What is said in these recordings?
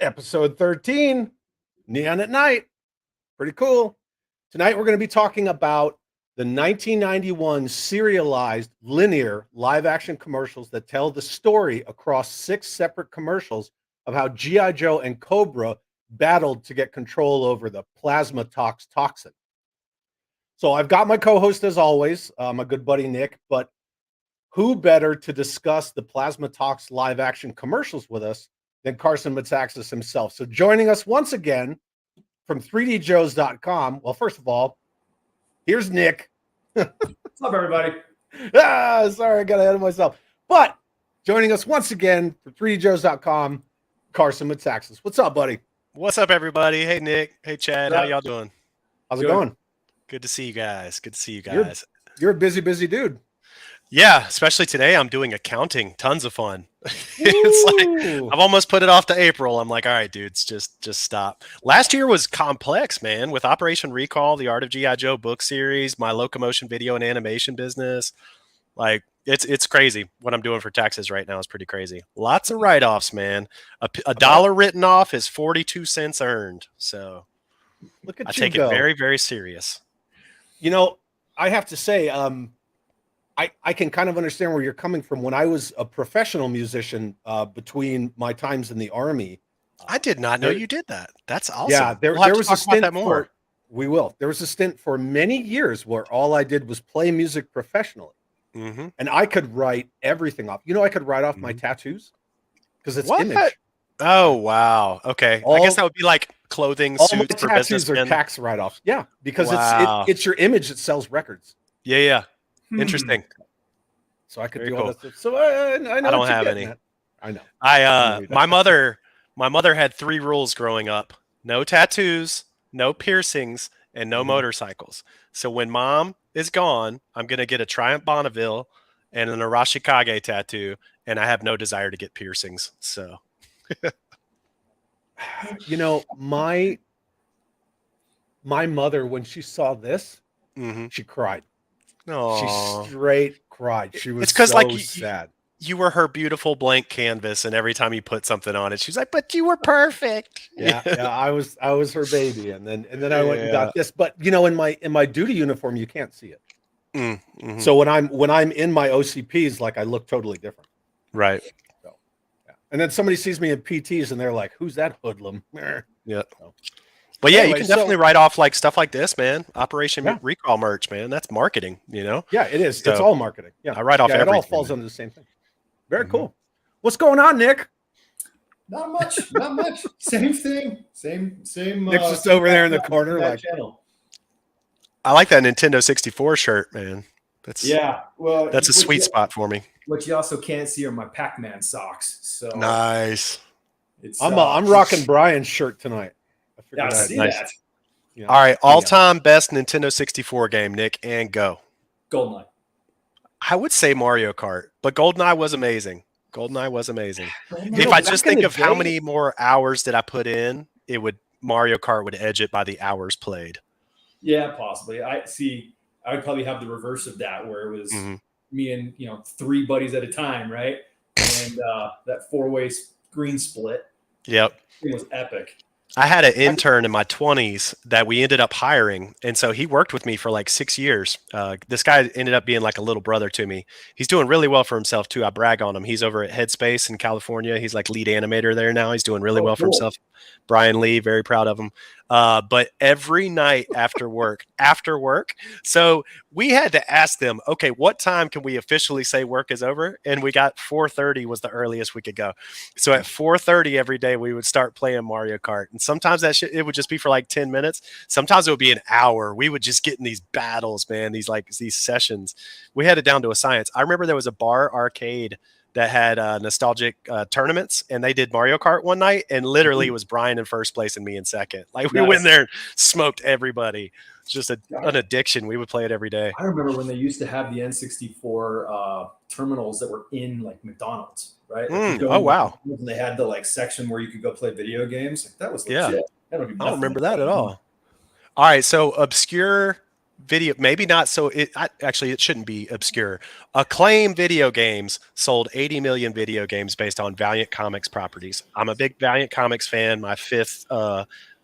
Episode 13, Neon at Night. Pretty cool. Tonight we're going to be talking about the 1991 serialized linear live action commercials that tell the story across 6 separate commercials of how G.I. Joe and Cobra battled to get control over the Plasmatox toxin. So I've got my co-host as always, my good buddy Nick, but who better to discuss the Plasmatox live action commercials with us than CARSON Mataxis himself. So joining us once again from 3DJOES.com. Well, first of all, here's Nick. What's up, everybody? Sorry, I got ahead of myself. But joining us once again from 3DJOES.com, CARSON Mataxis. What's up, buddy? What's up, everybody? Hey, Nick. Hey, Chad. How y'all doing? How's it going? Good to see you guys. Good to see you guys. You're a busy dude. Yeah, especially today. I'm doing accounting. Tons of fun. It's like I've almost put it off to April. I'm like, all right, dudes, just stop. Last year was complex, man, with Operation Recall, the Art of G.I. Joe book series, my locomotion video and animation business. Like, it's crazy. What I'm doing for taxes right now is pretty crazy. Lots of write-offs, man. A dollar written off is 42 cents earned. So look at I take it very, very serious. You know, I have to say, I can kind of understand where you're coming from. When I was a professional musician, between my times in the Army, I did not know you did that. That's awesome. Yeah, there was a stint for. We will. There was a stint for many years where all I did was play music professionally, and I could write everything off. You know, I could write off my tattoos because it's image. Oh wow. Okay, I guess that would be like clothing, suits for businessmen. Are tax write-offs. Yeah, because it's your image that sells records. Yeah. Interesting. So I could do all that stuff. So I know I don't have any. At. I know. My mother had 3 rules growing up: no tattoos, no piercings, and no motorcycles. So when mom is gone, I'm gonna get a Triumph Bonneville and an Arashikage tattoo, and I have no desire to get piercings. So, you know, my mother, when she saw this, she cried. Aww. She straight cried. She was sad. You were her beautiful blank canvas, and every time you put something on it, she's like, "But you were perfect." Yeah, I was her baby, and then I went and got this. But you know, in my duty uniform, you can't see it. So when I'm in my OCPs, like I look totally different. Right. So, yeah. And then somebody sees me in PTs, and they're like, "Who's that hoodlum?" Yeah. So. But yeah, anyway, you can definitely write off like stuff like this, man. Operation Recall merch, man. That's marketing, you know? Yeah, it is. So, it's all marketing. Yeah, I write off everything. It all falls under the same thing. Very cool. What's going on, Nick? Not much. Same thing. Same. Nick's just over there in the corner, like. Channel. I like that Nintendo 64 shirt, man. That's a sweet spot for me. What you also can't see are my Pac-Man socks. So nice. I'm rocking Brian's shirt tonight. I see that. Yeah. All right, all-time best Nintendo 64 game, Nick, and go. GoldenEye. I would say Mario Kart, but GoldenEye was amazing. If I just think of how many more hours did I put in, Mario Kart would edge it by the hours played. Yeah, possibly. I would probably have the reverse of that, where it was me and 3 buddies at a time, right? And that 4-way screen split. Yep, it was epic. I had an intern in my 20s that we ended up hiring, and so he worked with me for like 6 years. This guy ended up being like a little brother to me. He's doing really well for himself too. I brag on him. He's over at Headspace in California. He's like lead animator there now. He's doing really well for himself. Brian Lee, very proud of him. But every night after work, so we had to ask them, okay, what time can we officially say work is over? And we got 4:30 was the earliest we could go. So at 4:30 every day, we would start playing Mario Kart. And sometimes it would just be for like 10 minutes. Sometimes it would be an hour. We would just get in these battles, man, these sessions. We had it down to a science. I remember there was a bar arcade that had nostalgic tournaments, and they did Mario Kart one night, and literally it was Brian in first place and me in second. Like we went there and smoked everybody. It's just an addiction. We would play it every day. I remember when they used to have the N64 terminals that were in like McDonald's, right? Oh wow! And they had the like section where you could go play video games. Like, that was legit. I don't remember that at all. All right, so obscure video, maybe not so actually it shouldn't be obscure. Acclaim Video Games sold 80 million video games based on Valiant Comics properties. I'm a big Valiant Comics fan. My fifth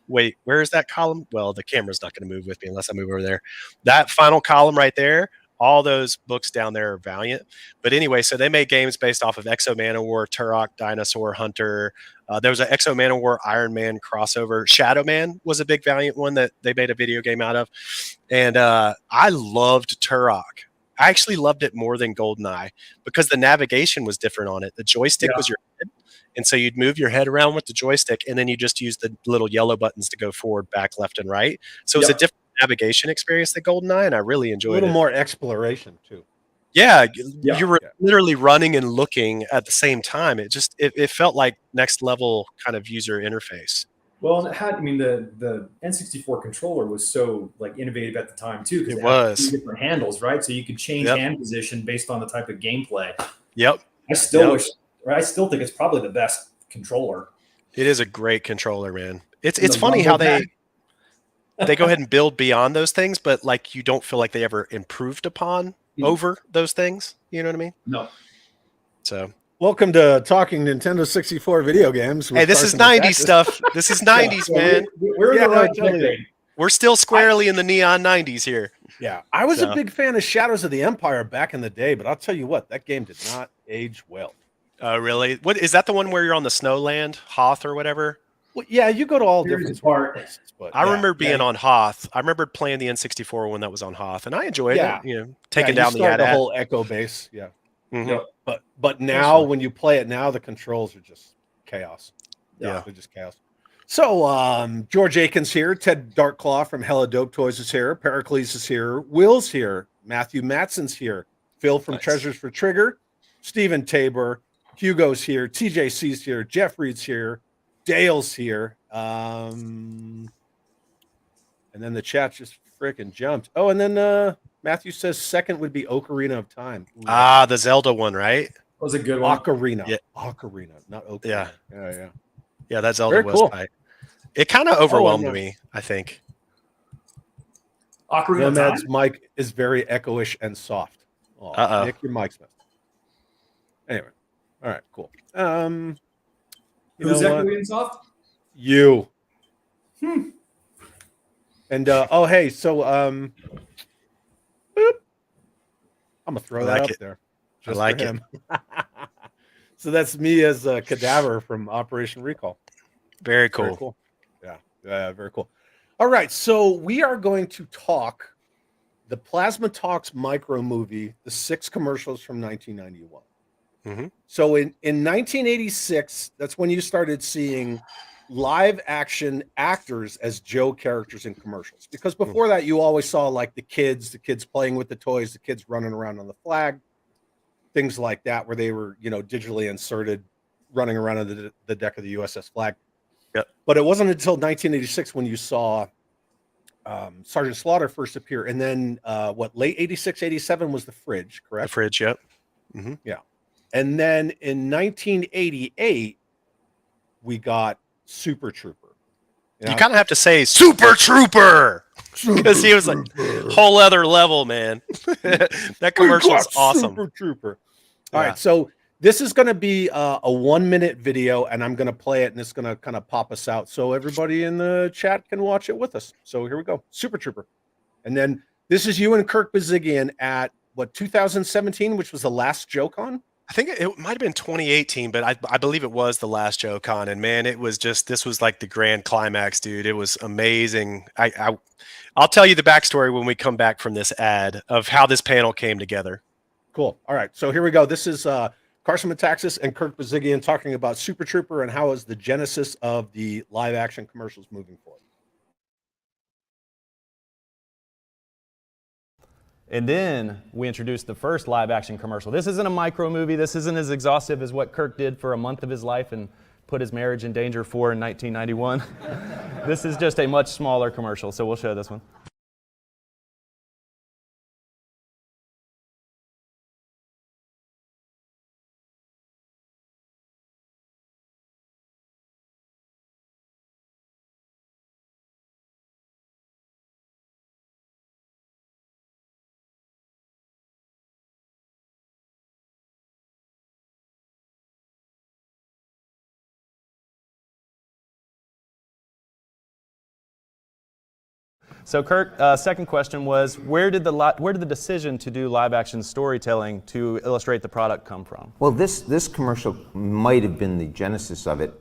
wait, where is that column? Well, the camera's not going to move with me unless I move over there. That final column right there, all those books down there are Valiant. But anyway, so they made games based off of Exo Manowar, Turok, Dinosaur Hunter. There was an Exo Manowar Iron Man crossover. Shadow Man was a big Valiant one that they made a video game out of. And I loved Turok. I actually loved it more than GoldenEye because the navigation was different on it. The joystick was your head. And so you'd move your head around with the joystick, and then you just use the little yellow buttons to go forward, back, left, and right. So it's a different navigation experience than GoldenEye, and I really enjoyed it. A little more exploration, too. Yeah, you were literally running and looking at the same time. It felt like next level kind of user interface. Well, and it had, I mean, the N64 controller was so like innovative at the time too, because It it had was. 3 different handles, right? So you could change hand position based on the type of gameplay. Yep. I still wish, or I still think it's probably the best controller. It is a great controller, man. It's funny how they go ahead and build beyond those things, but like you don't feel like they ever improved upon over those things. You know what I mean? No. So welcome to Talking Nintendo 64 Video Games. Hey, this is 90s stuff. This is 90s, man. We're in the right decade. We're still squarely in the neon 90s here. Yeah, I was a big fan of Shadows of the Empire back in the day, but I'll tell you what, that game did not age well. Really? What is that? The one where you're on the Snowland, Hoth or whatever? Well, yeah, you go to all different places. But I remember being on Hoth. I remember playing the N64 when that was on Hoth, and I enjoyed it. You know, taking down the whole echo base. Yeah. Mm-hmm. But now when you play it now, the controls are just chaos. Yeah, they're just chaos. So George Aiken's here, Ted Darkclaw from Hella Dope Toys is here, Pericles is here, Will's here, Matthew Matson's here, Phil from Treasures for Trigger, Stephen Tabor, Hugo's here, TJC's here, Jeff Reed's here, Dale's here. And then the chat just freaking jumped. Oh, and then Matthew says second would be Ocarina of Time. Ooh, the Zelda one, right? That was a good one. Ocarina. Yeah. Ocarina, not Ocarina. Yeah. Yeah, that Zelda Very was cool. tight. It kind of overwhelmed me, I think. Ocarina of Time. Nomad's mic is very echoish and soft. Oh, Nick, your mic's messed. Anyway. All right, cool. Who's echoing and soft? You. And oh hey, so boop. I'm gonna throw that up there. Just I like it. So that's me as a cadaver from Operation Recall. Very cool. Very cool. Yeah, very cool. All right, so we are going to talk the Plasmatox micro movie, the 6 commercials from 1991. Mm-hmm. So in 1986, that's when you started seeing live action actors as Joe characters in commercials. Because before that, you always saw like the kids playing with the toys, the kids running around on the flag, things like that, where they were, digitally inserted, running around on the deck of the USS Flag. Yep. But it wasn't until 1986 when you saw Sergeant Slaughter first appear. And then late 86, 87 was the Fridge, correct? The Fridge, yep. Mm-hmm. Yeah. And then in 1988, we got Super Trooper. You kind of have to say Super Trooper because he was like whole other level, man. That commercial is awesome. Super Trooper. All right, so this is going to be a 1-minute video, and I'm going to play it, and it's going to kind of pop us out so everybody in the chat can watch it with us. So here we go, Super Trooper. And then this is you and Kirk Bazigian at, 2017, which was the last JoeCon? I think it might have been 2018, but I believe it was the last JoeCon. And man, it was this was like the grand climax, dude. It was amazing. I'll tell you the backstory when we come back from this ad of how this panel came together. Cool. All right. So here we go. This is CARSON MATAXIS and Kirk Bazigian talking about Super Trooper and how is the genesis of the live action commercials moving forward. And then we introduced the first live action commercial. This isn't a micro movie. This isn't as exhaustive as what Kirk did for a month of his life and put his marriage in danger for in 1991. This is just a much smaller commercial, so we'll show this one. So Kirk, second question was, where did the decision to do live action storytelling to illustrate the product come from? Well, this commercial might have been the genesis of it.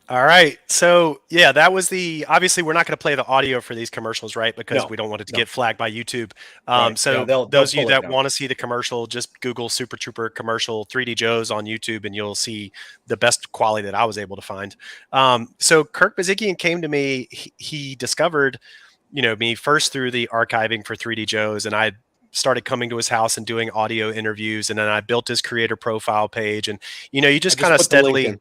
All right. So yeah, that was obviously we're not going to play the audio for these commercials, right? Because we don't want it to get flagged by YouTube. Right. So Yeah, they'll those of you pull it that down. want to see the commercial, just Google Super Trooper commercial 3DJOES on YouTube and you'll see the best quality that I was able to find. So Kirk Bazikian came to me, he discovered, me first through the archiving for 3DJOES, and I started coming to his house and doing audio interviews. And then I built his creator profile page, and, you just kind of steadily.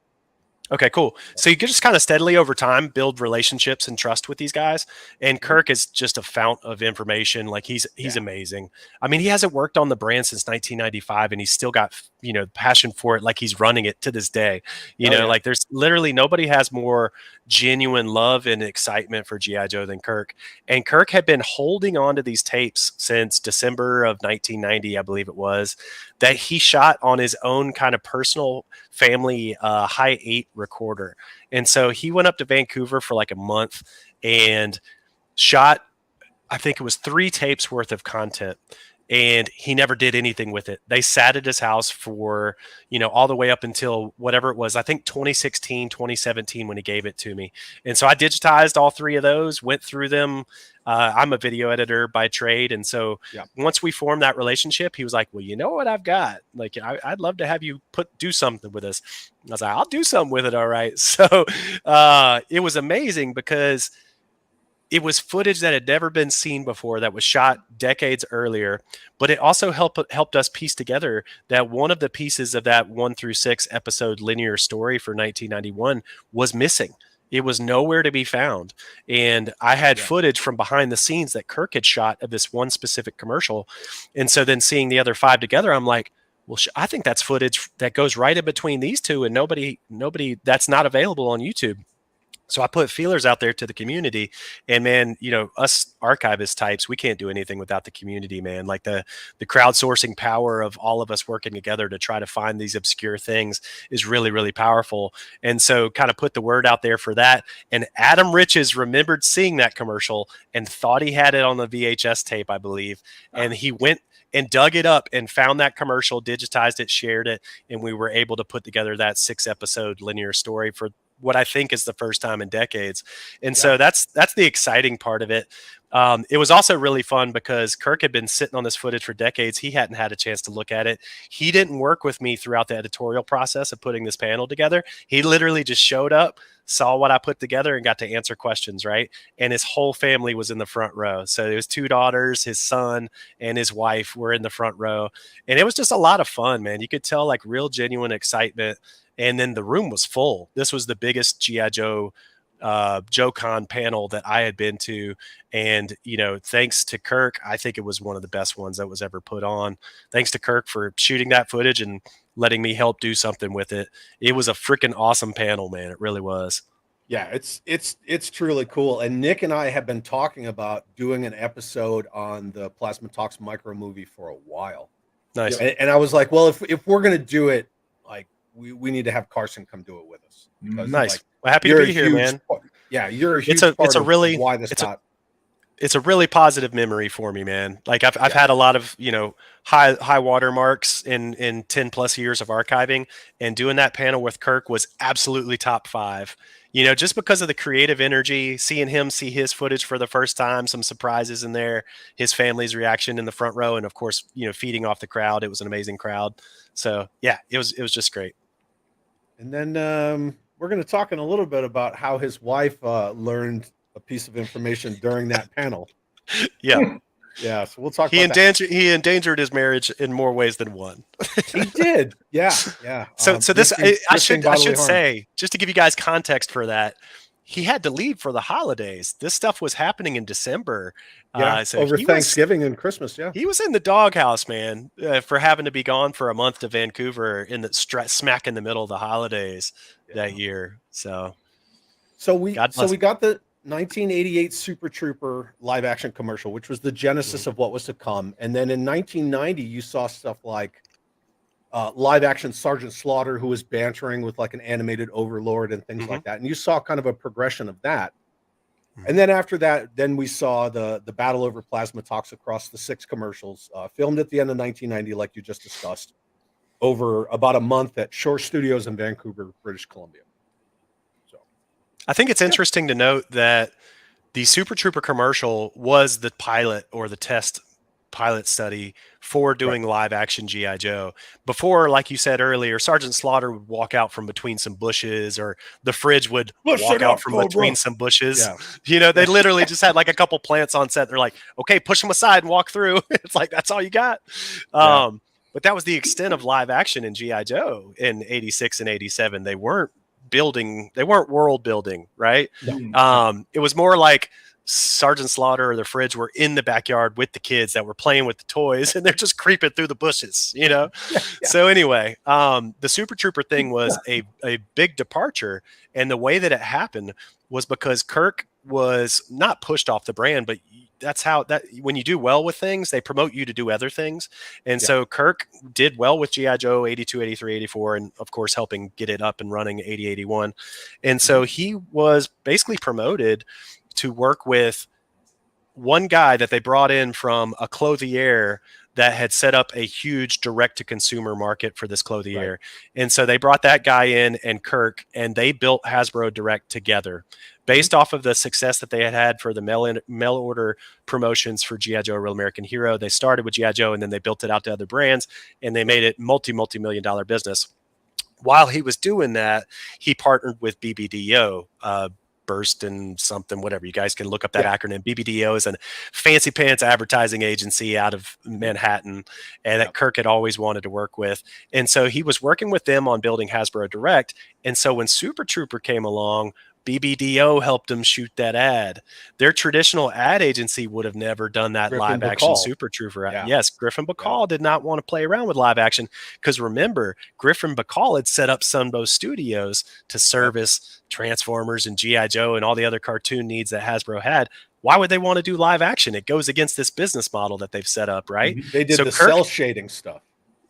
Okay, cool. So you can just kind of steadily over time build relationships and trust with these guys. And Kirk is just a fount of information. Like he's amazing. I mean, he hasn't worked on the brand since 1995 and he's still got, passion for it. Like he's running it to this day, like there's literally nobody has more genuine love and excitement for G.I. Joe than Kirk. And Kirk had been holding on to these tapes since December of 1990, I believe it was, that he shot on his own kind of personal family high 8 recorder. And so he went up to Vancouver for like a month and shot, I think it was 3 tapes worth of content. And he never did anything with it. They sat at his house for, all the way up until whatever it was, I think 2016, 2017 when he gave it to me. And so I digitized all 3 of those, went through them. I'm a video editor by trade. And so once we formed that relationship, he was like, well, you know what I've got? Like, I'd love to have you do something with this. I was like, I'll do something with it. All right. So it was amazing because it was footage that had never been seen before that was shot decades earlier, but it also helped us piece together that one of the pieces of that 1 through 6 episode linear story for 1991 was missing. It was nowhere to be found. And I had footage from behind the scenes that Kirk had shot of this one specific commercial. And so then seeing the other 5 together, I'm like, well, I think that's footage that goes right in between these 2 and nobody that's not available on YouTube. So I put feelers out there to the community, and man, us archivist types, we can't do anything without the community, man. Like the crowdsourcing power of all of us working together to try to find these obscure things is really, really powerful. And so kind of put the word out there for that. And Adam Riches remembered seeing that commercial and thought he had it on the VHS tape, I believe. And he went and dug it up and found that commercial, digitized it, shared it. And we were able to put together that 6-episode linear story for what I think is the first time in decades. And so that's the exciting part of it. It was also really fun because Kirk had been sitting on this footage for decades. He hadn't had a chance to look at it. He didn't work with me throughout the editorial process of putting this panel together. He literally just showed up, saw what I put together, and got to answer questions, right? And his whole family was in the front row. So his 2 daughters, his son, and his wife were in the front row. And it was just a lot of fun, man. You could tell like real genuine excitement. And then the room was full. This was the biggest G.I. Joe JoeCon panel that I had been to. And, thanks to Kirk, I think it was one of the best ones that was ever put on. Thanks to Kirk for shooting that footage and letting me help do something with it. It was a freaking awesome panel, man. It really was. Yeah, it's truly cool. And Nick and I have been talking about doing an episode on the Plasmatox micro movie for a while. Nice. And I was like, well, if we're going to do it, like, we need to have Carson come do it with us. Because, nice. Like, well, happy to be here, man. Yeah, you're a huge part of why this got. It's a really positive memory for me, man. Like I've had a lot of, high watermarks in 10 plus years of archiving, and doing that panel with Kirk was absolutely top 5. Just because of the creative energy, seeing him see his footage for the first time, some surprises in there, his family's reaction in the front row, and of course, feeding off the crowd. It was an amazing crowd. So yeah, it was just great. And then we're going to talk in a little bit about how his wife learned a piece of information during that panel. Yeah. Yeah. So we'll talk he about that. He endangered his marriage in more ways than one. He did. Yeah. Yeah. So this, I should say, just to give you guys context for that, he had to leave for the holidays. This stuff was happening in December. Yeah, so over Thanksgiving and Christmas. Yeah, he was in the doghouse, man, for having to be gone for a month to Vancouver in the smack in the middle of the holidays that year. So we got the 1988 Super Trooper live action commercial, which was the genesis of what was to come. And then in 1990, you saw stuff like live action Sergeant Slaughter, who was bantering with like an animated Overlord and things like that. And you saw kind of a progression of that. And then after that, then we saw the battle over Plasmatox across the 6 commercials, filmed at the end of 1990, like you just discussed, over about a month at Shore Studios in Vancouver, British Columbia. So I think it's interesting to note that the Super Trooper commercial was the pilot or the test pilot study for doing live action G.I. Joe. Before, like you said earlier, Sergeant Slaughter would walk out from between some bushes, or the fridge would walk out from between some bushes. Yeah. You know, they literally just had like a couple plants on set. They're like, okay, push them aside and walk through. It's like, that's all you got. But that was the extent of live action in G.I. Joe in 86 and 87. They weren't world building, right? It was more like Sergeant Slaughter or the fridge were in the backyard with the kids that were playing with the toys, and they're just creeping through the bushes, you know? So anyway, the Super Trooper thing was a big departure. And the way that it happened was because Kirk was not pushed off the brand, but that's how that when you do well with things, they promote you to do other things. And so Kirk did well with G.I. Joe 82, 83, 84, and of course helping get it up and running 80, 81. And so he was basically promoted to work with one guy that they brought in from a clothier that had set up a huge direct-to-consumer market for this clothier. And so they brought that guy in and Kirk, and they built Hasbro Direct together based off of the success that they had had for the mail order promotions for G.I. Joe Real American Hero. They started with G.I. Joe, and then they built it out to other brands, and they made it multi-million dollar business. While he was doing that, he partnered with BBDO, Burst and something, whatever. You guys can look up that acronym. BBDO is a fancy pants advertising agency out of Manhattan, and that Kirk had always wanted to work with. And so he was working with them on building Hasbro Direct. And so when Super Trooper came along, BBDO helped them shoot that ad. Their traditional ad agency would have never done that live action Super Trooper ad. Yes, Griffin Bacall did not want to play around with live action because remember, Griffin Bacall had set up Sunbow Studios to service Transformers and G.I. Joe and all the other cartoon needs that Hasbro had. Why would they want to do live action? It goes against this business model that they've set up, right? They did the cell shading stuff.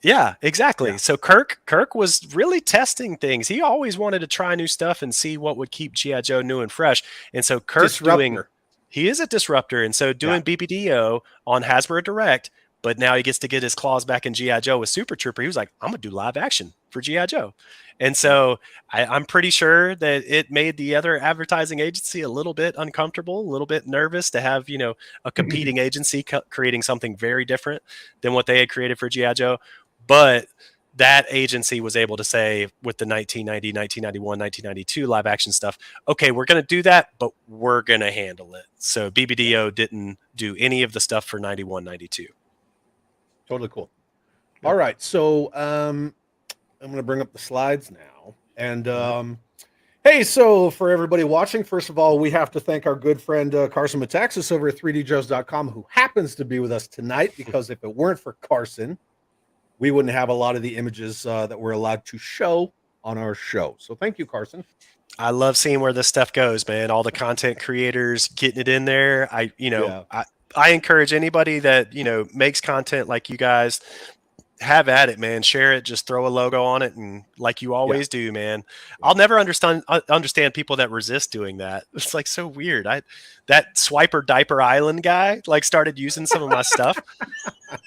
Yeah, exactly. Yeah. So Kirk was really testing things. He always wanted to try new stuff and see what would keep G.I. Joe new and fresh. And so Kirk's he is a disruptor. And so doing BBDO on Hasbro Direct, but now he gets to get his claws back in G.I. Joe with Super Trooper. He was like, I'm going to do live action for G.I. Joe. And so I'm pretty sure that it made the other advertising agency a little bit uncomfortable, a little bit nervous to have, you know, a competing agency creating something very different than what they had created for G.I. Joe. But that agency was able to say with the 1990, 1991, 1992 live action stuff, okay, we're going to do that, but we're going to handle it. So BBDO didn't do any of the stuff for 91, 92. Totally cool. All right. So I'm going to bring up the slides now. And hey, so for everybody watching, first of all, we have to thank our good friend Carson Mataxis over at 3DJOES.com, who happens to be with us tonight, because if it weren't for Carson, we wouldn't have a lot of the images that we're allowed to show on our show. So thank you, Carson. I love seeing where this stuff goes, man. All the content creators getting it in there. I encourage anybody that, you know, makes content like you guys, have at it, man. Share it. Just throw a logo on it, and like you always do, man. I'll never understand people that resist doing that. It's like so weird. That Swiper Diaper Island guy like started using some of my stuff,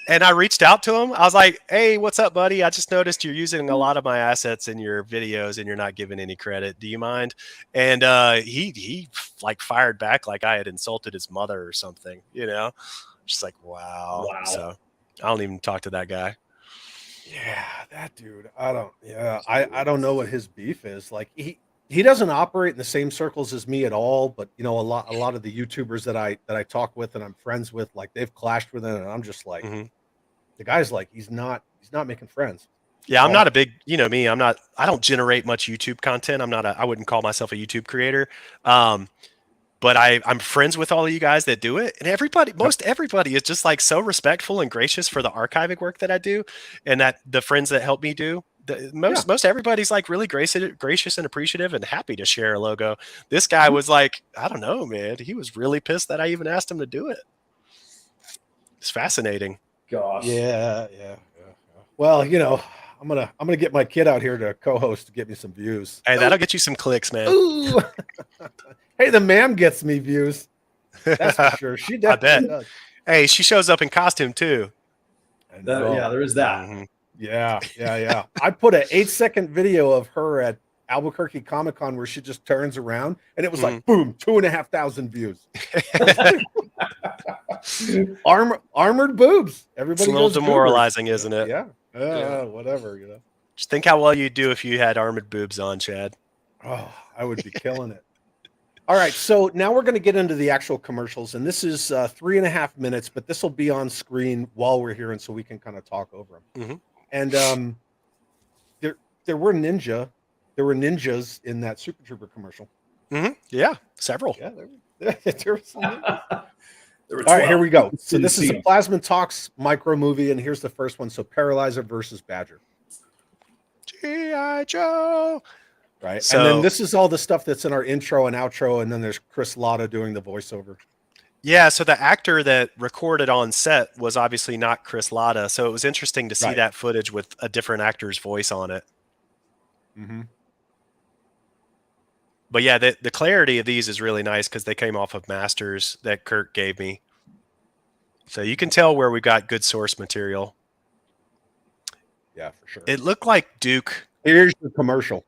and I reached out to him. I was like, "Hey, what's up, buddy? I just noticed you're using a lot of my assets in your videos, and you're not giving any credit. Do you mind?" And he like fired back like I had insulted his mother or something. You know, just like wow. So I don't even talk to that guy. Yeah, that dude. I don't know what his beef is. Like he doesn't operate in the same circles as me at all, but you know, a lot of the YouTubers that I talk with and I'm friends with, like they've clashed with him, and I'm just like the guy's like he's not making friends. Yeah, I'm not a big, you know me, I don't generate much YouTube content. I wouldn't call myself a YouTube creator. But I'm friends with all of you guys that do it, and most everybody is just like so respectful and gracious for the archiving work that I do, and that the friends that help me do. Most everybody's like really gracious and appreciative and happy to share a logo. This guy was like, I don't know, man. He was really pissed that I even asked him to do it. It's fascinating. Gosh. Yeah. Well, you know, I'm gonna get my kid out here to co-host to get me some views. Hey, that'll get you some clicks, man. Ooh. Hey, the ma'am gets me views. That's for sure. She definitely does. Hey, she shows up in costume too. Yeah, there is that. Mm-hmm. Yeah. I put an 8-second video of her at Albuquerque Comic Con where she just turns around and it was like boom, 2,500 views. Armored boobs. Everybody. It's a little goes demoralizing, goobers. isn't it? Yeah. Whatever. Just think how well you'd do if you had armored boobs on, Chad. Oh, I would be killing it. All right, so now we're going to get into the actual commercials, and this is 3.5 minutes, but this will be on screen while we're here, and so we can kind of talk over them. And there were ninjas in that Super Trooper commercial. Yeah, several. Yeah, there were some. All right, here we go. So this is a Plasmatox micro movie, and here's the first one. So Paralyzer versus Badger. G.I. Joe. Right. So, and then this is all the stuff that's in our intro and outro. And then there's Chris Latta doing the voiceover. Yeah. So the actor that recorded on set was obviously not Chris Latta. So it was interesting to see that footage with a different actor's voice on it. But yeah, the clarity of these is really nice because they came off of masters that Kirk gave me. So you can tell where we got good source material. Yeah, for sure. It looked like Duke. Here's the commercial.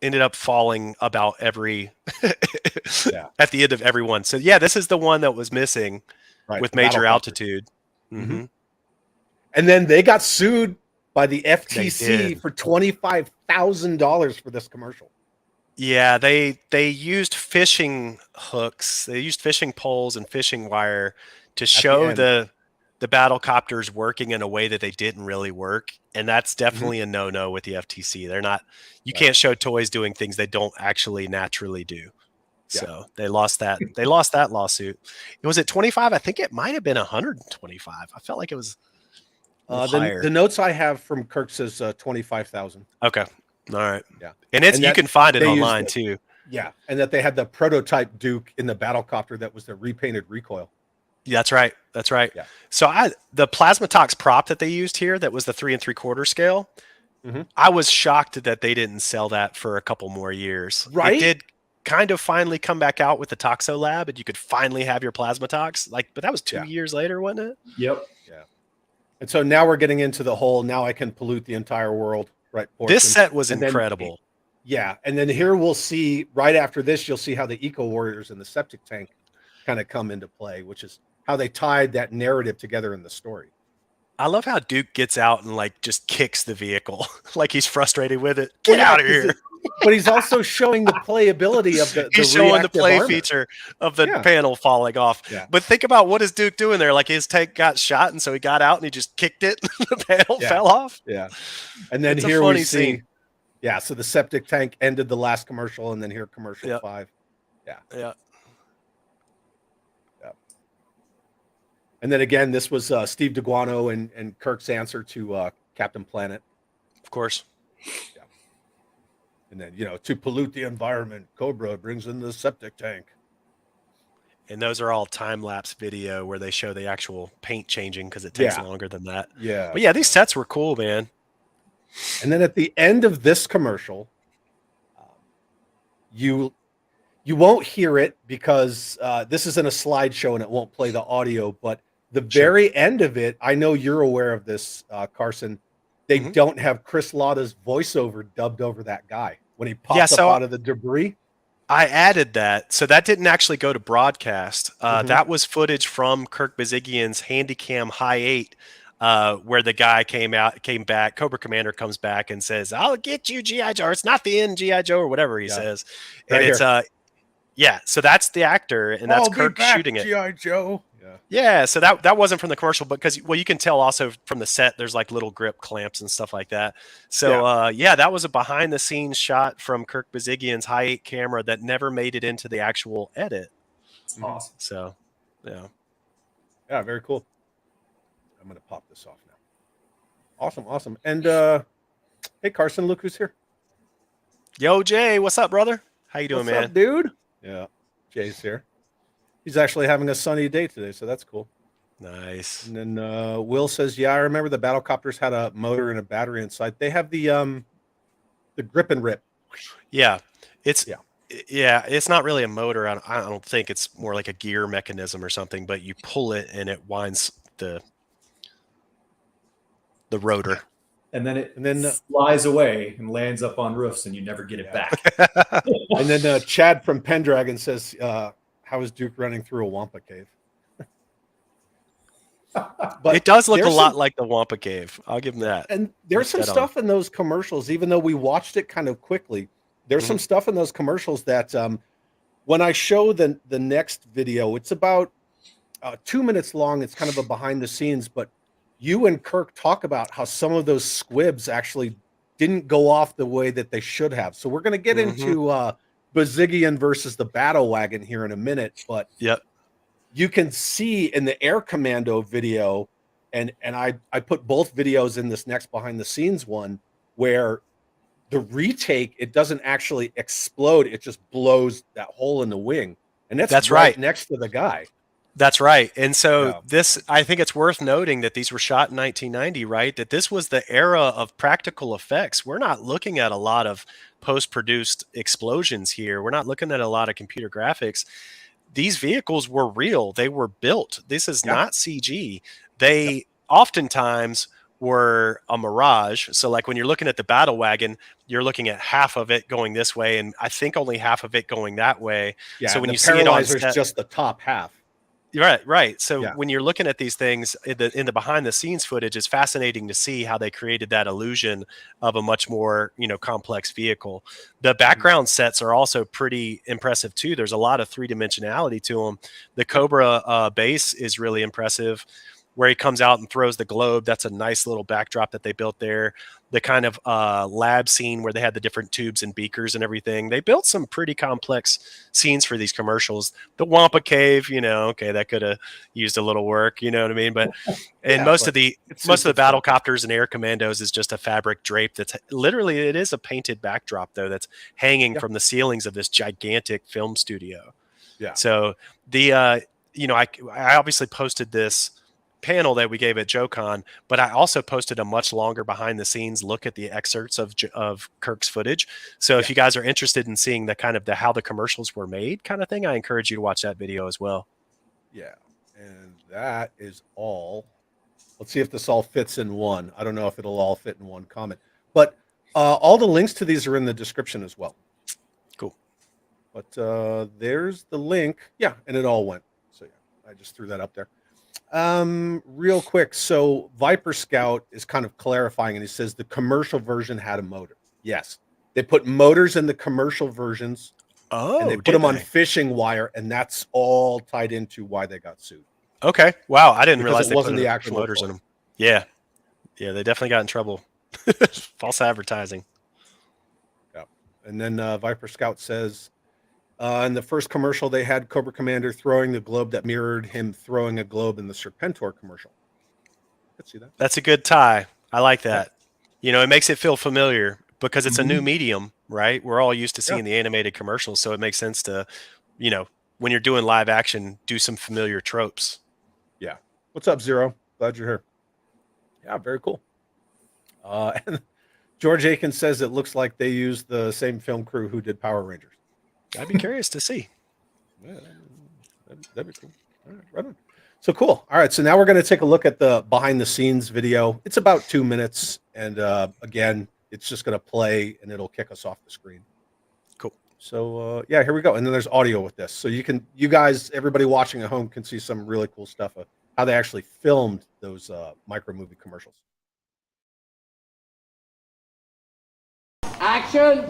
Ended up falling about every at the end of every one. So yeah, this is the one that was missing with major altitude. And then they got sued by the FTC for $25,000 for this commercial. Yeah, they used fishing hooks, they used fishing poles and fishing wire to show the battle copters working in a way that they didn't really work. And that's definitely a no-no with the FTC. They're not, you can't show toys doing things they don't actually naturally do. So they lost that. They lost that lawsuit. It was at 25. I think it might've been 125. I felt like it was higher. The notes I have from Kirk says 25,000. Okay. All right. Yeah. And you can find it online too. Yeah. And that they had the prototype Duke in the battlecopter that was the repainted recoil. Yeah, that's right. That's right. Yeah. So the Plasmatox prop that they used here, that was the 3 3/4 scale. I was shocked that they didn't sell that for a couple more years. Right. It did kind of finally come back out with the Toxo Lab, and you could finally have your Plasmatox. But that was 2 years later, wasn't it? Yep. Yeah. And so now we're getting into the whole, now I can pollute the entire world, right? This set was incredible. And then here we'll see, right after this, you'll see how the Eco Warriors and the septic tank kind of come into play, which is how they tied that narrative together in the story. I love how Duke gets out and just kicks the vehicle like he's frustrated with it. Get out of here. But he's also showing the playability of the he's showing the play armor. feature of the panel falling off. Yeah. But think about what is Duke doing there? Like his tank got shot, and so he got out and he just kicked it. The panel fell off. Yeah. And then here we see. Yeah. So the septic tank ended the last commercial, and then here commercial 5. Yeah. Yeah. And then again, this was Steve DeGuano and Kirk's answer to Captain Planet. Of course. Yeah. And then, to pollute the environment, Cobra brings in the septic tank. And those are all time-lapse video where they show the actual paint changing because it takes longer than that. Yeah. But yeah, these sets were cool, man. And then at the end of this commercial, you won't hear it because this isn't a slideshow and it won't play the audio, but the very end of it, I know you're aware of this, Carson. They don't have Chris Latta's voiceover dubbed over that guy when he pops up out of the debris. I added that. So that didn't actually go to broadcast. That was footage from Kirk Bazigian's Handycam High 8, where the guy came back, Cobra Commander comes back and says, "I'll get you, G.I. Joe," or "It's not the end, G.I. Joe," or whatever he says. And it's so that's the actor, and that's Kirk shooting it. G.I. Joe. Yeah, so that wasn't from the commercial, because you can tell also from the set there's little grip clamps and stuff like that. So that was a behind the scenes shot from Kirk Bazigian's High 8 camera that never made it into the actual edit. That's awesome. So yeah, very cool. I'm gonna pop this off now. Awesome. And hey Carson, look who's here. Yo, Jay, what's up, brother? How you doing, man? What's up, dude? Yeah, Jay's here. He's actually having a sunny day today, so that's cool. Nice. And then Will says, "Yeah, I remember the battle copters had a motor and a battery inside. They have the grip and rip. Yeah, it's Yeah. yeah, it's not really a motor. I don't think it's more like a gear mechanism or something. But you pull it and it winds the rotor. And then flies away and lands up on roofs, and you never get it back. And then Chad from Pendragon says, "How is Duke running through a Wampa cave?" But it does look a lot like the Wampa Cave. I'll give him that. And there's some stuff in those commercials, even though we watched it kind of quickly. There's some stuff in those commercials that when I show the next video, it's about 2 minutes long. It's kind of a behind the scenes, but you and Kirk talk about how some of those squibs actually didn't go off the way that they should have. So we're going to get into Bazigian versus the Battle Wagon here in a minute, but yep. You can see in the Air Commando video, and I put both videos in this next behind the scenes one, where the retake, it doesn't actually explode. It just blows that hole in the wing. And that's right next to the guy. That's right. And so this, I think it's worth noting that these were shot in 1990, right? That this was the era of practical effects. We're not looking at a lot of post-produced explosions here. We're not looking at a lot of computer graphics. These vehicles were real. They were built. This is not CG. They oftentimes were a mirage. So like when you're looking at the battle wagon, you're looking at half of it going this way, and I think only half of it going that way. Yeah, so when you see see it on set, just the top half. Right. So when you're looking at these things in the behind the scenes footage, it's fascinating to see how they created that illusion of a much more, complex vehicle. The background sets are also pretty impressive too. There's a lot of three-dimensionality to them. The Cobra base is really impressive, where he comes out and throws the globe. That's a nice little backdrop that they built there. The kind of lab scene where they had the different tubes and beakers and everything. They built some pretty complex scenes for these commercials. The Wampa Cave, okay, that could have used a little work, you know what I mean? But and most of the battle copters and air commandos is just a fabric drape that's literally, it is a painted backdrop though that's hanging from the ceilings of this gigantic film studio. Yeah. So the I obviously posted this panel that we gave at JoeCon, but I also posted a much longer behind the scenes look at the excerpts of Kirk's footage. So if you guys are interested in seeing the kind of how the commercials were made kind of thing, I encourage you to watch that video as well. Yeah. And that is all. Let's see if this all fits in one. I don't know if it'll all fit in one comment, but all the links to these are in the description as well. Cool. But there's the link. Yeah. And it all went. So yeah, I just threw that up there. Real quick. So Viper Scout is kind of clarifying, and he says the commercial version had a motor. Yes, they put motors in the commercial versions. Oh, and they put them on fishing wire, and that's all tied into why they got sued. Okay. Wow. I didn't realize it wasn't the actual motors in them. Yeah. Yeah. They definitely got in trouble. False advertising. Yeah. And then Viper Scout says, in the first commercial, they had Cobra Commander throwing the globe that mirrored him throwing a globe in the Serpentor commercial. Let's see that. That's a good tie. I like that. Yeah. It makes it feel familiar because it's a new medium, right? We're all used to seeing the animated commercials, so it makes sense to, when you're doing live action, do some familiar tropes. Yeah. What's up, Zero? Glad you're here. Yeah, very cool. And George Aiken says it looks like they used the same film crew who did Power Rangers. I'd be curious to see. Yeah, that'd be cool. All right, right on. So cool. All right, so now we're going to take a look at the behind the scenes video. It's about 2 minutes, and again, it's just going to play, and it'll kick us off the screen. Cool. So yeah, here we go. And then there's audio with this, so you guys, everybody watching at home, can see some really cool stuff of how they actually filmed those micro movie commercials. Action!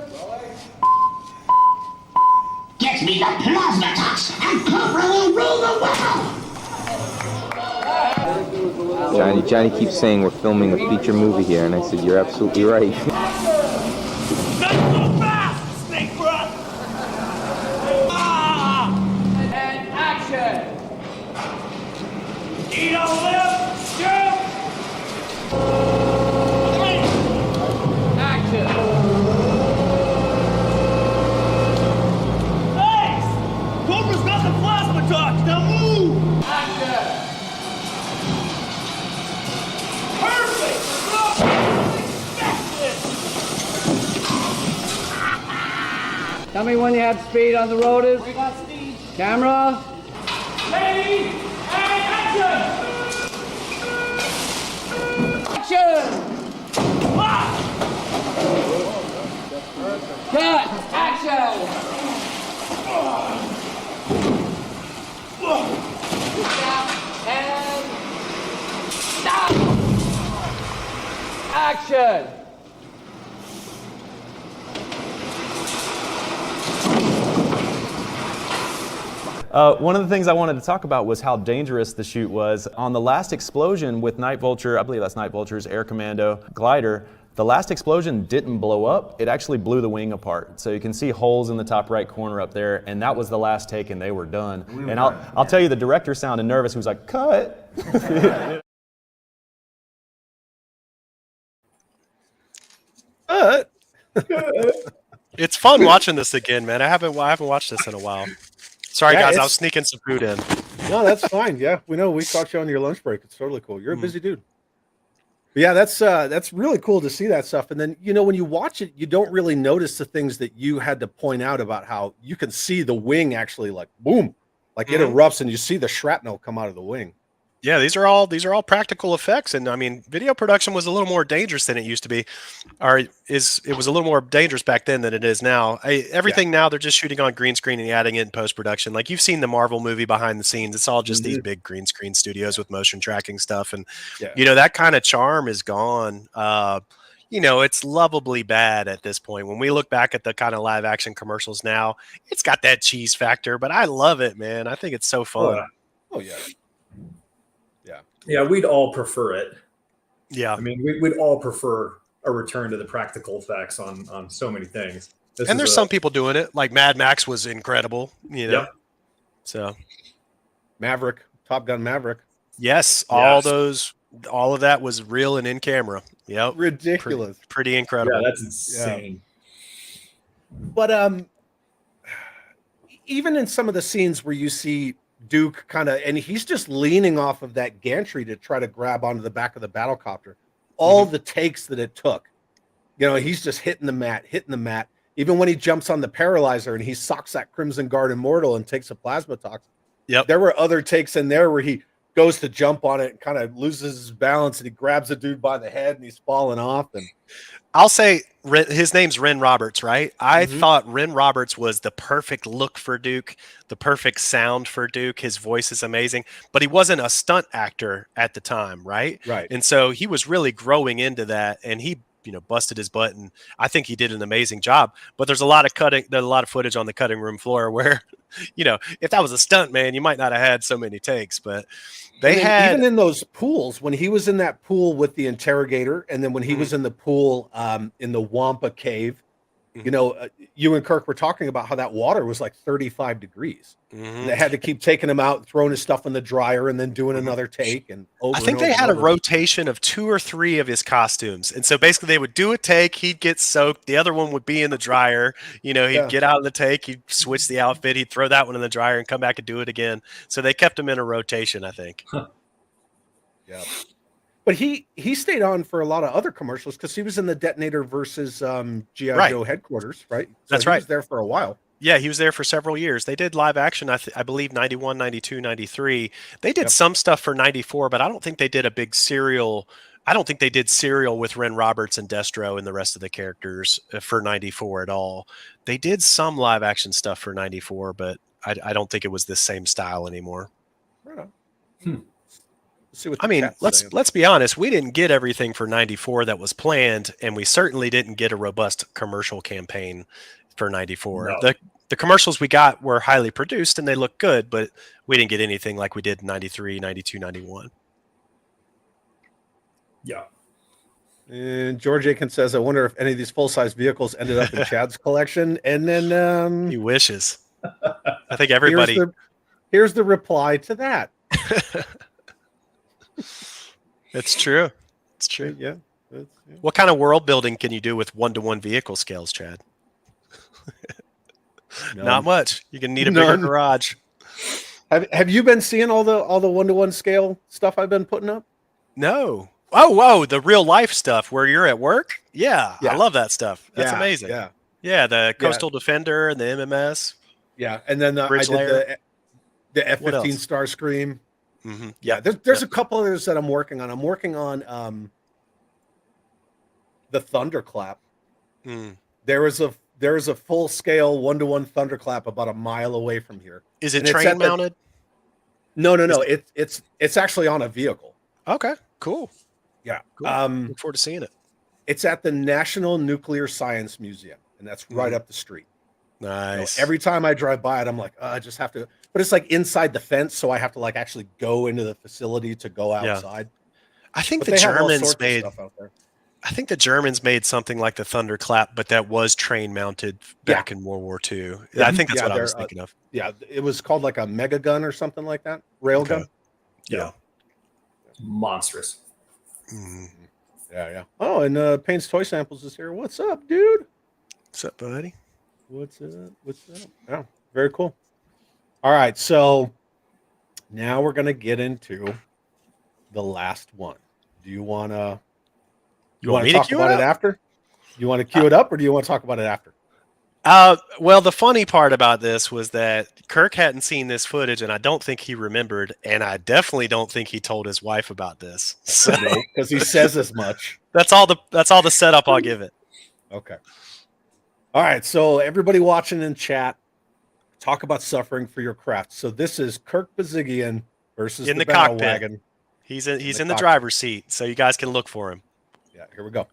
Get me the Plasmatox, and Cobra will rule the world! Johnny keeps saying we're filming a feature movie here, and I said, you're absolutely right. Not so fast, snake breath! And action! Eat a lip, shoot! Action! Cobra's got the Plasmatox, now move! Action! Tell me when you have speed on the rotors. We got speed. Camera. Ready, and action! Action! Cut! Action! And stop! Action! One of the things I wanted to talk about was how dangerous the shoot was. On the last explosion with Night Vulture, I believe that's Night Vulture's Air Commando glider, the last explosion didn't blow up, it actually blew the wing apart. So you can see holes in the top right corner up there, and that was the last take and they were done. And I'll tell you, the director sounded nervous. He was like, cut. It's fun watching this again, man. I haven't watched this in a while. Sorry, Yeah, guys, I was sneaking some food in. No, that's fine. Yeah, we know. We caught you on your lunch break. It's totally cool. You're a busy dude. But yeah, that's really cool to see that stuff. And then, you know, when you watch it, you don't really notice the things that you had to point out about how you can see the wing actually like boom, like it erupts and you see the shrapnel come out of the wing. Yeah, these are all practical effects, and I mean, video production was a little more dangerous than it used to be, it was a little more dangerous back then than it is now. Everything now they're just shooting on green screen and adding it in post production. Like you've seen the Marvel movie behind the scenes; it's all just these big green screen studios with motion tracking stuff, and you know that kind of charm is gone. You know, it's lovably bad at this point. When we look back at the kind of live action commercials now, it's got that cheese factor, but I love it, man. I think it's so fun. Oh yeah. Yeah, we'd all prefer it. Yeah. I mean, we'd all prefer a return to the practical effects on so many things. And there's some people doing it. Like Mad Max was incredible, you know. Yep. So Maverick, Top Gun Maverick. yes, all of that was real and in camera. Yep. Ridiculous. Pretty incredible. Yeah, that's insane. But even in some of the scenes where you see Duke kind of, and he's just leaning off of that gantry to try to grab onto the back of the battlecopter. All the takes that it took, you know, he's just hitting the mat. Even when he jumps on the paralyzer and he socks that Crimson Guard Immortal and takes a Plasmatox. Yep. There were other takes in there where he goes to jump on it and kind of loses his balance and he grabs a dude by the head and he's falling off. And I'll say his name's Ren Roberts, right? I thought Ren Roberts was the perfect look for Duke, the perfect sound for Duke. His voice is amazing, but he wasn't a stunt actor at the time, right? Right. And so he was really growing into that, and he, you know, busted his butt, and I think he did an amazing job. But there's a lot of footage on the cutting room floor where, you know, if that was a stunt man, you might not have had so many takes, but they had even in those pools, when he was in that pool with the interrogator, and then when he was in the pool in the Wampa cave, you know, you and Kirk were talking about how that water was like 35 degrees. They had to keep taking him out, throwing his stuff in the dryer, and then doing another take. And over I think they had a rotation of 2 or 3 of his costumes. And so basically they would do a take, he'd get soaked, the other one would be in the dryer. You know, he'd get out of the take, he'd switch the outfit, he'd throw that one in the dryer and come back and do it again. So they kept him in a rotation, I think. Yeah. But he stayed on for a lot of other commercials because he was in the Detonator versus G.I. Joe headquarters, right? So That's he right. was there for a while. Yeah, he was there for several years. They did live action, I believe, 91, 92, 93. They did some stuff for 94, but I don't think they did a big serial. I don't think they did serial with Ren Roberts and Destro and the rest of the characters for 94 at all. They did some live action stuff for 94, but I don't think it was the same style anymore. Right on. See what I mean, let's be honest. We didn't get everything for 94 that was planned, and we certainly didn't get a robust commercial campaign for 94. No. The commercials we got were highly produced and they look good, but we didn't get anything like we did in 93, 92, 91. Yeah. And George Aiken says, I wonder if any of these full-size vehicles ended up in Chad's collection. And then he wishes. I think everybody. Here's the reply to that. It's true. It's true. Yeah. What kind of world building can you do with 1-to-1 vehicle scales, Chad? Not much. You're gonna need a bigger garage. Have you been seeing all the 1-to-1 scale stuff I've been putting up? No. Oh, whoa, the real life stuff where you're at work? Yeah. I love that stuff. That's amazing. Yeah. Yeah, the Coastal Defender and the MMS. Yeah, and then I Bridge did Layer. the What F-15 else? Starscream. Mm-hmm. Yeah, there's a couple others that I'm working on. I'm working on the Thunderclap. Mm. There is a full scale 1-to-1 Thunderclap about a mile away from here. Is it And it's train at the- mounted? No. It's actually on a vehicle. Okay, cool. Yeah. Cool. Look forward to seeing it. It's at the National Nuclear Science Museum, and that's right up the street. Nice. Every time I drive by it, I'm like, I just have to. But it's like inside the fence, so I have to like actually go into the facility to go outside. I think But the they have all Germans sorts of made. stuff out there. I think the Germans made something like the Thunderclap, but that was train mounted back in World War II. I think that's what I was thinking of. Yeah, it was called like a mega gun or something like that. Railgun. Okay. Yeah. Monstrous. Mm. Yeah. Oh, and Payne's Toy Samples is here. What's up, dude? What's up, buddy? What's up? Yeah, very cool. All right, so now we're gonna get into the last one. Do you wanna want me talk to cue about it it after? You want to cue it up, or do you want to talk about it after? Well, the funny part about this was that Kirk hadn't seen this footage, and I don't think he remembered, and I definitely don't think he told his wife about this. So Because he says as much. that's all the setup I'll give it. Okay. All right, so everybody watching in chat, talk about suffering for your craft. So this is Kirk Bazigian versus In the the Battle cockpit. Wagon. He's in the cockpit. driver's seat, so you guys can look for him. Yeah, here we go.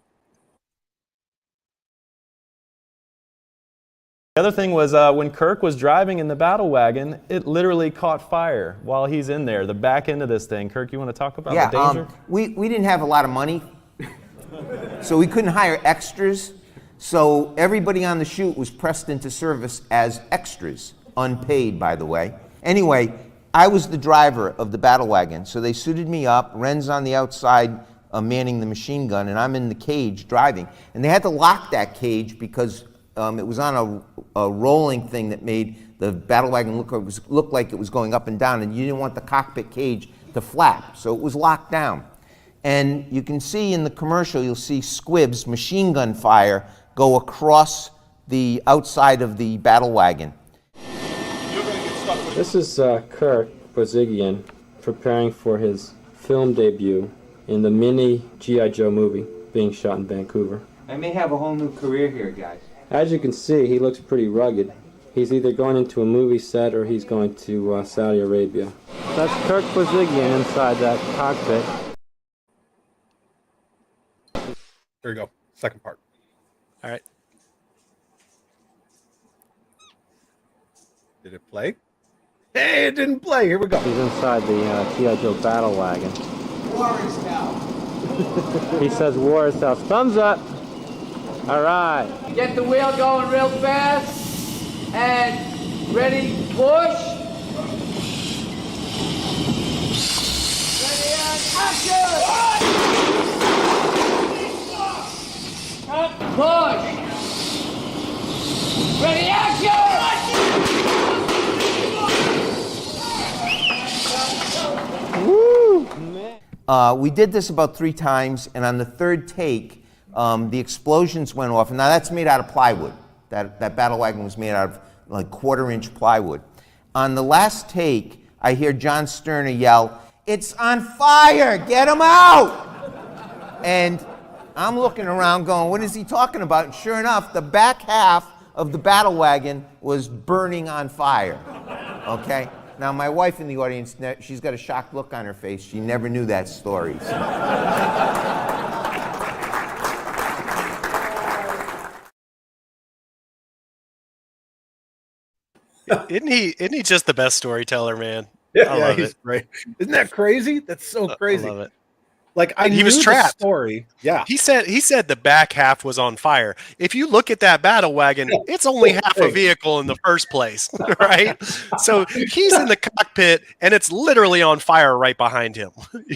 The other thing was when Kirk was driving in the battle wagon, it literally caught fire while he's in there, the back end of this thing. Kirk, you want to talk about the danger? We didn't have a lot of money, so we couldn't hire extras. So everybody on the shoot was pressed into service as extras, unpaid, by the way. Anyway, I was the driver of the battle wagon, so they suited me up. Ren's on the outside manning the machine gun, and I'm in the cage driving. And they had to lock that cage because it was on a rolling thing that made the battle wagon look like it was going up and down, and you didn't want the cockpit cage to flap, so it was locked down. And you can see in the commercial, you'll see squibs, machine gun fire, go across the outside of the battle wagon. This is Kirk Bazigian preparing for his film debut in the mini G.I. Joe movie being shot in Vancouver. I may have a whole new career here, guys. As you can see, he looks pretty rugged. He's either going into a movie set or he's going to Saudi Arabia. That's Kirk Bazigian inside that cockpit. There you go. Second part. All right. Did it play? Hey, it didn't play. Here we go. He's inside the G.I. Joe battle wagon. War is now. He says war is out. Thumbs up. All right. Get the wheel going real fast. And ready, push. Ready and action! Push. Ready, action! We did this about 3 times, and on the third take, the explosions went off. And now that's made out of plywood. That battle wagon was made out of like 1/4-inch plywood. On the last take, I hear John Sterner yell, "It's on fire! Get him out!" And I'm looking around going, what is he talking about? And sure enough, the back half of the battle wagon was burning on fire. Okay? Now, my wife in the audience, she's got a shocked look on her face. She never knew that story. So. Isn't he just the best storyteller, man? Yeah, I love he's it. great. Isn't that crazy? That's so crazy. I love it. Like He was knew the trapped. story. Yeah. He said the back half was on fire. If you look at that battle wagon, it's only half a vehicle in the first place, right? So he's in the cockpit and it's literally on fire right behind him.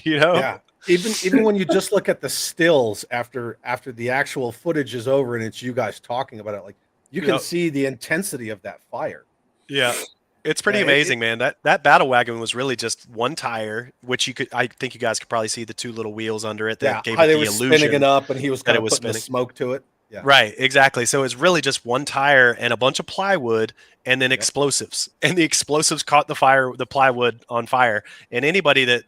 You know? Yeah. Even when you just look at the stills after the actual footage is over and it's you guys talking about it, like you can see the intensity of that fire. Yeah. It's pretty amazing, man. That battle wagon was really just one tire, which I think you guys could probably see the 2 little wheels under it that gave how it they the were illusion spinning it up and he was kind of was putting the smoke to it. Yeah. Right, exactly. So it's really just one tire and a bunch of plywood and then Yep. explosives. And the explosives caught the plywood on fire. And anybody that,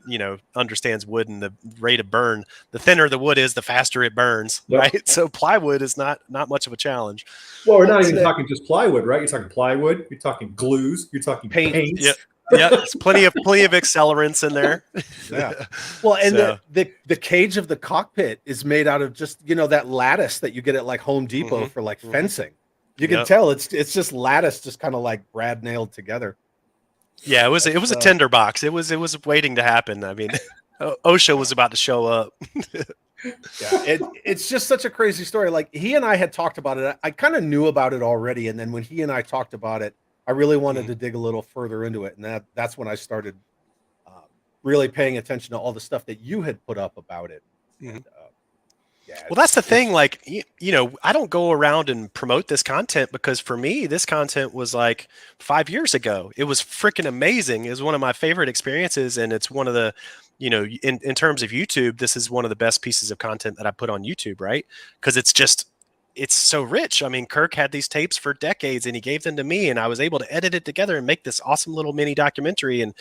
understands wood and the rate of burn, the thinner the wood is, the faster it burns, Yep. right? So plywood is not much of a challenge. Well, we're not That's even it. talking just plywood, right? You're talking plywood, you're talking glues, you're talking Paint. paints. Yep. Yeah, it's plenty of accelerants in there. Yeah. Well, and So- the cage of the cockpit is made out of just, that lattice that you get at like Home Depot for like fencing. You can Yep. tell it's just lattice, just kind of like Brad nailed together. Yeah, it was a That's, tinderbox. It was waiting to happen. I mean, OSHA was about to show up. Yeah, it's just such a crazy story. Like he and I had talked about it. I kind of knew about it already, and then when he and I talked about it, I really wanted to dig a little further into it, and that's when I started really paying attention to all the stuff that you had put up about it. And, yeah, Well, that's the thing. Like, I don't go around and promote this content because for me, this content was like 5 years ago. It was freaking amazing. It was one of my favorite experiences. And it's one of the, in terms of YouTube, this is one of the best pieces of content that I put on YouTube, right? Because it's so rich. I mean, Kirk had these tapes for decades and he gave them to me and I was able to edit it together and make this awesome little mini documentary. And,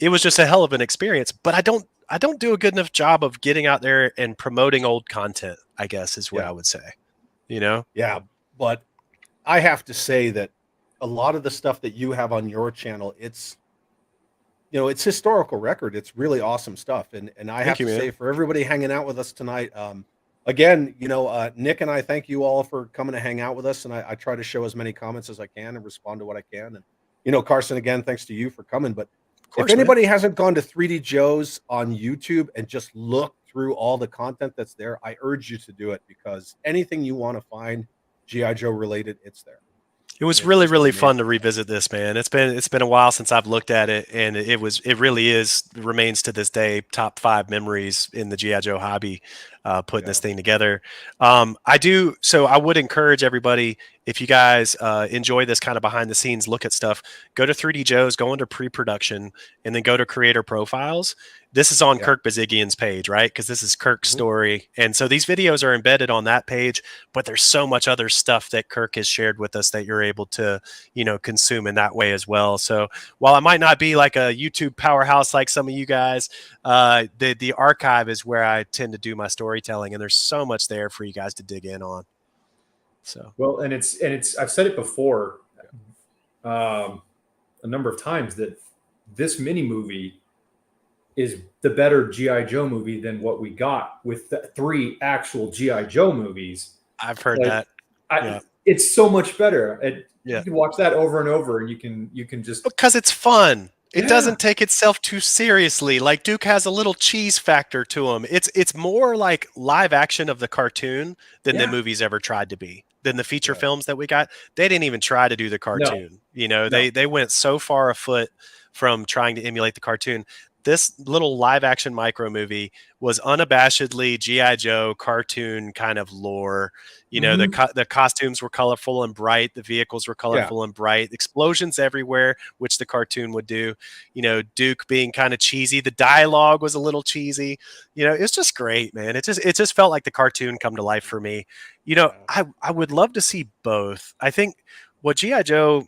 it was just a hell of an experience, but I don't do a good enough job of getting out there and promoting old content, I guess is what I would say, Yeah, but I have to say that a lot of the stuff that you have on your channel, it's historical record. It's really awesome stuff. And I have to say for everybody hanging out with us tonight, again, Nick and I thank you all for coming to hang out with us. And I try to show as many comments as I can and respond to what I can. And, Carson, again, thanks to you for coming. But if anybody hasn't gone to 3D Joe's on YouTube and just look through all the content that's there, I urge you to do it because anything you want to find G.I. Joe related, it's there. It was really, really fun to revisit this, man. It's been a while since I've looked at it, and it really remains to this day top 5 memories in the G.I. Joe hobby, putting this thing together. So I would encourage everybody, if you guys enjoy this kind of behind the scenes look at stuff, go to 3D Joe's, go into pre-production, and then go to creator profiles. This is on Kirk Bazigian's page, right? Because this is Kirk's story. And so these videos are embedded on that page, but there's so much other stuff that Kirk has shared with us that you're able to, consume in that way as well. So while I might not be like a YouTube powerhouse like some of you guys, the archive is where I tend to do my storytelling, and there's so much there for you guys to dig in on. So well, and it's I've said it before a number of times that this mini movie is the better G.I. Joe movie than what we got with the 3 actual G.I. Joe movies. I've heard that. It's so much better. Yeah. You can watch that over and over, and you can just because it's fun. It doesn't take itself too seriously. Like Duke has a little cheese factor to him. It's more like live action of the cartoon than the movies ever tried to be. Than the feature films that we got. They didn't even try to do the cartoon. They went so far afoot from trying to emulate the cartoon. This little live action micro movie was unabashedly G.I. Joe cartoon kind of lore. The costumes were colorful and bright. The vehicles were colorful and bright. Explosions everywhere, which the cartoon would do. Duke being kind of cheesy. The dialogue was a little cheesy. It's just great, man. It just felt like the cartoon come to life for me. I would love to see both. I think where G.I. Joe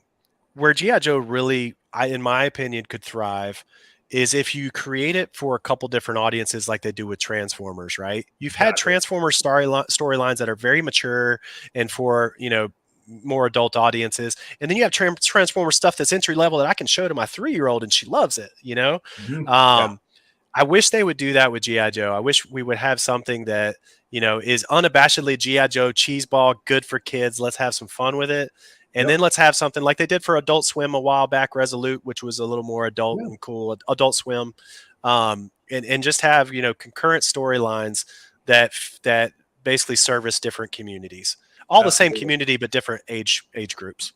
really, in my opinion, could thrive is if you create it for a couple different audiences like they do with Transformers, right? You've had Transformers storylines that are very mature and for, more adult audiences. And then you have Transformers stuff that's entry level that I can show to my 3-year-old and she loves it, I wish they would do that with G.I. Joe. I wish we would have something that, is unabashedly G.I. Joe cheeseball, good for kids. Let's have some fun with it. And then let's have something like they did for Adult Swim a while back, Resolute, which was a little more adult and cool, Adult Swim, and just have concurrent storylines that basically service different communities, all the same community but different age groups.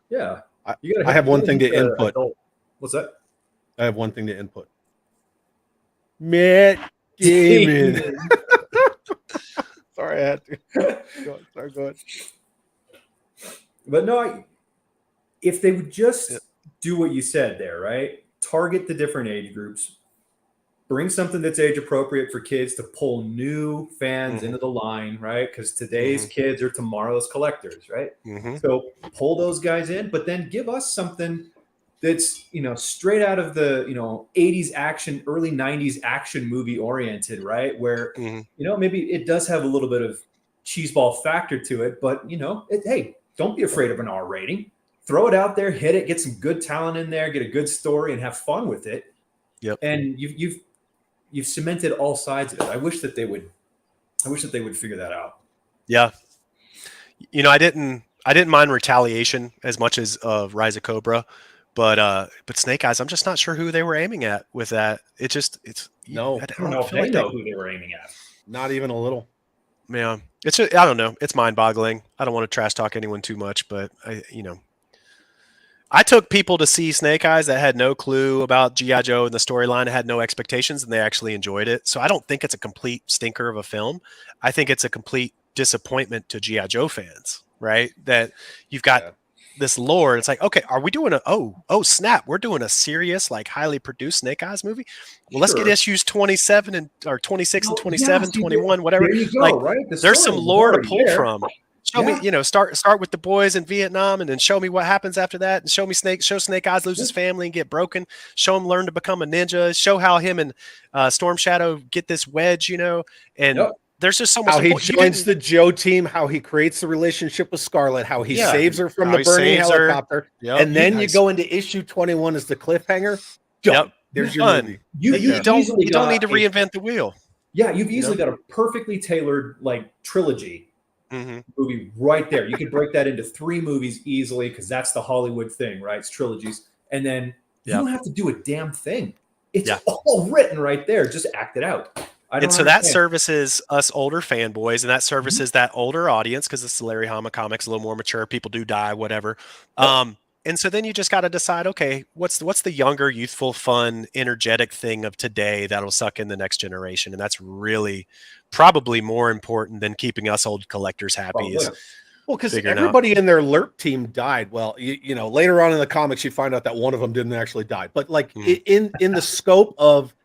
Yeah, I have one thing to input. What's that? I have one thing to input. Matt Damon. Sorry, I had to. Go ahead. But no, if they would just do what you said there, right? Target the different age groups, bring something that's age appropriate for kids to pull new fans into the line, right? Because today's kids are tomorrow's collectors, right? So pull those guys in, but then give us something that's, you know, straight out of the, you know, 80s action, early 90s action movie oriented, right? Where, you know, maybe it does have a little bit of cheeseball factor to it, but, you know, hey, don't be afraid of an R rating. Throw it out there, hit it, get some good talent in there, get a good story, and have fun with it. Yep. And you've cemented all sides of it. I wish that they would figure that out. Yeah. You know, I didn't mind Retaliation as much as Rise of Cobra, but Snake Eyes, I'm just not sure who they were aiming at with that. No, I don't know if they know who they were aiming at. Not even a little. Yeah. It's just, I don't know. It's mind boggling. I don't want to trash talk anyone too much, but I took people to see Snake Eyes that had no clue about G.I. Joe and the storyline, had no expectations, and they actually enjoyed it. So I don't think it's a complete stinker of a film. I think it's a complete disappointment to G.I. Joe fans, right? That you've got this lore. It's like, okay, are we doing oh snap, we're doing a serious, like highly produced Snake Eyes movie? Well, let's get issues 27 or 26 and 27, 21, whatever. There you go, like, right? There's some lore to pull from. Show Yeah. me, start with the boys in Vietnam, and then show me what happens after that, and show Snake Eyes lose his family and get broken. Show him learn to become a ninja. Show how him and Storm Shadow get this wedge, and there's just so much. How he joins the Joe team, how he creates the relationship with Scarlet, how he saves her from the burning helicopter, and then you go into issue 21 as the cliffhanger. There's your movie. You don't need to reinvent the wheel. Yeah, you've easily got a perfectly tailored like trilogy. Movie right there. You could break that into 3 movies easily because that's the Hollywood thing, right? It's trilogies. And then you don't have to do a damn thing. It's all written right there. Just act it out. And so that services us older fanboys, and that services that older audience because it's the Larry Hama comics, a little more mature. People do die, whatever. And so then you just got to decide, okay, what's the younger, youthful, fun, energetic thing of today that'll suck in the next generation? And that's really probably more important than keeping us old collectors happy. Well, because everybody in their LERP team died. Well, later on in the comics, you find out that one of them didn't actually die. But like in the scope of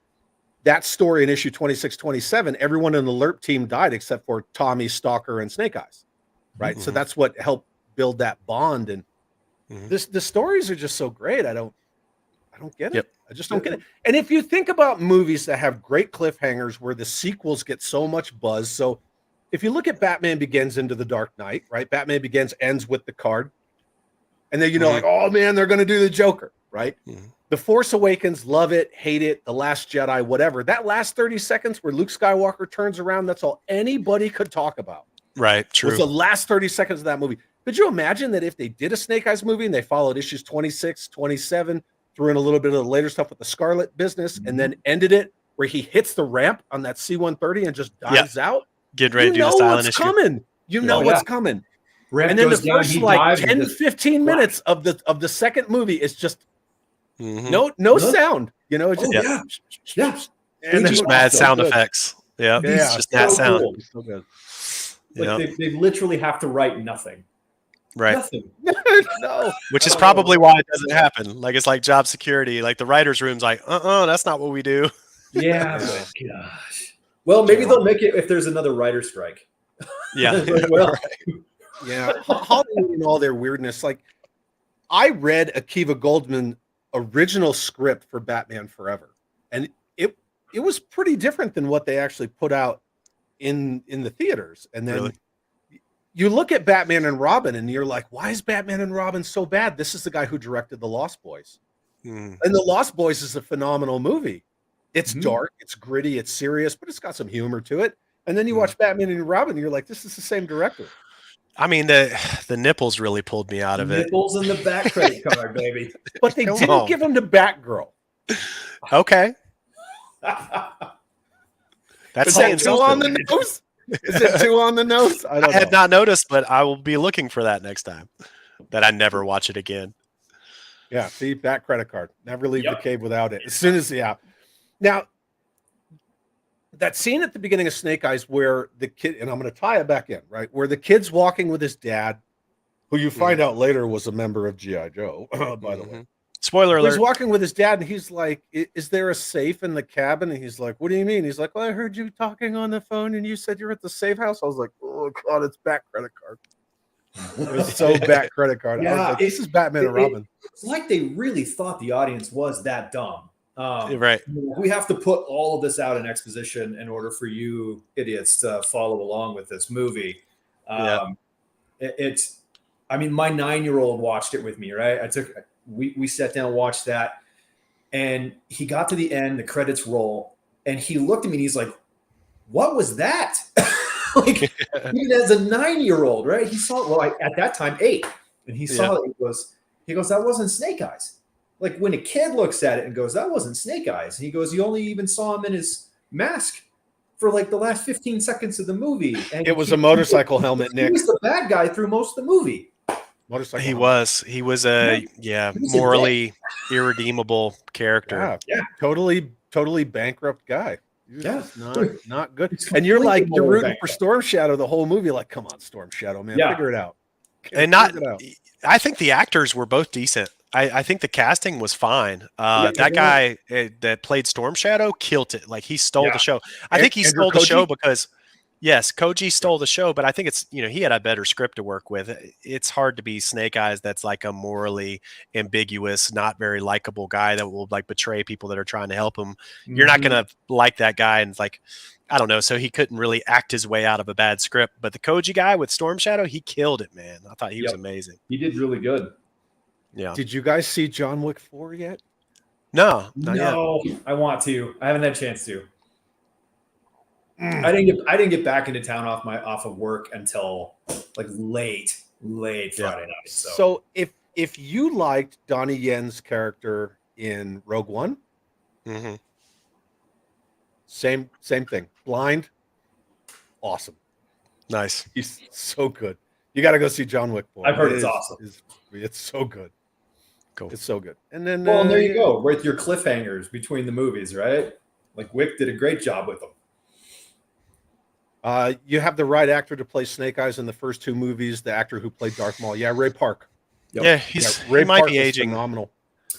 that story in issue 26, 27, everyone in the LERP team died except for Tommy, Stalker, and Snake Eyes, right? So that's what helped build that bond. And the stories are just so great. I don't get it. I just don't get it. And if you think about movies that have great cliffhangers where the sequels get so much buzz. So if you look at Batman Begins into the Dark Knight, right? Batman Begins ends with the card. And then, like, oh man, they're going to do the Joker, right? The Force Awakens, love it, hate it, The Last Jedi, whatever. That last 30 seconds where Luke Skywalker turns around, that's all anybody could talk about. Right, true. Was the last 30 seconds of that movie. Could you imagine that if they did a Snake Eyes movie and they followed issues 26, 27, threw in a little bit of the later stuff with the Scarlet business, and then ended it where he hits the ramp on that C-130 and just dives out? Get ready to do the silent issue. Coming. You know what's coming. Ramp and then the down, first like 10, 15 minutes of the second movie is just no sound. It's just and just mad sound effects. Yeah, it's just that sound. Cool. So good. Like they literally have to write nothing. Right. Nothing. No. Which is probably why it doesn't happen. Like it's like job security. Like the writer's room's like, that's not what we do. Yeah. Gosh. Well, maybe they'll make it if there's another writer's strike. Yeah. Yeah. Hollywood and all their weirdness. Like I read Akiva Goldman's original script for Batman Forever, and it was pretty different than what they actually put out in the theaters. And then you look at Batman and Robin and you're like, why is Batman and Robin so bad? This is the guy who directed The Lost Boys. And The Lost Boys is a phenomenal movie. It's dark, it's gritty, it's serious, but it's got some humor to it. And then you watch Batman and Robin and you're like, this is the same director. I mean, the nipples really pulled me out of it. Nipples in the back credit card, baby. But they didn't give him to Batgirl. Okay. That's saying too on the nose. Is it too on the nose? I had not noticed, but I will be looking for that next time. That I never watch it again. Yeah, see, back credit card. Never leave the cave without it. As soon as Now, that scene at the beginning of Snake Eyes where the kid, and I'm going to tie it back in, right? Where the kid's walking with his dad, who you find out later was a member of G.I. Joe, by the way. Spoiler He's alert. walking with his dad, and he's like, "Is there a safe in the cabin?" And he's like, "What do you mean?" He's like, "Well, I heard you talking on the phone, and you said you're at the safe house." I was like, "Oh God, it's back credit card." It was so back credit card. I was Yeah, like, "This is Batman and Robin." It's like they really thought the audience was that dumb. Right. We have to put all of this out in exposition in order for you idiots to follow along with this movie. It's, I mean, my 9-year-old watched it with me, right? We sat down and watched that, and he got to the end, the credits roll, and he looked at me and he's like, "What was that?" Like, even as a 9-year-old, right? He saw, well, at that time, 8, and he saw it. He goes, "That wasn't Snake Eyes." Like, when a kid looks at it and goes, "That wasn't Snake Eyes," and he goes, "You only even saw him in his mask for like the last 15 seconds of the movie." And It was a motorcycle helmet, he Nick. was the bad guy through most of the movie. Motorcycle. He helmet. was a morally irredeemable character. Yeah, totally bankrupt guy. He was Yeah. just not good. And you're like, you're rooting for Storm Shadow the whole movie. Like, come on, Storm Shadow, man, figure it out. I think the actors were both decent. I think the casting was fine. That guy that played Storm Shadow killed it. Like, he stole the show. I think he stole the show because, yes, Koji stole the show, but I think it's, he had a better script to work with. It's hard to be Snake Eyes that's like a morally ambiguous, not very likable guy that will like betray people that are trying to help him. Mm-hmm. You're not going to like that guy. And it's like, I don't know. So he couldn't really act his way out of a bad script. But the Koji guy with Storm Shadow, he killed it, man. I thought he was amazing. He did really good. Yeah. Did you guys see John Wick 4 yet? No, not yet. I want to. I haven't had a chance to. I didn't get back into town off of work until like late Friday night. So if you liked Donnie Yen's character in Rogue One, same thing. Blind, awesome, nice. He's so good. You got to go see John Wick 4. I've heard it's awesome. It's so good. Cool. It's so good. And then and there you go, with your cliffhangers between the movies, right? Like, Wick did a great job with them. You have the right actor to play Snake Eyes in the first 2 movies. The actor who played Darth Maul, Ray Park. Yep. Yeah, he might be aging. Phenomenal.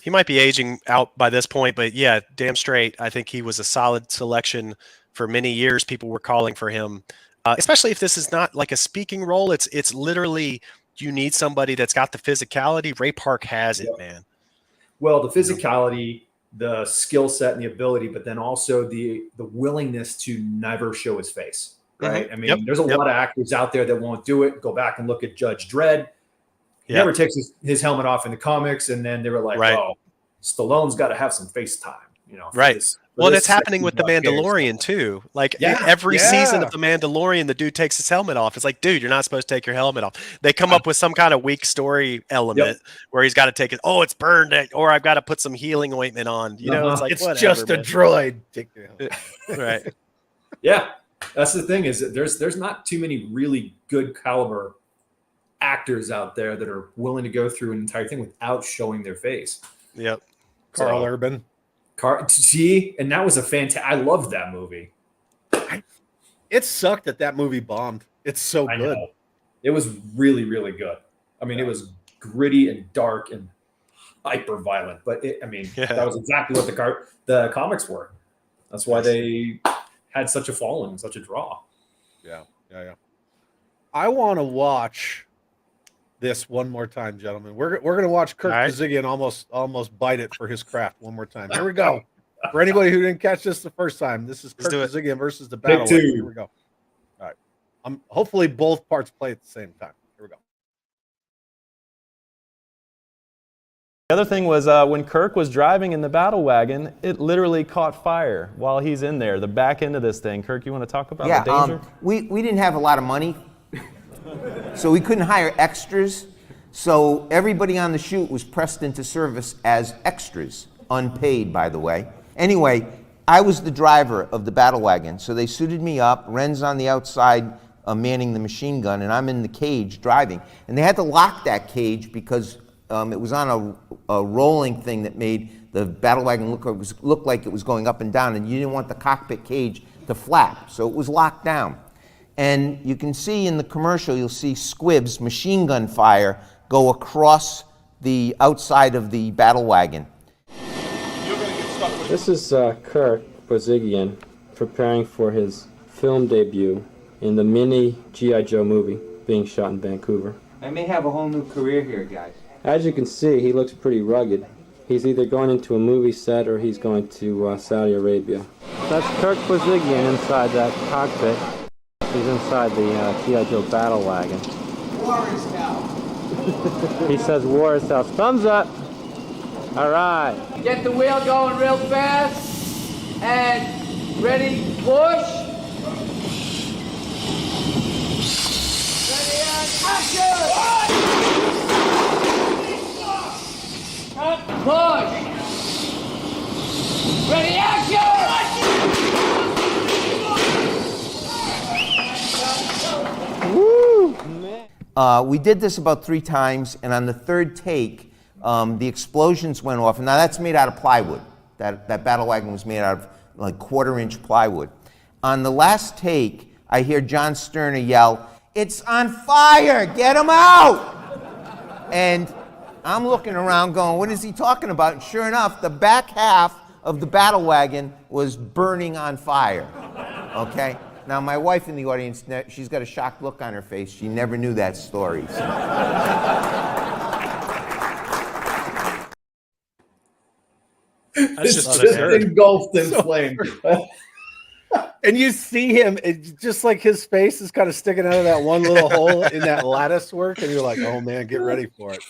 He might be aging out by this point, but yeah, damn straight. I think he was a solid selection for many years. People were calling for him, especially if this is not like a speaking role. It's literally, you need somebody that's got the physicality. Ray Park has it, man. Well, the physicality, the skill set, and the ability, but then also the willingness to never show his face. Right. I mean, there's a lot of actors out there that won't do it. Go back and look at Judge Dredd. He never takes his helmet off in the comics, and then they were like, "Oh, Stallone's got to have some face time." Right. Well, it's happening with The Mandalorian too. Like every season of The Mandalorian, the dude takes his helmet off. It's like, dude, you're not supposed to take your helmet off. They come up with some kind of weak story element where he's got to take it. Oh, it's burned, or I've got to put some healing ointment on. It's like, it's whatever, just a droid. Take your helmet. Right. Yeah, that's the thing, is that there's not too many really good caliber actors out there that are willing to go through an entire thing without showing their face. Yep. Carl Urban. And that was a fantastic. I loved that movie. It sucked that movie bombed. It's so good. It was really, really good. I mean, it was gritty and dark and hyper violent, but that was exactly what the comics were. That's why they had such a following, such a draw. Yeah. I want to watch this one more time, gentlemen. We're gonna watch Kirk Kazighian almost bite it for his craft one more time. Here we go. For anybody who didn't catch this the first time, this is Kirk Kazighian versus the Battle. Here we go. All right. Hopefully both parts play at the same time. Here we go. The other thing was when Kirk was driving in the battle wagon, it literally caught fire while he's in there. The back end of this thing. Kirk, you want to talk about the danger? We didn't have a lot of money, so we couldn't hire extras. So everybody on the shoot was pressed into service as extras, unpaid, by the way. Anyway, I was the driver of the battle wagon, so they suited me up. Ren's on the outside manning the machine gun, and I'm in the cage driving. And they had to lock that cage because it was on a rolling thing that made the battle wagon look like it was going up and down, and you didn't want the cockpit cage to flap, so it was locked down. And you can see in the commercial, you'll see squibs, machine gun fire, go across the outside of the battle wagon. This is Kirk Bozigian preparing for his film debut in the mini G.I. Joe movie being shot in Vancouver. I may have a whole new career here, guys. As you can see, he looks pretty rugged. He's either going into a movie set or he's going to Saudi Arabia. That's Kirk Bozigian inside that cockpit. He's inside the G.I. Joe battle wagon. War is hell. He says war is hell. Thumbs up. All right. Get the wheel going real fast. And ready, push. Ready and action! Push. Ready, action! We did this about 3 times, and on the 3rd take, the explosions went off. Now that's made out of plywood. That battle wagon was made out of like 1/4-inch plywood. On the last take, I hear John Sterner yell, "It's on fire! Get him out!" And I'm looking around going, what is he talking about? And sure enough, the back half of the battle wagon was burning on fire. Okay? Now, my wife in the audience, she's got a shocked look on her face. She never knew that story. So. It's just just absurd. engulfed in flame. And you see him, it's just like his face is kind of sticking out of that one little hole in that lattice work, and you're like, oh man, get ready for it.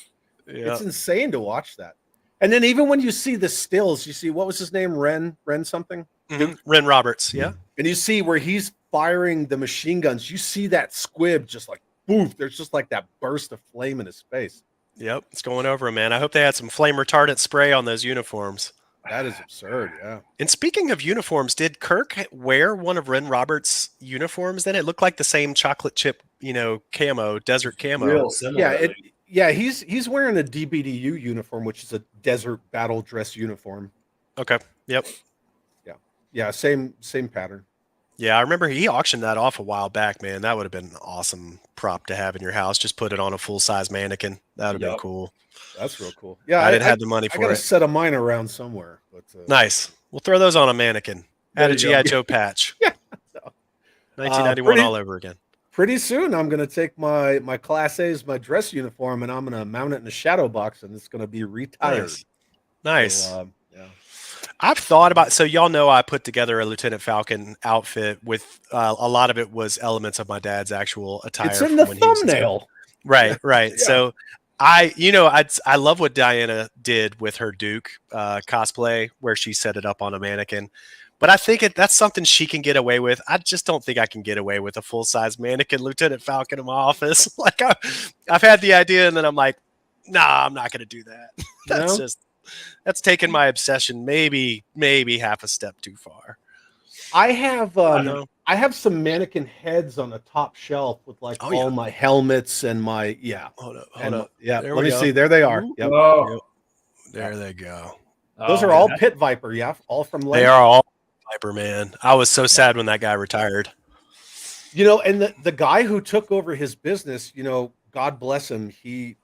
Yeah. It's insane to watch that. And then even when you see the stills, you see, what was his name? Ren something? Mhm. Ren Roberts, yeah. And you see where he's firing the machine guns, you see that squib just like, boof, there's just like that burst of flame in his face. Yep, it's going over him, man. I hope they had some flame retardant spray on those uniforms. That is absurd, yeah. And speaking of uniforms, did Kirk wear one of Ren Roberts' uniforms then? It looked like the same chocolate chip, camo, desert camo. Real similar. Yeah, he's wearing a DBDU uniform, which is a desert battle dress uniform. Okay, yep. Yeah, same pattern. Yeah, I remember he auctioned that off a while back, man. That would have been an awesome prop to have in your house. Just put it on a full-size mannequin. That would have been cool. That's real cool. Yeah, I didn't have the money I for got a it. set of mine around somewhere. But Nice. We'll throw those on a mannequin. Add a There you G.I. go. Joe patch. Yeah. 1991 all over again. pretty soon, I'm going to take my Class A's, my dress uniform, and I'm going to mount it in a shadow box, and it's going to be retired. Nice. So, yeah. I've thought about, so y'all know I put together a Lieutenant Falcon outfit with a lot of it was elements of my dad's actual attire. It's in the from when he was in school. thumbnail. Right, right. Yeah. So I love what Diana did with her Duke cosplay, where she set it up on a mannequin. But I think that's something she can get away with. I just don't think I can get away with a full-size mannequin Lieutenant Falcon in my office. Like I've had the idea, and then I'm like, nah, I'm not going to do that. That's taken my obsession maybe half a step too far. I have some mannequin heads on the top shelf with all my helmets and my Hold up. Yeah, There let we me go. see. There they are. Yep. Oh, There they go. Those are all Pit Viper. Yeah, all from They Lane. are all Viper, man. I was so sad when that guy retired. And the guy who took over his business, God bless him, he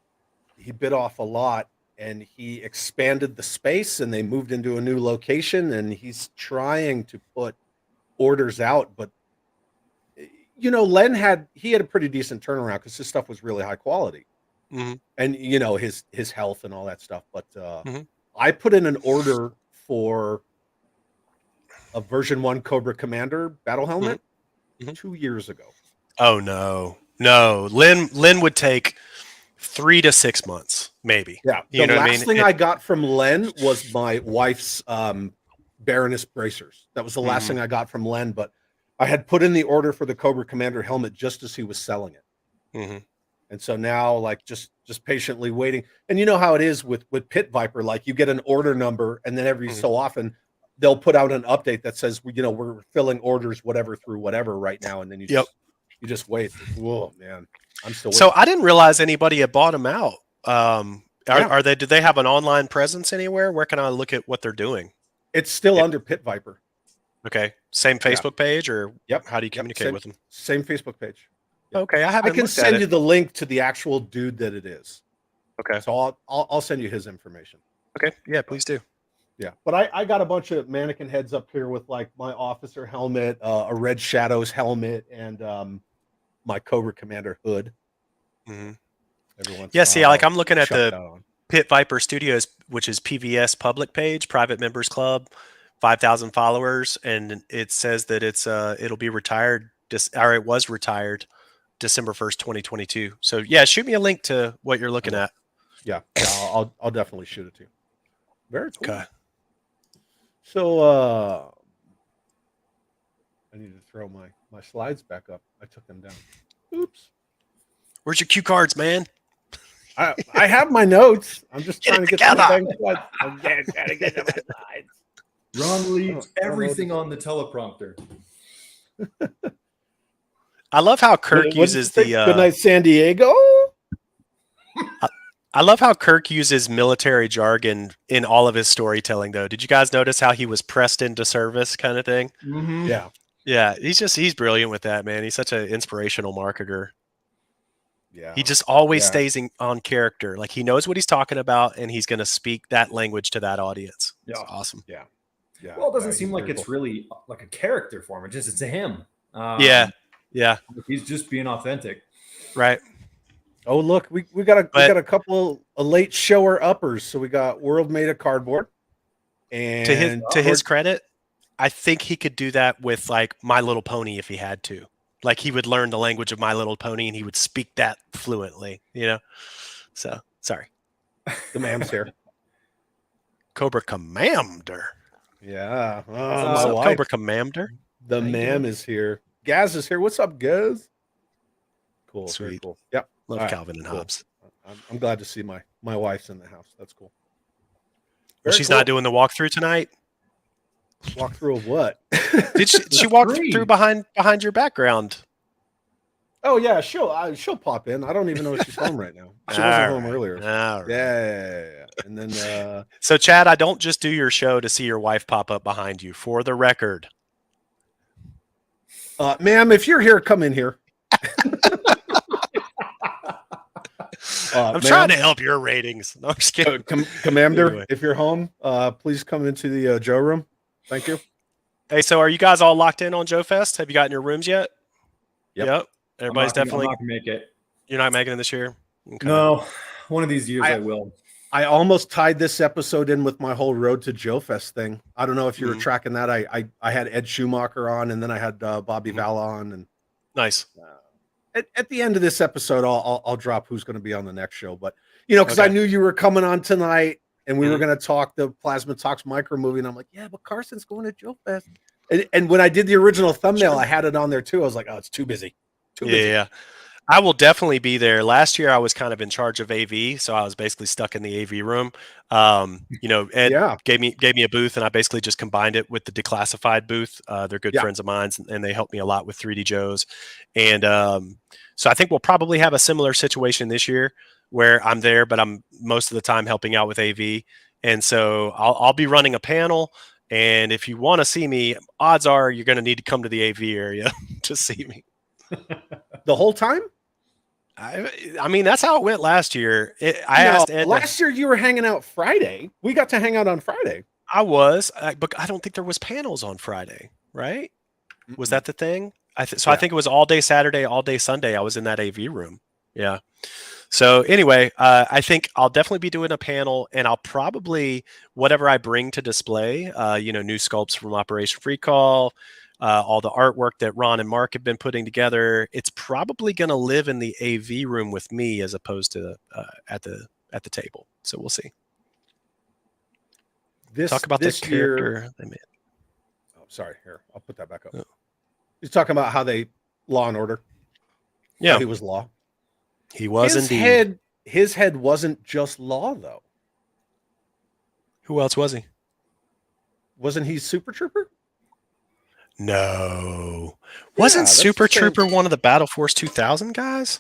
bit off a lot, and he expanded the space, and they moved into a new location, and he's trying to put orders out. But Len had a pretty decent turnaround because his stuff was really high quality, and his health and all that stuff. But I put in an order for a version 1 Cobra Commander battle helmet 2 years ago. Oh no. Len would take 3 to 6 months, maybe. Yeah. You know what I mean? Last thing I got from Len was my wife's Baroness bracers. That was the last thing I got from Len, but I had put in the order for the Cobra Commander helmet just as he was selling it. And so now, just patiently waiting. And you know how it is with Pit Viper, you get an order number, and then every so often they'll put out an update that says, we're filling orders, whatever through whatever right now. And then you just wait. Whoa, man. I'm still waiting. So I didn't realize anybody had bought them out. Do they have an online presence anywhere? Where can I look at what they're doing? It's still under Pit Viper. Okay. Same Facebook page, or how do you communicate same, with them? Same Facebook page. Okay. I can can send you the link to the actual dude that it is. Okay. So I'll send you his information. Okay. Yeah, please do. Yeah, but I got a bunch of mannequin heads up here with like my officer helmet, a Red Shadows helmet, and my Cobra Commander hood. Mhm. Every once Yeah, in a see, while, like I'm looking at chuck the that on. Pit Viper Studios, which is PVS public page, private members club, 5,000 followers, and it says that it'll be retired or it was retired December 1st, 2022. So yeah, shoot me a link to what you're looking at. Yeah, I'll definitely shoot it to you. Very cool. Okay. So I need to throw my slides back up. I took them down. Oops. Where's your cue cards, man? I have my notes. I'm just trying to get together. the thing. I'm trying to get to my slides. Ron leaves I don't know. everything on the teleprompter. I love how Kirk What did uses you say? Good night, San Diego. I love how Kirk uses military jargon in all of his storytelling, though. Did you guys notice how he was pressed into service kind of thing? Mm-hmm. Yeah. Yeah, he's brilliant with that, man. He's such an inspirational marketer. Yeah. He just always Yeah. stays on character. Like he knows what he's talking about, and he's going to speak that language to that audience. It's Yeah. awesome. Yeah. Well, it doesn't he's seem like very it's cool. really like a character for him. It's him. Yeah, He's just being authentic. right. Oh, look, we got a couple of late shower uppers. So we got World Made of Cardboard, and To his credit, I think he could do that with like My Little Pony if he had to. Like he would learn the language of My Little Pony and he would speak that fluently, you know? So, sorry. the mam's here. Cobra Commander. Yeah. Oh, What's my up, wife. Cobra Commander? The How you mam doing? is here. Gaz is here. What's up, Gaz? Cool. Very Sweet. cool. Yep. Love All right, Calvin and cool. Hobbes. I'm glad to see my wife's in the house. That's cool. Well, Very she's cool. not doing the walkthrough tonight. Walk through of what? Did she walk Free. through behind your background? Oh yeah, she'll pop in. I don't even know if she's home right now. She wasn't All home right. earlier. All right. Yeah. And then So, Chad, I don't just do your show to see your wife pop up behind you. For the record, ma'am, if you're here, come in here. I'm trying to help your ratings. No, I'm just kidding. Commander, Anyway. if you're home, please come into the Joe room. Thank you. Hey, so are you guys all locked in on Joe Fest? Have you gotten your rooms yet? Yep. Everybody's I'm definitely. not gonna make it. You're not making it this year. Okay. No, one of these years I will. I almost tied this episode in with my whole Road to Joe Fest thing. I don't know if you were Mhm. tracking that. I had Ed Schumacher on, and then I had Bobby Mhm. Val on, and Nice. at the end of this episode, I'll drop who's going to be on the next show. But because I Okay. knew you were coming on tonight, and we were Mhm. going to talk the Plasmatox micro movie, and I'm like, yeah, but Carson's going to Joe Fest. And when I did the original thumbnail, I had it on there too. I was like, oh, it's too busy. Too busy. Yeah. I will definitely be there. Last year, I was kind of in charge of AV, so I was basically stuck in the AV room. Ed Yeah. gave me a booth, and I basically just combined it with the declassified booth. They're good Yeah. friends of mine, and they helped me a lot with 3DJOES. And so I think we'll probably have a similar situation this year where I'm there, but I'm most of the time helping out with AV. And so I'll be running a panel. And if you want to see me, odds are you're going to need to come to the AV area to see me. The whole time? I mean, that's how it went last year. I asked Ed. Last year you were hanging out Friday. We got to hang out on Friday. I was, but I don't think there was panels on Friday, right? Was that the thing? I think it was all day Saturday, all day Sunday. I was in that AV room. Yeah. So anyway, I think I'll definitely be doing a panel, and I'll probably whatever I bring to display, new sculpts from Operation Free Call, all the artwork that Ron and Mark have been putting together. It's probably going to live in the AV room with me as opposed to at the table. So we'll see. Talk about this the year. character they made. Oh, sorry. Here, I'll put that back up. Oh. He's talking about how they Law and Order. Yeah, How he was law. he was his indeed. His head wasn't just law though. Who else was he? Wasn't he Super Trooper? No. Yeah, Wasn't that's Super the same- Trooper one of the Battle Force 2000 guys?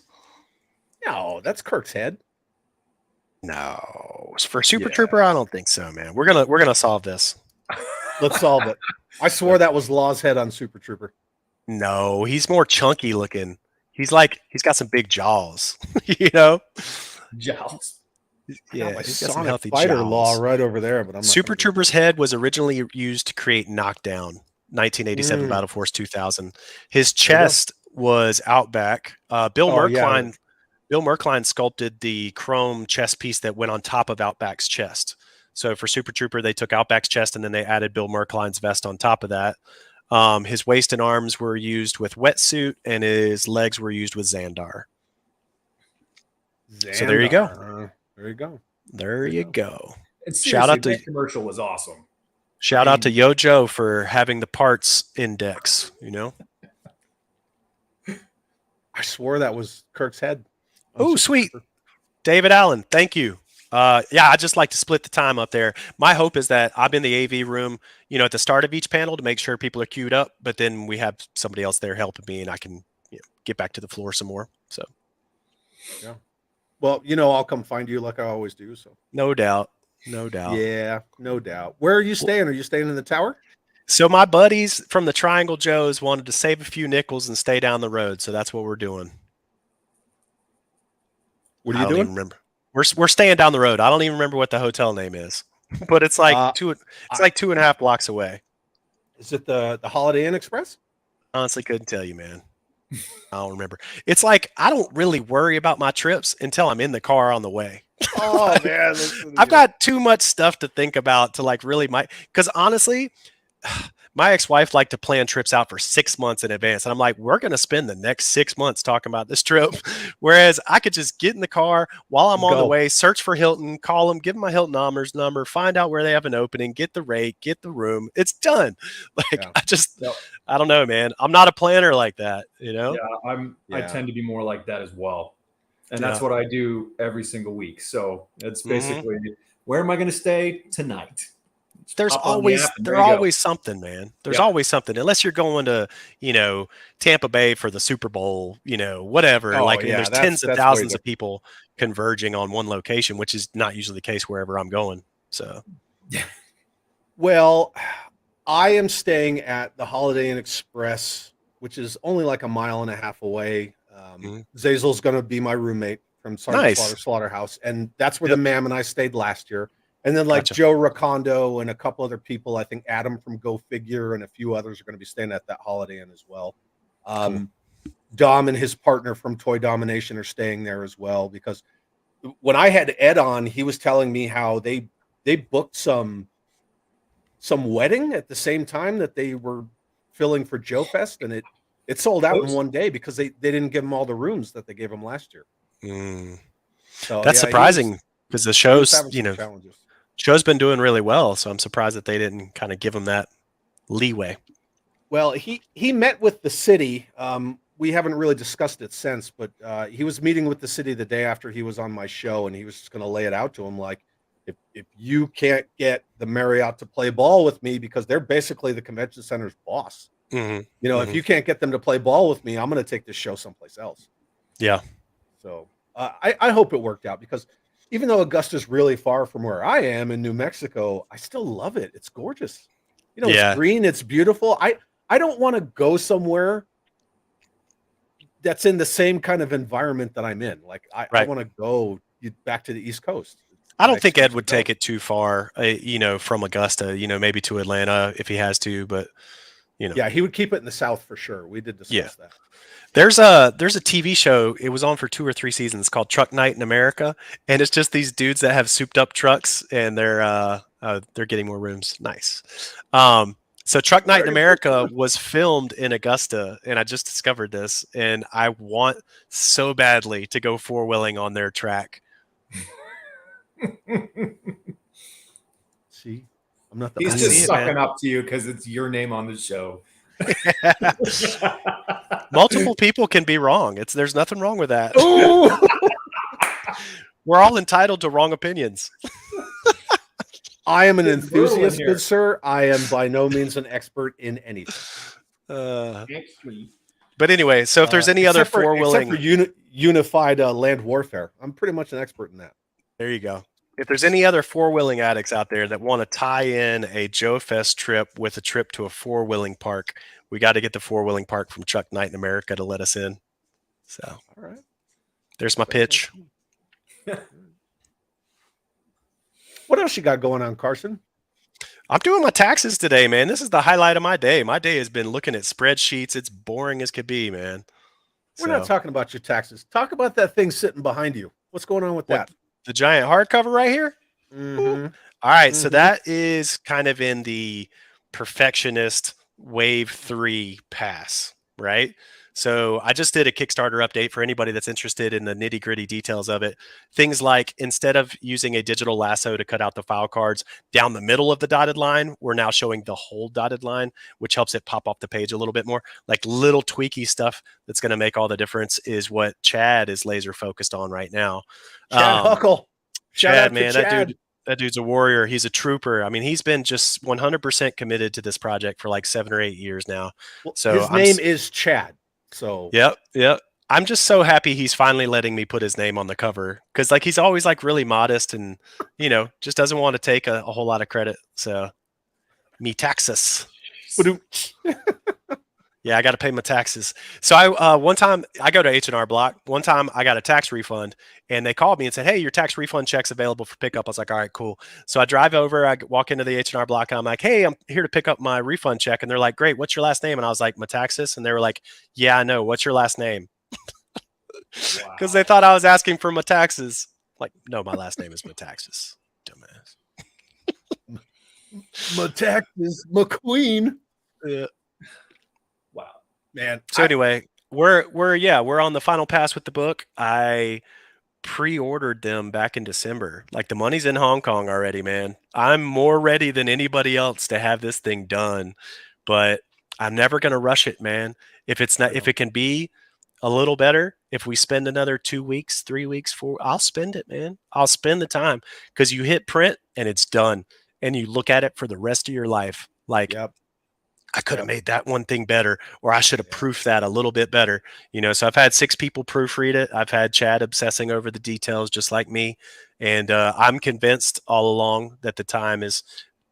No, that's Kirk's head. No. For Super Yeah. Trooper, I don't think so, man. We're gonna solve this. Let's solve it. I swore that was Law's head on Super Trooper. No, he's more chunky looking. He's got some big jaws, you know? Jowls. I got my he's got some Sonic healthy Fighter Law jowls. right over there, but I'm not Super gonna go Trooper's for it. head was originally used to create Knockdown, 1987 Mm. Battle Force 2000. His There you go. chest was Outback. Bill Oh, yeah. Merkline sculpted the chrome chest piece that went on top of Outback's chest. So for Super Trooper, they took Outback's chest and then they added Bill Merkline's vest on top of that. His waist and arms were used with wetsuit, and his legs were used with Xandar. So there you go. Xandar. There you go. There you go. And Shout out seriously, to that commercial was awesome. Shout out to Yojo for having the parts index, you know? I swore that was Kirk's head. Oh, sweet. David Allen, thank you. Yeah, I just like to split the time up there. My hope is that I'm in the AV room, you know, at the start of each panel to make sure people are queued up, but then we have somebody else there helping me and I can get back to the floor some more. So, yeah. Well, you know, I'll come find you like I always do. So, no doubt. No doubt. Yeah, no doubt. Where are you staying? Are you staying in the tower? So, my buddies from the Triangle Joes wanted to save a few nickels and stay down the road. So, that's what we're doing. What are you I don't doing? even remember. We're staying down the road. I don't even remember what the hotel name is, but it's like like 2.5 blocks away. Is it the Holiday Inn Express? Honestly, couldn't tell you, man. I don't remember. It's like I don't really worry about my trips until I'm in the car on the way. Oh man, I've got too much stuff to think about to like really because honestly, my ex-wife liked to plan trips out for 6 months in advance. And I'm like, we're going to spend the next 6 months talking about this trip. Whereas I could just get in the car while I'm on the way, search for Hilton, call them, give them my Hilton Honors number, find out where they have an opening, get the rate, get the room. It's done. Like, I don't know, man. I'm not a planner like that, you know? Yeah, I tend to be more like that as well. And that's what I do every single week. So it's basically, where am I going to stay tonight? There's always something, man. There's always something, unless you're going to, you know, Tampa Bay for the Super Bowl, you know, whatever. There's tens of thousands of people converging on one location, which is not usually the case wherever I'm going. So, well, I am staying at the Holiday Inn Express, which is only like 1.5 miles away. Zazel's going to be my roommate from Sergeant Slaughterhouse, and that's where the Mam and I stayed last year. And then Joe Racondo and a couple other people, I think Adam from Go Figure and a few others are going to be staying at that Holiday Inn as well. Dom and his partner from Toy Domination are staying there as well, because when I had Ed on, he was telling me how they booked some wedding at the same time that they were filling for Joe Fest, and it sold out in one day because they didn't give him all the rooms that they gave him last year. So that's surprising because the show's, you know, challenges. Show's been doing really well, so I'm surprised that they didn't kind of give him that leeway. Well, he met with the city. We haven't really discussed it since, but he was meeting with the city the day after he was on my show, and he was just going to lay it out to him like, if you can't get the Marriott to play ball with me, because they're basically the convention center's boss. You know, if you can't get them to play ball with me, I'm going to take this show someplace else. Yeah. So I hope it worked out, because even though Augusta's really far from where I am in New Mexico, I still love it. It's gorgeous. You know, it's green, it's beautiful. I don't want to go somewhere that's in the same kind of environment that I'm in. Like I want to go back to the East Coast. I don't think Ed would take it too far, you know, from Augusta, you know, maybe to Atlanta if he has to, but you know. Yeah, he would keep it in the South for sure. We did discuss that. There's a TV show. It was on for 2 or 3 seasons called Truck Night in America, and it's just these dudes that have souped up trucks, and they're getting more rooms. Nice. So Truck Night in America was filmed in Augusta, and I just discovered this, and I want so badly to go four-wheeling on their track. See, I'm not. He's just sucking up to you because it's your name on the show. Multiple people can be wrong. There's nothing wrong with that. We're all entitled to wrong opinions. I am an enthusiast, good sir. I am by no means an expert in anything. But anyway, so if there's any other four-wheeling, except for unified land warfare, I'm pretty much an expert in that. There you go. If there's any other four-wheeling addicts out there that want to tie in a Joe Fest trip with a trip to a four-wheeling park, we got to get the four-wheeling park from Truck Night in America to let us in. So, all right, there's my pitch. What else you got going on, Carson? I'm doing my taxes today, man. This is the highlight of my day. My day has been looking at spreadsheets. It's boring as could be, man. We're not talking about your taxes. Talk about that thing sitting behind you. What's going on with that? The giant hardcover right here? Mm-hmm. All right, so that is kind of in the perfectionist wave 3 pass, right? So I just did a Kickstarter update for anybody that's interested in the nitty-gritty details of it. Things like, instead of using a digital lasso to cut out the file cards down the middle of the dotted line, we're now showing the whole dotted line, which helps it pop off the page a little bit more. Like little tweaky stuff that's going to make all the difference is what Chad is laser focused on right now. Chad Huckle. Chad, man, that dude's a warrior. He's a trooper. I mean, he's been just 100% committed to this project for like 7 or 8 years now. Well, so his name is Chad. So yep. I'm just so happy he's finally letting me put his name on the cover, because like he's always like really modest and just doesn't want to take a whole lot of credit. So me taxes. Yeah, I got to pay my taxes. So I one time I go to H&R Block. One time I got a tax refund, and they called me and said, "Hey, your tax refund check's available for pickup." I was like, "All right, cool." So I drive over. I walk into the H&R Block. And I'm like, "Hey, I'm here to pick up my refund check." And they're like, "Great. What's your last name?" And I was like, "Metaxas." And they were like, "Yeah, I know. What's your last name?" Because they thought I was asking for my taxes. Like, no, my last name is Metaxas, dumbass. Metaxas McQueen. Yeah. Wow, man. So anyway, we're on the final pass with the book. I pre-ordered them back in December. Like, the money's in Hong Kong already, man. I'm more ready than anybody else to have this thing done, but I'm never going to rush it, man. If it can be a little better, if we spend another 2 weeks, 3 weeks, I'll spend it, man. I'll spend the time, because you hit print and it's done, and you look at it for the rest of your life. Like, Yep. I could have made that one thing better, or I should have proofed that a little bit better. So I've had 6 people proofread it. I've had Chad obsessing over the details just like me. And I'm convinced all along that the time is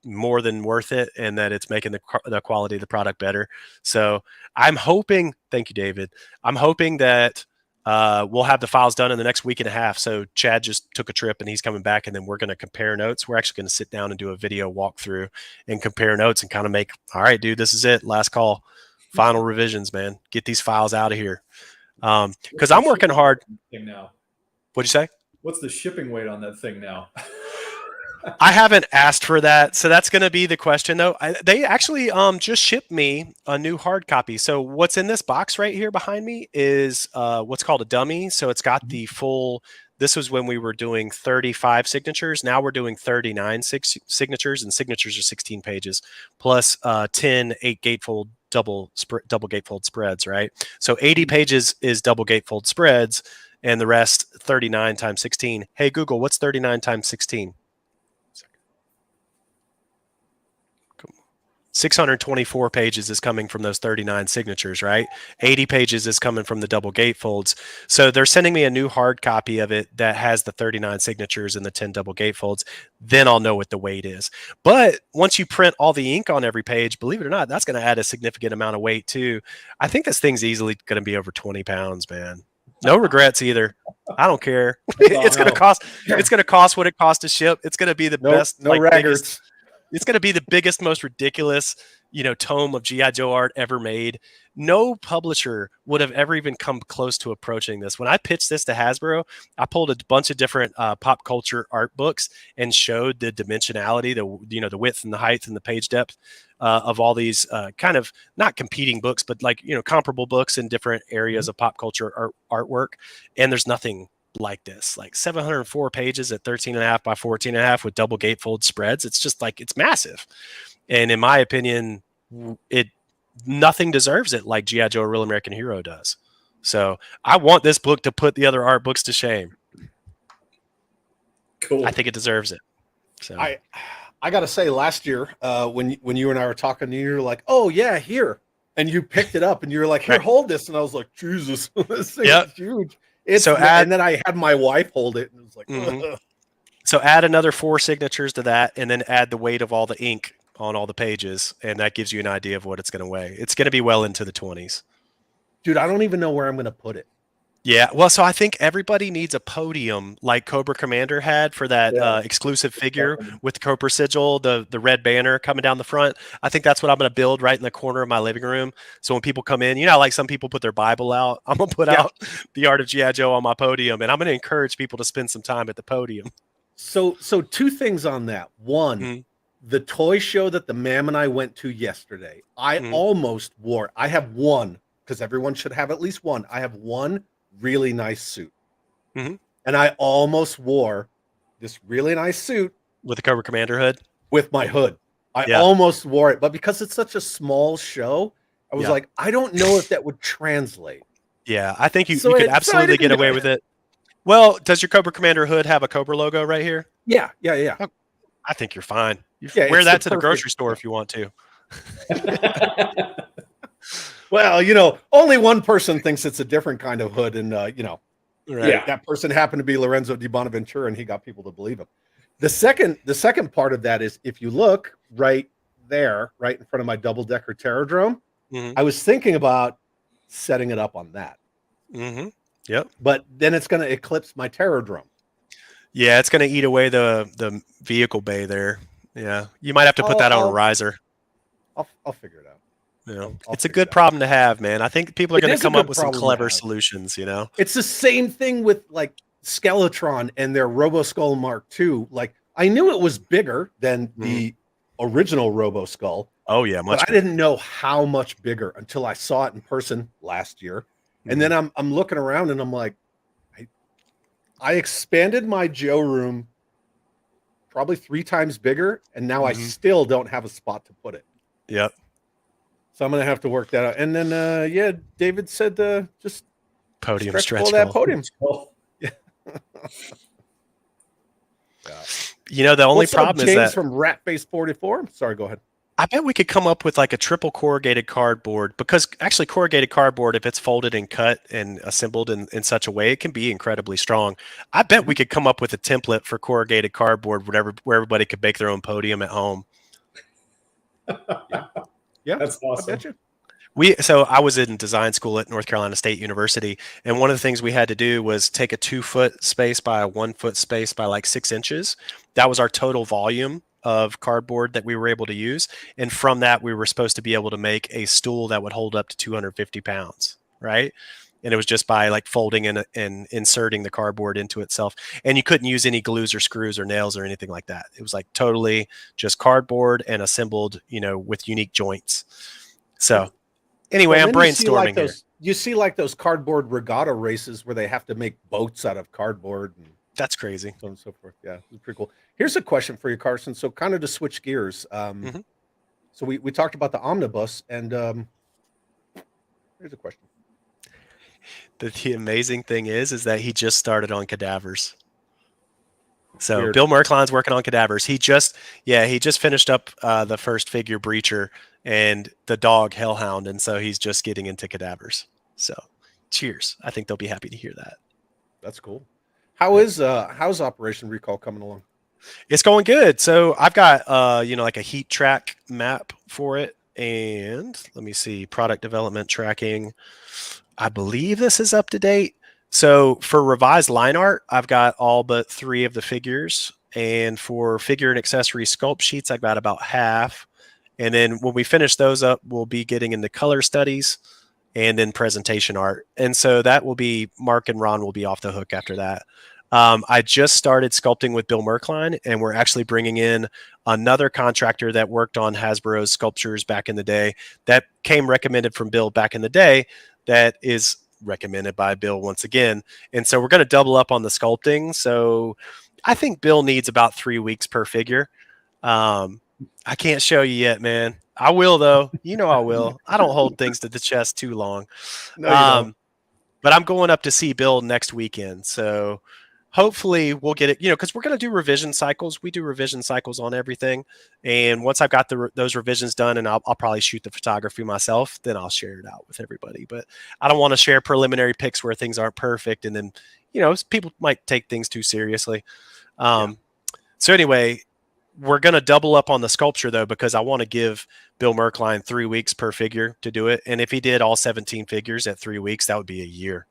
more than worth it, and that it's making the quality of the product better. So I'm hoping, thank you, David. I'm hoping that we'll have the files done in the next week and a half. So Chad just took a trip and he's coming back, and then we're going to compare notes. We're actually going to sit down and do a video walkthrough and compare notes and kind of make, all right, dude, this is it. Last call, final revisions, man. Get these files out of here. Because I'm working hard. Now, What'd you say? what's the shipping weight on that thing now? I haven't asked for that, so that's going to be the question, though. They actually just shipped me a new hard copy. So what's in this box right here behind me is what's called a dummy. So it's got the full. This was when we were doing 35 signatures. Now we're doing 39 signatures, and signatures are 16 pages plus 10 8 gatefold double gatefold spreads, right? So 80 pages is double gatefold spreads, and the rest 39 times 16. Hey Google, what's 39 times 16? 624 pages is coming from those 39 signatures, right? 80 pages is coming from the double gatefolds. So they're sending me a new hard copy of it that has the 39 signatures and the 10 double gatefolds. Then I'll know what the weight is. But once you print all the ink on every page, believe it or not, that's going to add a significant amount of weight too. I think this thing's easily going to be over 20 pounds, man. No regrets either. I don't care. It's going to cost what it costs to ship. It's going to be the best. No records. It's going to be the biggest, most ridiculous, tome of G.I. Joe art ever made. No publisher would have ever even come close to approaching this. When I pitched this to Hasbro, I pulled a bunch of different pop culture art books and showed the dimensionality, the width and the height and the page depth of all these kind of not competing books, but like, comparable books in different areas of pop culture artwork. And there's nothing like this, like 704 pages at 13.5 by 14.5 with double gatefold spreads. It's just like, it's massive. And in my opinion, nothing deserves it like G.I. Joe: A Real American Hero does. So I want this book to put the other art books to shame. Cool. I think it deserves it. So I got to say, last year, when you and I were talking, you were like, "Oh yeah, here," and you picked it up and you were like, "Here, right. Hold this," and I was like, "Jesus, this thing is huge." And then I had my wife hold it, and it was like, So add another 4 signatures to that, and then add the weight of all the ink on all the pages, and that gives you an idea of what it's going to weigh. It's going to be well into the 20s. Dude, I don't even know where I'm going to put it. Yeah, well, so I think everybody needs a podium like Cobra Commander had for that Yeah. exclusive figure with the Cobra sigil, the red banner coming down the front. I think that's what I'm going to build right in the corner of my living room. So when people come in, you know, how, like some people put their Bible out, I'm going to put Yeah. out the Art of G.I. Joe on my podium, and I'm going to encourage people to spend some time at the podium. So two things on that. One, Mhm. the toy show that the ma'am and I went to yesterday, I Mhm. almost wore. I have one, because everyone should have at least one. I have one really nice suit. Mhm. And I almost wore this really nice suit With the Cobra Commander hood. with my hood. I Yeah. almost wore it, but because it's such a small show, I was Yeah. like, I don't know if that would translate. Yeah, I think you So could I absolutely didn't get do away it. with it. Well, does your Cobra Commander hood have a Cobra logo right here? Yeah. I think you're fine. You Yeah, wear it's that the to the perfect- grocery store if you want to. Well, you know, only one person thinks it's a different kind of hood, and you know, Right. Yeah. that person happened to be Lorenzo di Bonaventura, and he got people to believe him. The second part of that is, if you look right there, right in front of my double-decker Terradrome, Mhm. I was thinking about setting it up on that, Mhm. Yep. but then it's going to eclipse my Terradrome. Yeah, it's going to eat away the vehicle bay there. Yeah, you might have to put that on a riser. I'll figure it out. You know, I'll it's a figure good it out. problem to have, man. I think people are It going is to a come up good with some problem to clever have. solutions. You know, It's the same thing with like Skeletron and their RoboSkull Mark II. Like, I knew it was bigger than the original RoboSkull, oh yeah, much. but I didn't know how much bigger until I saw it in person last year. And then I'm looking around and I'm like, I expanded my Joe room probably 3 times bigger, and now I still don't have a spot to put it. Yep. So I'm gonna have to work that out. And then yeah, David said just Podium stretch stretch pull that goal. podium. Oh, Yeah. You know, the only What's up, problem James is that from Ratface44. Sorry, go ahead. I bet we could come up with like a triple corrugated cardboard, because actually corrugated cardboard, if it's folded and cut and assembled in such a way, it can be incredibly strong. I bet we could come up with a template for corrugated cardboard, where everybody could make their own podium at home. Yeah, that's I awesome. bet you. So I was in design school at North Carolina State University, and one of the things we had to do was take a 2-foot space by a 1-foot space by like 6 inches. That was our total volume of cardboard that we were able to use. And from that, we were supposed to be able to make a stool that would hold up to 250 pounds, right? And it was just by like folding and inserting the cardboard into itself. And you couldn't use any glues or screws or nails or anything like that. It was like totally just cardboard and assembled, you know, with unique joints. So anyway, Well, I'm then you see, like, brainstorming here. you see like those cardboard regatta races where they have to make boats out of cardboard and That's crazy. so on and so forth. Yeah, it's pretty cool. Here's a question for you, Carson. So kind of to switch gears. So we talked about the omnibus, and here's a question. The amazing thing is that he just started on cadavers. So Weird. Bill Merkline's working on cadavers. He just finished up the first figure Breacher and the dog Hellhound, and so he's just getting into cadavers. So cheers. I think they'll be happy to hear that. That's cool. How's Operation Recall coming along? It's going good. So I've got you know, like a heat track map for it, and let me see, product development tracking. I believe this is up to date. So for revised line art, I've got all but 3 of the figures, and for figure and accessory sculpt sheets, I've got about half. And then when we finish those up, we'll be getting into color studies and then presentation art. And so that will be, Mark and Ron will be off the hook after that. I just started sculpting with Bill Merkline, and we're actually bringing in another contractor that worked on Hasbro's sculptures back in the day, that came recommended from Bill back in the day, that is recommended by Bill once again. And so we're going to double up on the sculpting. So I think Bill needs about 3 weeks per figure. I can't show you yet, man. I will though. You know I will. I don't hold things to the chest too long. No, you don't. But I'm going up to see Bill next weekend. So hopefully we'll get it, you know, because we're going to do revision cycles. We do revision cycles on everything. And once I've got those revisions done, and I'll probably shoot the photography myself, then I'll share it out with everybody. But I don't want to share preliminary pics where things aren't perfect. And then, you know, people might take things too seriously. So anyway, we're going to double up on the sculpture though, because I want to give Bill Merkline 3 weeks per figure to do it. And if he did all 17 figures at 3 weeks, that would be a year.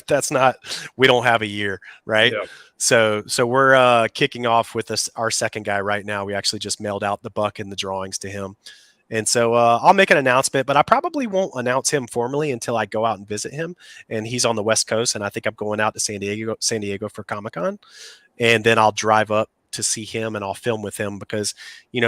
That's not, we don't have a year, right? Yeah. So we're kicking off with our second guy right now. We actually just mailed out the buck and the drawings to him. And so I'll make an announcement, but I probably won't announce him formally until I go out and visit him. And he's on the West Coast, and I think I'm going out to San Diego for Comic-Con. And then I'll drive up to see him and I'll film with him because,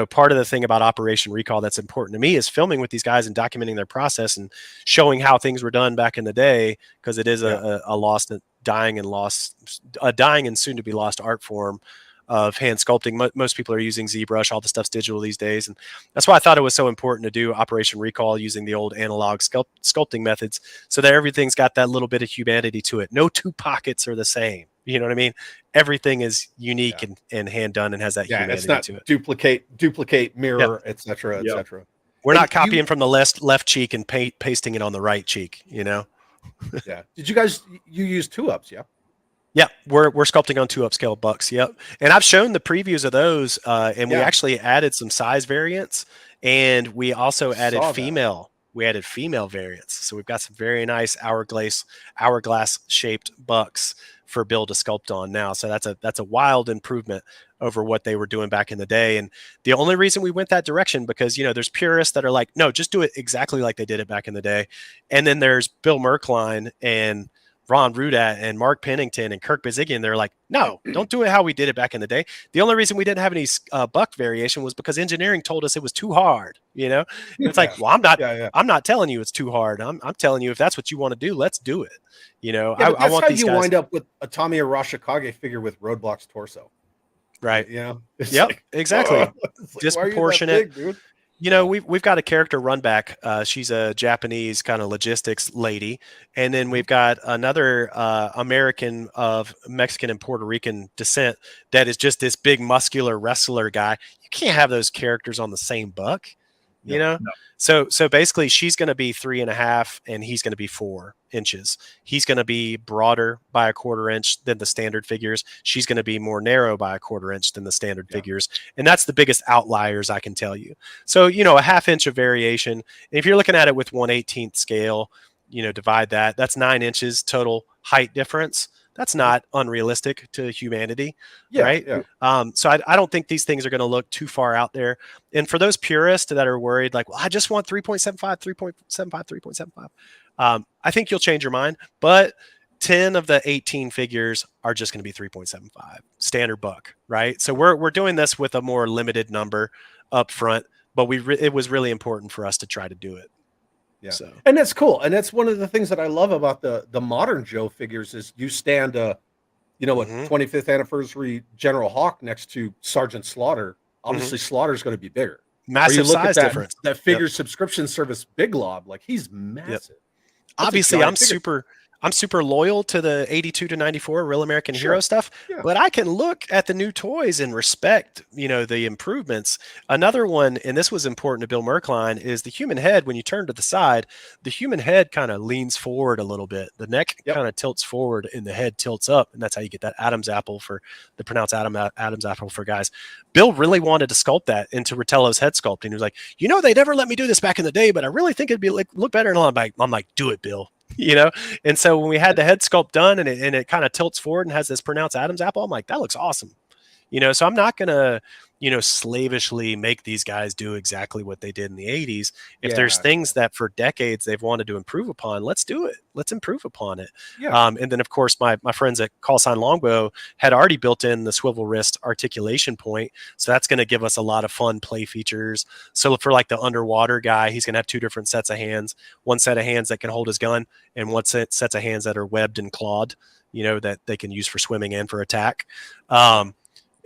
part of the thing about Operation Recall that's important to me is filming with these guys and documenting their process and showing how things were done back in the day, because it is a lost, dying and soon to be lost art form of hand sculpting. Most people are using ZBrush. All the stuff's digital these days. And that's why I thought it was so important to do Operation Recall using the old analog sculpting methods so that everything's got that little bit of humanity to it. No two pockets are the same. You know what I mean? Everything is unique and hand done and has that humanity it's not to it. duplicate, mirror, etc., etc. We're not copying from the left cheek and pasting it on the right cheek, Yeah. Did you use 2-ups? Yeah. Yeah, we're sculpting on 2 upscale bucks. Yep. And I've shown the previews of those, and we actually added some size variants, and we also added female. We added female variants. So we've got some very nice hourglass shaped bucks for Bill to sculpt on now. So that's a wild improvement over what they were doing back in the day. And the only reason we went that direction, because, there's purists that are like, no, just do it exactly like they did it back in the day. And then there's Bill Merkline and Ron Rudat and Mark Pennington and Kirk Bazigian. They're like, no, don't do it how we did it back in the day. The only reason we didn't have any buck variation was because engineering told us it was too hard. And it's like, well, I'm not telling you it's too hard. I'm telling you, if that's what you want to do, let's do it. I want these guys. Wind up with a Tommy Arashikage figure with Roadblock's torso. Right. It's yep. like, Exactly. like, Disproportionate. Big, dude? We've got a character run back. She's a Japanese kind of logistics lady. And then we've got another American of Mexican and Puerto Rican descent that is just this big muscular wrestler guy. You can't have those characters on the same buck, No. So basically she's going to be 3.5 and he's going to be 4 inches. He's going to be broader by 1/4 inch than the standard figures. She's going to be more narrow by 1/4 inch than the standard figures. And that's the biggest outliers I can tell you. So, a 1/2 inch of variation. And if you're looking at it with 1/18 scale, divide that, that's 9 inches total height difference. That's not unrealistic to humanity, right? Yeah. So I don't think these things are going to look too far out there. And for those purists that are worried, like, well, I just want 3.75, 3.75, 3.75. I think you'll change your mind. But 10 of the 18 figures are just going to be 3.75 standard buck, right? So we're doing this with a more limited number up front, but it was really important for us to try to do it. Yeah. So. And that's cool. And that's one of the things that I love about the modern Joe figures is you stand 25th anniversary General Hawk next to Sergeant Slaughter. Obviously Slaughter's going to be bigger. Massive size difference. That figure subscription service Big Lob, like he's massive. Obviously I'm super loyal to the 82 to 94 Real American Hero stuff, but I can look at the new toys and respect, the improvements. Another one, and this was important to Bill Merkline, is the human head. When you turn to the side, the human head kind of leans forward a little bit. The neck kind of tilts forward and the head tilts up. And that's how you get that Adam's apple for the pronounced Adam's apple for guys. Bill really wanted to sculpt that into Rottello's head sculpting. He was like, they never let me do this back in the day, but I really think it'd be look better. And I'm like, do it, Bill. And so when we had the head sculpt done and it kind of tilts forward and has this pronounced Adam's apple, I'm like, that looks awesome. So I'm not going to, slavishly make these guys do exactly what they did in the 80s. If there's things that for decades they've wanted to improve upon, let's do it. Let's improve upon it. Yeah. And then, of course, my friends at Call Sign Longbow had already built in the swivel wrist articulation point. So that's going to give us a lot of fun play features. So for like the underwater guy, he's going to have 2 different sets of hands, one set of hands that can hold his gun and one sets of hands that are webbed and clawed, that they can use for swimming and for attack.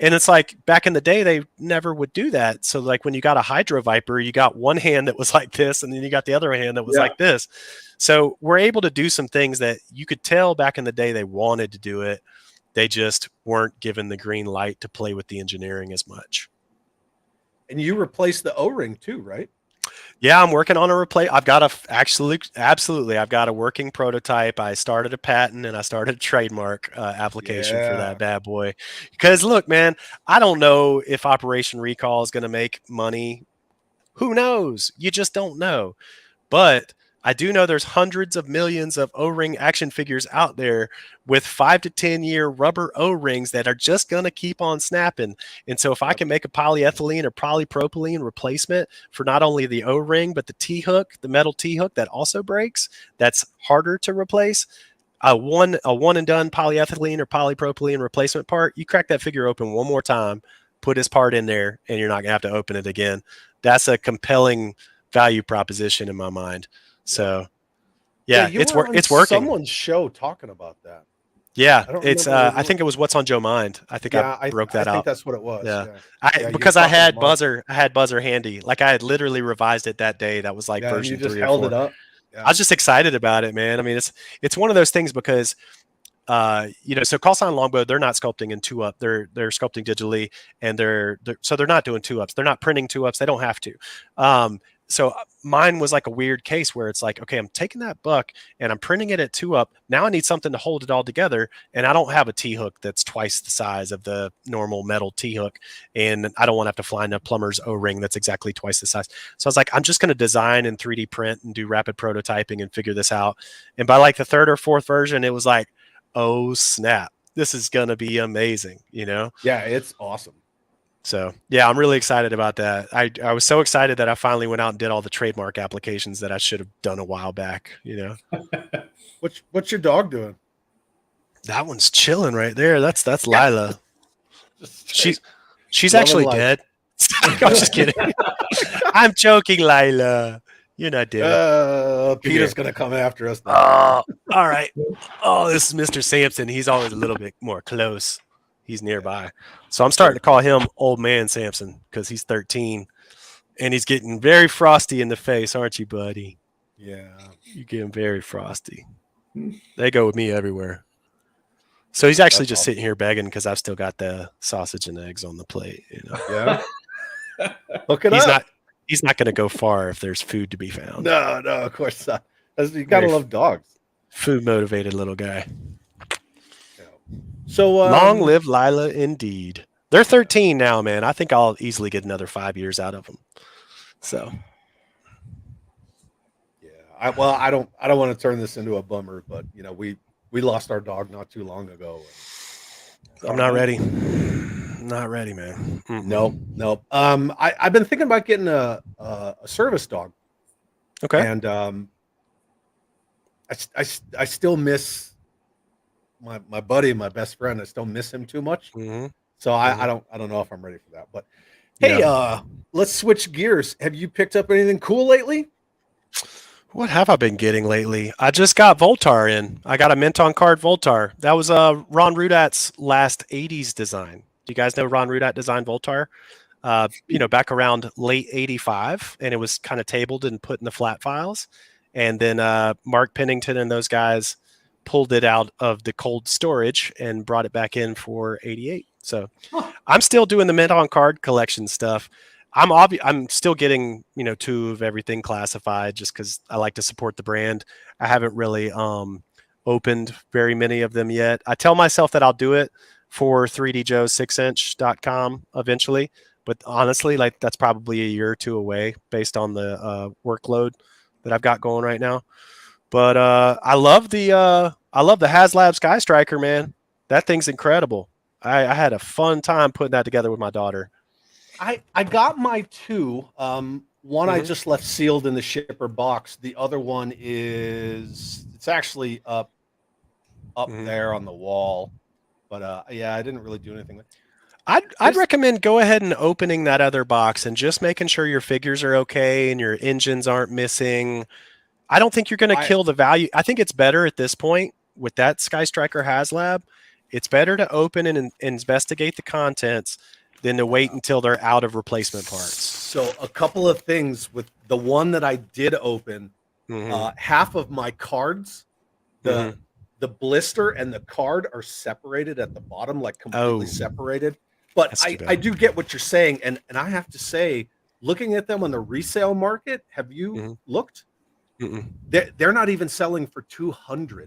And it's like back in the day, they never would do that. So like when you got a Hydro Viper, you got one hand that was like this, and then you got the other hand that was like this. So we're able to do some things that you could tell back in the day they wanted to do it. They just weren't given the green light to play with the engineering as much. And you replaced the O-ring too, right? Yeah, I'm working on a replace. I've got absolutely. I've got a working prototype. I started a patent and I started a trademark application for that bad boy. Because look, man, I don't know if Operation Recall is going to make money. Who knows? You just don't know. But I do know there's hundreds of millions of O-ring action figures out there with 5 to 10 year rubber O-rings that are just going to keep on snapping. And so if I can make a polyethylene or polypropylene replacement for not only the O-ring, but the T-hook, the metal T-hook that also breaks, that's harder to replace, a one and done polyethylene or polypropylene replacement part, you crack that figure open one more time, put his part in there, and you're not going to have to open it again. That's a compelling value proposition in my mind. So, yeah, you it's were on working. Someone's show talking about that. Yeah, I don't it's. remember I think it was What's on Joe Mind. I think I broke that I think out. that's what it was. Yeah, Yeah, you because were I talking had to Mark. Buzzer handy. Like I had literally revised it that day. That was like Yeah, and version you just 3 or held 4. it up. Yeah. I was just excited about it, man. I mean, it's one of those things because so CARSON Longbow, they're not sculpting in 2-up. They're sculpting digitally, and they're not doing 2-ups. They're not printing 2-ups. They don't have to. So mine was like a weird case where it's like, okay, I'm taking that buck and I'm printing it at 2-up. Now I need something to hold it all together, and I don't have a T-hook that's twice the size of the normal metal T-hook, and I don't want to have to find a plumber's O-ring that's exactly twice the size. So I was like, I'm just going to design and 3D print and do rapid prototyping and figure this out. And by like the 3rd or 4th version, it was like, oh snap, this is going to be amazing, Yeah, it's awesome. So yeah, I'm really excited about that. I was so excited that I finally went out and did all the trademark applications that I should have done a while back, What's your dog doing? That one's chilling right there. That's Lila. She's loving actually life. dead. I'm just kidding. I'm joking, Lila. You're not dead. Peter's gonna come after us now. Oh, all right. Oh, this is Mr. Sampson. He's always a little bit more close. He's nearby. So I'm starting to call him Old Man Sampson because he's 13 and he's getting very frosty in the face, aren't you, buddy? Yeah. You get him very frosty. They go with me everywhere. So he's actually just sitting here begging because I've still got the sausage and eggs on the plate. Yeah. Hook it up. He's not going to go far if there's food to be found. No, of course not. You gotta love dogs. Food motivated little guy. So long live Lila, indeed. They're 13 now, man. I think I'll easily get another 5 years out of them. So, yeah. I don't want to turn this into a bummer, but we lost our dog not too long ago. I'm not ready. Not ready, man. Nope. I've been thinking about getting a service dog. Okay. And I still miss my buddy, my best friend. I still miss him too much. Mm-hmm. So I don't know if I'm ready for that. But hey, let's switch gears. Have you picked up anything cool lately? What have I been getting lately? I just got Voltar in. I got a mint on card Voltar. That was Ron Rudat's last 80s design. Do you guys know Ron Rudat designed Voltar? Back around late 85, and it was kind of tabled and put in the flat files. And then Mark Pennington and those guys pulled it out of the cold storage and brought it back in for 88. So I'm still doing the mint on card collection stuff. I'm still getting, 2 of everything classified just because I like to support the brand. I haven't really opened very many of them yet. I tell myself that I'll do it for 3DJOES6inch.com eventually. But honestly, like that's probably a year or 2 away based on the workload that I've got going right now. But I love the HasLab Sky Striker, man. That thing's incredible. I had a fun time putting that together with my daughter. I got my 2. One I just left sealed in the shipper box. The other one it's actually up there on the wall. But I didn't really do anything with it. I'd recommend go ahead and opening that other box and just making sure your figures are okay and your engines aren't missing. I don't think you're going to kill the value. I think it's better at this point with that Sky Striker HasLab. It's better to open and investigate the contents than to wait until they're out of replacement parts. So a couple of things with the one that I did open, half of my cards, the blister and the card are separated at the bottom, like completely separated. But I do get what you're saying. And I have to say, looking at them on the resale market, have you looked? They're not even selling for $200.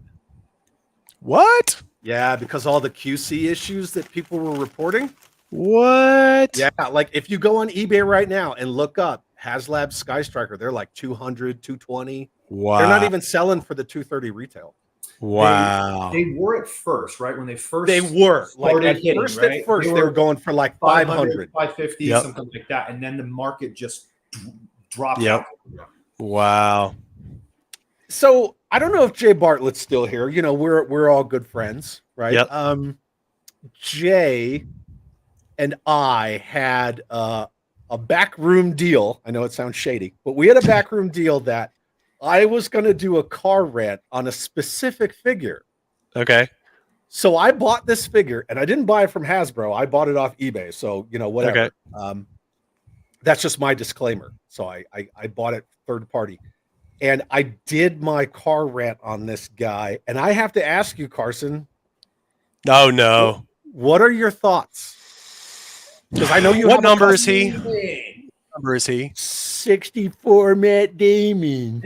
What? Yeah, because all the QC issues that people were reporting. What? Yeah, like if you go on eBay right now and look up HasLab Sky Striker, they're like $200, $220. Wow. They're not even selling for the 230 retail. Wow. They were at first, right? When they first They were like started at hitting, first. right? At first, they were going for like 500. 550, Yep. something like that. And then the market just dropped Yep. out. Wow. So I don't know if Jay Bartlett's still here. You know, we're all good friends, right? Yep. Jay and I had a backroom deal. I know it sounds shady, but we had a backroom deal that I was going to do a car rent on a specific figure. Okay. So I bought this figure, and I didn't buy it from Hasbro. I bought it off eBay. So, you know, whatever. Okay. That's just my disclaimer. So I bought it third party. And I did my car rent on this guy. And I have to ask you, Carson. Oh, no. What are your thoughts? Because I know you. What number is he? Number is he? 64 Matt Damon.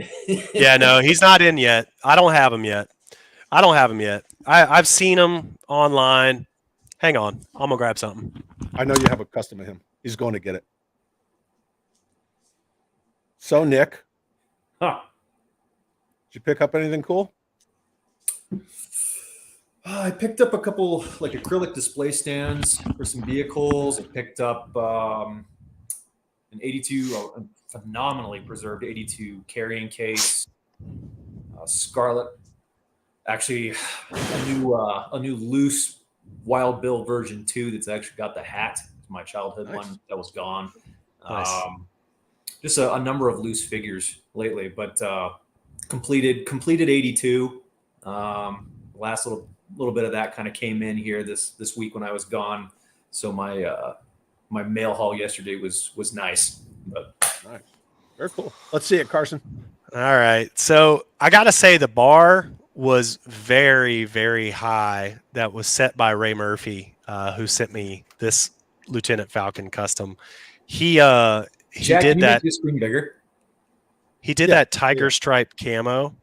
Yeah, no, he's not in yet. I don't have him yet. I've seen him online. Hang on. I'm going to grab something. I know you have a custom of him. He's going to get it. So, Nick. Huh. Did you pick up anything cool? I picked up a couple like acrylic display stands for some vehicles. I picked up an 82, a phenomenally preserved 82 carrying case, Scarlet. Actually, a new loose Wild Bill version 2 that's actually got the hat. It's my childhood one that was gone. Nice. Just a number of loose figures lately, but completed 82. Last little bit of that kind of came in here this week when I was gone. So my mail haul yesterday was nice. But Nice. Very cool. Let's see it, Carson. All right. So I got to say the bar was very, very high that was set by Ray Murphy, who sent me this Lieutenant Falcon custom. He Jack, did can you that. make this screen bigger? He did that tiger stripe camo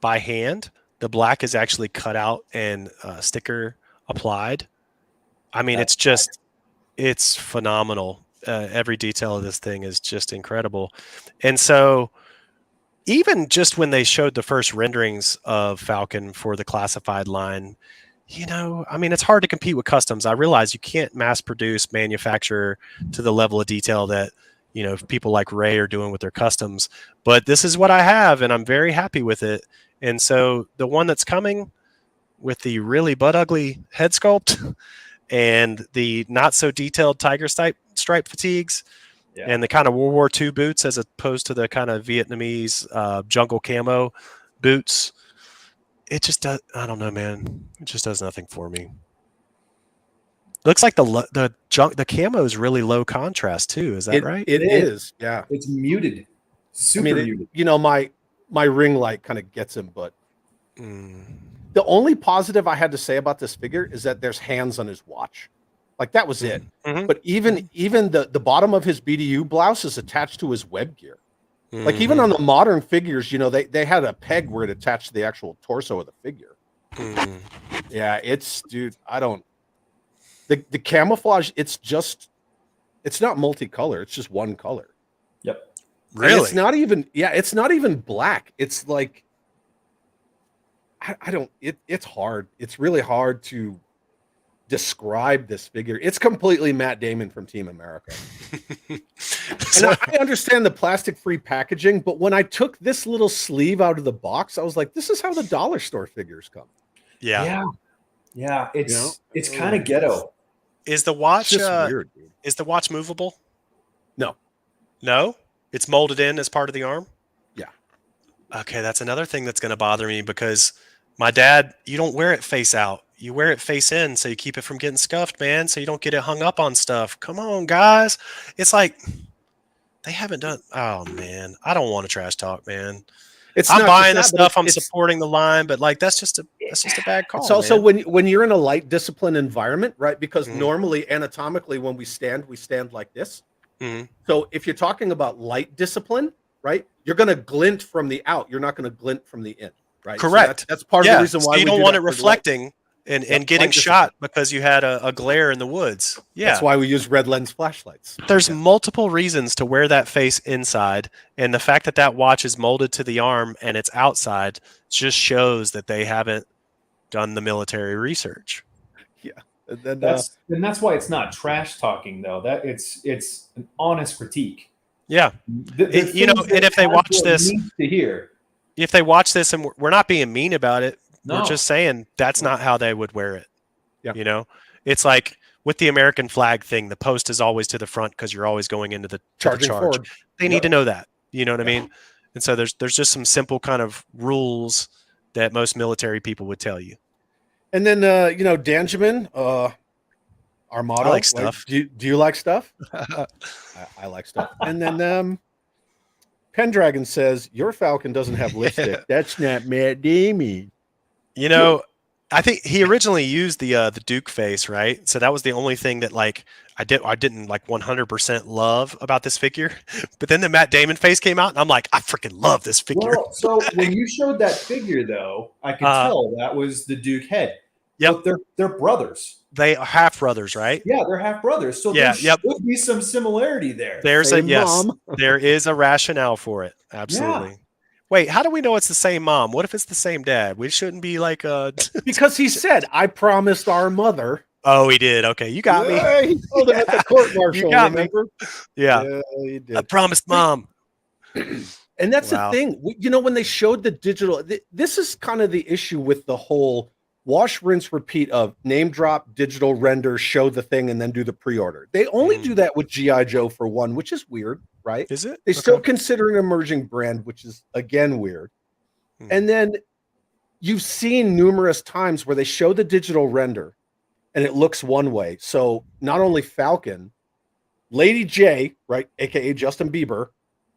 by hand. The black is actually cut out and sticker applied. I mean, it's phenomenal. Every detail of this thing is just incredible. And so even just when they showed the first renderings of Falcon for the classified line, you know, I mean, it's hard to compete with customs. I realize you can't mass produce, manufacture to the level of detail that, you know, people like Ray are doing with their customs, but this is what I have and I'm very happy with it. And so the one that's coming with the really butt ugly head sculpt and the not so detailed tiger stripe fatigues and the kind of World War II boots as opposed to the kind of Vietnamese jungle camo boots, it just does. I don't know, man. It just does nothing for me. Looks like the camo is really low contrast too. Is that right? It is. Yeah. It's muted. Super muted. You know, my ring light kind of gets him, but the only positive I had to say about this figure is that there's hands on his watch. Like that was it. Mm-hmm. But even the bottom of his BDU blouse is attached to his web gear. Like even on the modern figures, you know, they had a peg where it attached to the actual torso of the figure. Yeah, dude, I don't. The camouflage, it's not multicolor. It's just one color. Yep. Really? And it's not even black. It's like, it's hard. It's really hard to describe this figure. It's completely Matt Damon from Team America. And I understand the plastic-free packaging, but when I took this little sleeve out of the box, I was like, this is how the dollar store figures come. Yeah. It's kind of ghetto. Is the watch It's just weird, dude. Is the watch movable? No. It's molded in as part of the arm? Yeah. Okay, that's another thing that's going to bother me because my dad, you don't wear it face out. You wear it face in so you keep it from getting scuffed, man, so you don't get it hung up on stuff. Come on, guys. It's like they haven't done. Oh, man. I don't want to trash talk, man. I'm buying the stuff. I'm supporting the line, but like that's just a bad call. It's also when you're in a light discipline environment, right? Because normally anatomically when we stand like this. So if you're talking about light discipline, right, you're going to glint from the out. You're not going to glint from the in, right? Correct. So that's part of the reason why you don't want it reflecting. and Yep, getting light shot because you had a glare in the woods. Yeah. That's why we use red lens flashlights. There's multiple reasons to wear that face inside, and the fact that that watch is molded to the arm and it's outside just shows that they haven't done the military research. Yeah. And then, that's why it's not trash talking though. That it's an honest critique. Yeah. You know, and if they watch this, to hear. if they watch this, and we're not being mean about it, No. we're just saying that's not how they would wear it. Yeah. You know, it's like with the American flag thing, the post is always to the front because you're always going into the charging charge. forward. They need to know that. You know what I mean? And so there's just some simple kind of rules that most military people would tell you. And then, you know, Danjamin, our motto. I like stuff. Do you like stuff? I like stuff. And then Pendragon says, your Falcon doesn't have lipstick. That's not Matt Damon. You know, I think he originally used the Duke face, right? So that was the only thing that like I didn't like 100% love about this figure. But then the Matt Damon face came out, and I'm like, I freaking love this figure. Well, so when you showed that figure, though, I could tell that was the Duke head. Yep, but they're brothers. They are half brothers, right? Yeah, they're half brothers. So there should be some similarity there. There's same yes, mom. there is a rationale for it. Absolutely. Yeah. Wait, how do we know it's the same mom? What if it's the same dad? We shouldn't be like Because he said, I promised our mother. Oh, he did. Okay, you got me. Yeah, he told him at the court martial. You got remember? me. Yeah, he did. I promised mom. And that's the thing. You know, when they showed the digital, this is kind of the issue with the whole wash, rinse, repeat of name drop, digital render, show the thing, and then do the pre-order. They only do that with G.I. Joe for one, which is weird, right? Is it? They still consider an emerging brand, which is, again, weird. And then you've seen numerous times where they show the digital render, and it looks one way. So not only Falcon, Lady J, right, a.k.a. Justin Bieber,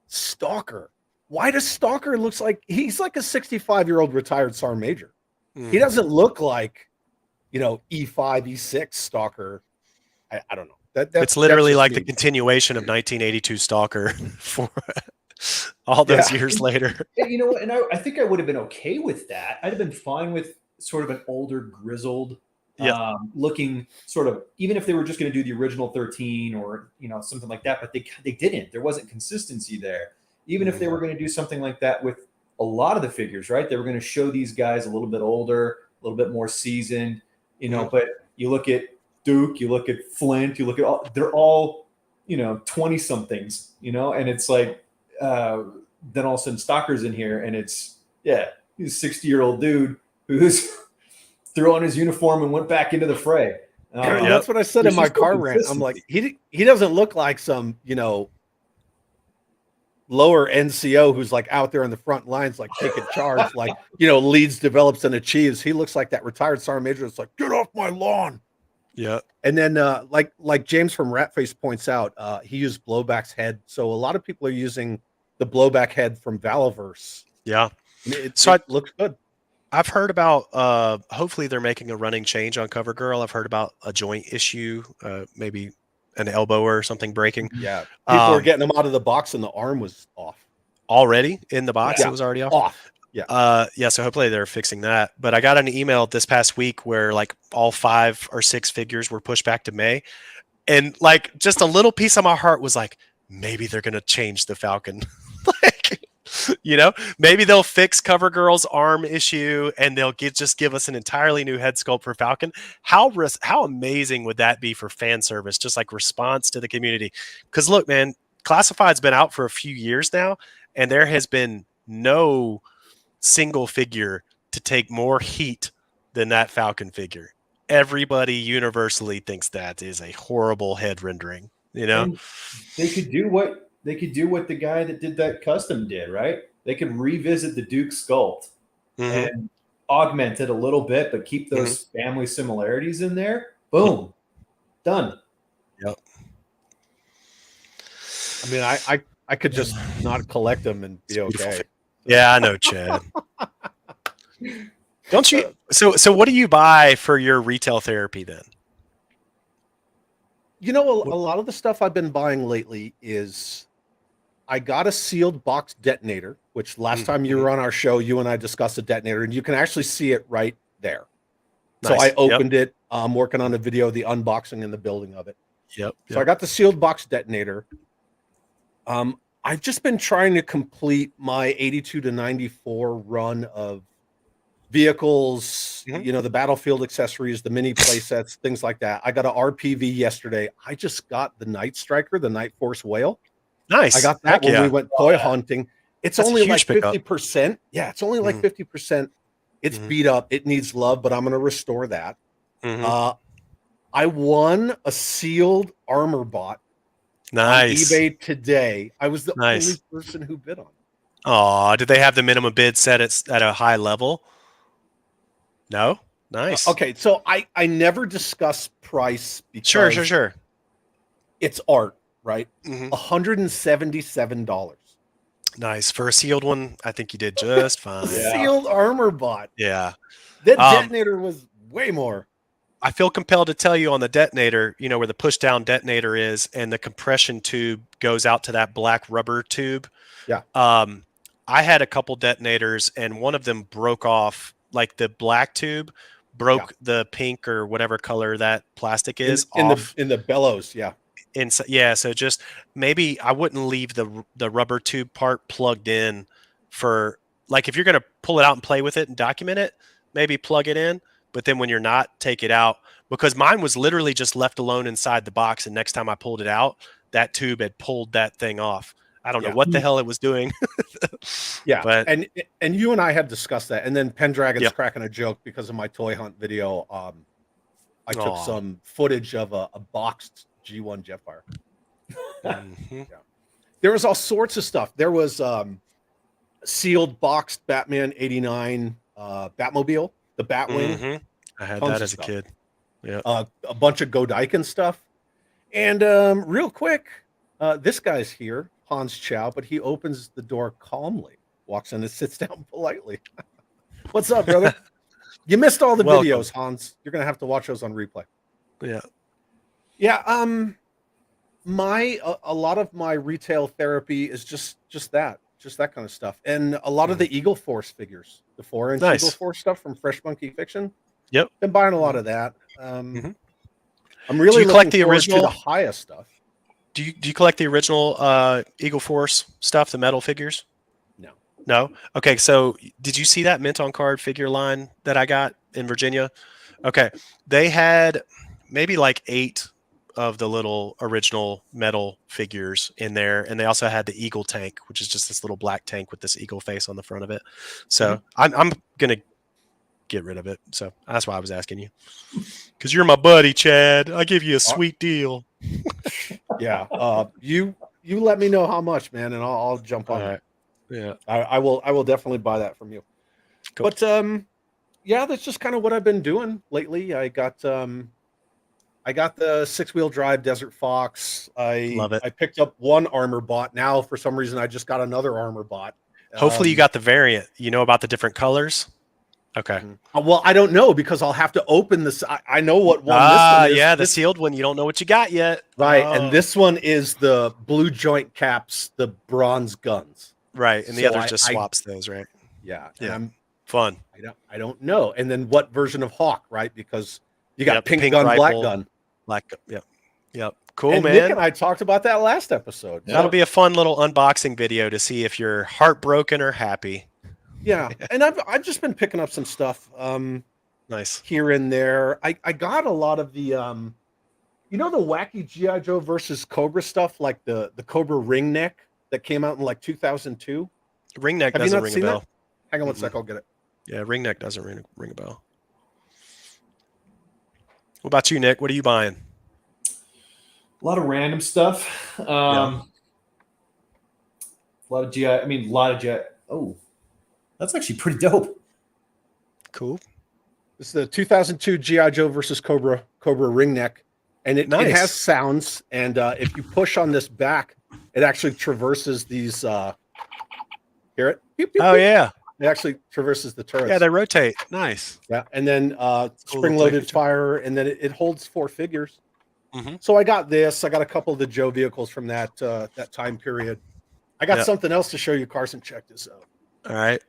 Stalker. Why does Stalker looks like he's like a 65-year-old retired Sergeant Major? He doesn't look like, you know, E5, E6 Stalker. I don't know. It's literally like the continuation of 1982 Stalker for all those years later. You know what? And I think I would have been okay with that. I'd have been fine with sort of an older, grizzled looking sort of, even if they were just going to do the original 13 or, you know, something like that, but they didn't. There wasn't consistency there. Even if they were going to do something like that with a lot of the figures, right? They were going to show these guys a little bit older, a little bit more seasoned, you know, but you look at Duke, you look at Flint, you look at they're all, you know, 20 somethings, you know, and it's like, then all of a sudden Stalker's in here and it's, he's a 60-year-old dude who's threw on his uniform and went back into the fray. That's what I said in my car rant. I'm like, he doesn't look like some, you know, lower NCO who's like out there in the front lines, like taking charge, like, you know, leads, develops, and achieves. He looks like that retired Sergeant Major that's like, get off my lawn. Yeah. And then like James from Ratface points out, he used Blowback's head. So a lot of people are using the Blowback head from Valaverse. Yeah. It looks good. I've heard about hopefully they're making a running change on CoverGirl. I've heard about a joint issue, maybe an elbow or something breaking. Yeah. People were getting them out of the box and the arm was off. Already in the box? It was already off? Yeah. So hopefully they're fixing that. But I got an email this past week where like all 5 or 6 figures were pushed back to May. And like just a little piece of my heart was like, maybe they're going to change the Falcon. Like, you know, maybe they'll fix CoverGirl's arm issue and they'll just give us an entirely new head sculpt for Falcon. How amazing would that be for fan service, just like response to the community? Because look, man, Classified's been out for a few years now, and there has been no single figure to take more heat than that Falcon figure. Everybody universally thinks that is a horrible head rendering, you know? And they could do what the guy that did that custom did, right? They could revisit the Duke sculpt and augment it a little bit, but keep those family similarities in there. Boom. Done. Yep. I mean, I could just not collect them and be okay. Yeah, I know, Chad. Don't you? So what do you buy for your retail therapy then? You know, a lot of the stuff I've been buying lately is I got a sealed box detonator, which last time you were on our show, you and I discussed a detonator, and you can actually see it right there. So Nice. I opened it. I'm working on a video, the unboxing and the building of it. Yep. So I got the sealed box detonator. I've just been trying to complete my 82 to 94 run of vehicles, you know, the battlefield accessories, the mini play sets, things like that. I got an RPV yesterday. I just got the Night Striker, the Night Force Whale. Nice. I got that Heck when yeah. we went toy hunting. It's That's a only huge like pickup. 50%. Yeah, it's only like 50%. It's beat up. It needs love, but I'm going to restore that. I won a sealed armor bot Nice. on eBay today. I was the Nice. only person who bid on it. Oh, did they have the minimum bid set at a high level? No. Nice. Okay, so I never discuss price because Sure. it's art, right? Mhm. $177. Nice. For a sealed one, I think you did just fine. Sealed armor bot. Yeah. That detonator was way more. I feel compelled to tell you on the detonator, you know, where the push down detonator is and the compression tube goes out to that black rubber tube. Yeah. I had a couple detonators and one of them broke off, like the black tube broke the pink or whatever color that plastic is off in the bellows. Yeah. So just maybe I wouldn't leave the rubber tube part plugged in for, like, if you're going to pull it out and play with it and document it, maybe plug it in. But then when you're not, take it out, because mine was literally just left alone inside the box. And next time I pulled it out, that tube had pulled that thing off. I don't know what the hell it was doing. Yeah. But and you and I had discussed that. And then Pendragon's cracking a joke because of my toy hunt video. I took some footage of a boxed G1 Jetfire. There was all sorts of stuff. There was sealed boxed Batman 89 Batmobile, the Batwing. I had Tons that of as a stuff. kid. Yeah. A bunch of Godiken stuff. And real quick, this guy's here, Hans Chow, but he opens the door calmly, walks in and sits down politely. What's up, brother? You missed all the videos, Hans. You're going to have to watch those on replay. Yeah. Yeah. A lot of my retail therapy is just that kind of stuff. And a lot of the Eagle Force figures, the 4-inch Eagle Force stuff from Fresh Monkey Fiction. Yep. Been buying a lot of that. I'm really collect looking the forward original to the highest stuff. Do you collect the original Eagle Force stuff, the metal figures? No. Okay. So did you see that mint on card figure line that I got in Virginia? Okay. They had maybe like 8 of the little original metal figures in there. And they also had the Eagle tank, which is just this little black tank with this eagle face on the front of it. So I'm going to get rid of it. So that's why I was asking you. Because you're my buddy, Chad. I give you a sweet deal. Yeah. You let me know how much, man, and I'll jump on it. Yeah. I will definitely buy that from you. Cool. But yeah, that's just kind of what I've been doing lately. I got the 6-wheel drive Desert Fox. Love it. I picked up one armor bot. Now for some reason I just got another armor bot. Hopefully you got the variant. You know about the different colors? Okay. Well, I don't know because I'll have to open this. I know what one this one is. Yeah, the sealed one. You don't know what you got yet. Right. And this one is the blue joint caps, the bronze guns. Right. And the other just swaps those, right? Yeah. Yeah. And fun. I don't know. And then what version of Hawk, right? Because you got pink gun, rifle, black gun. Yep. Cool, and man. Nick and I talked about that last episode. That'll be a fun little unboxing video to see if you're heartbroken or happy. Yeah. And I've just been picking up some stuff. Nice. Here and there. I got a lot of the you know, the wacky G.I. Joe versus Cobra stuff, like the Cobra ring neck that came out in like 2002. Ring neck doesn't ring a bell. That? Hang on one sec, I'll get it. Yeah, ring neck doesn't ring a bell. What about you, Nick? What are you buying? A lot of random stuff. A lot of GI. I mean, a lot of GI. Oh, that's actually pretty dope. Cool. This is the 2002 G.I. Joe versus Cobra ring neck. And it has sounds. And if you push on this back, it actually traverses these. Hear it? Beep, beep, oh, beep. yeah. It actually traverses the turrets. Yeah, they rotate. Nice. Yeah. And then spring-loaded fire. And then it holds 4 figures. So I got this. I got a couple of the Joe vehicles from that time period. I got something else to show you, Carson. Check this out. All right.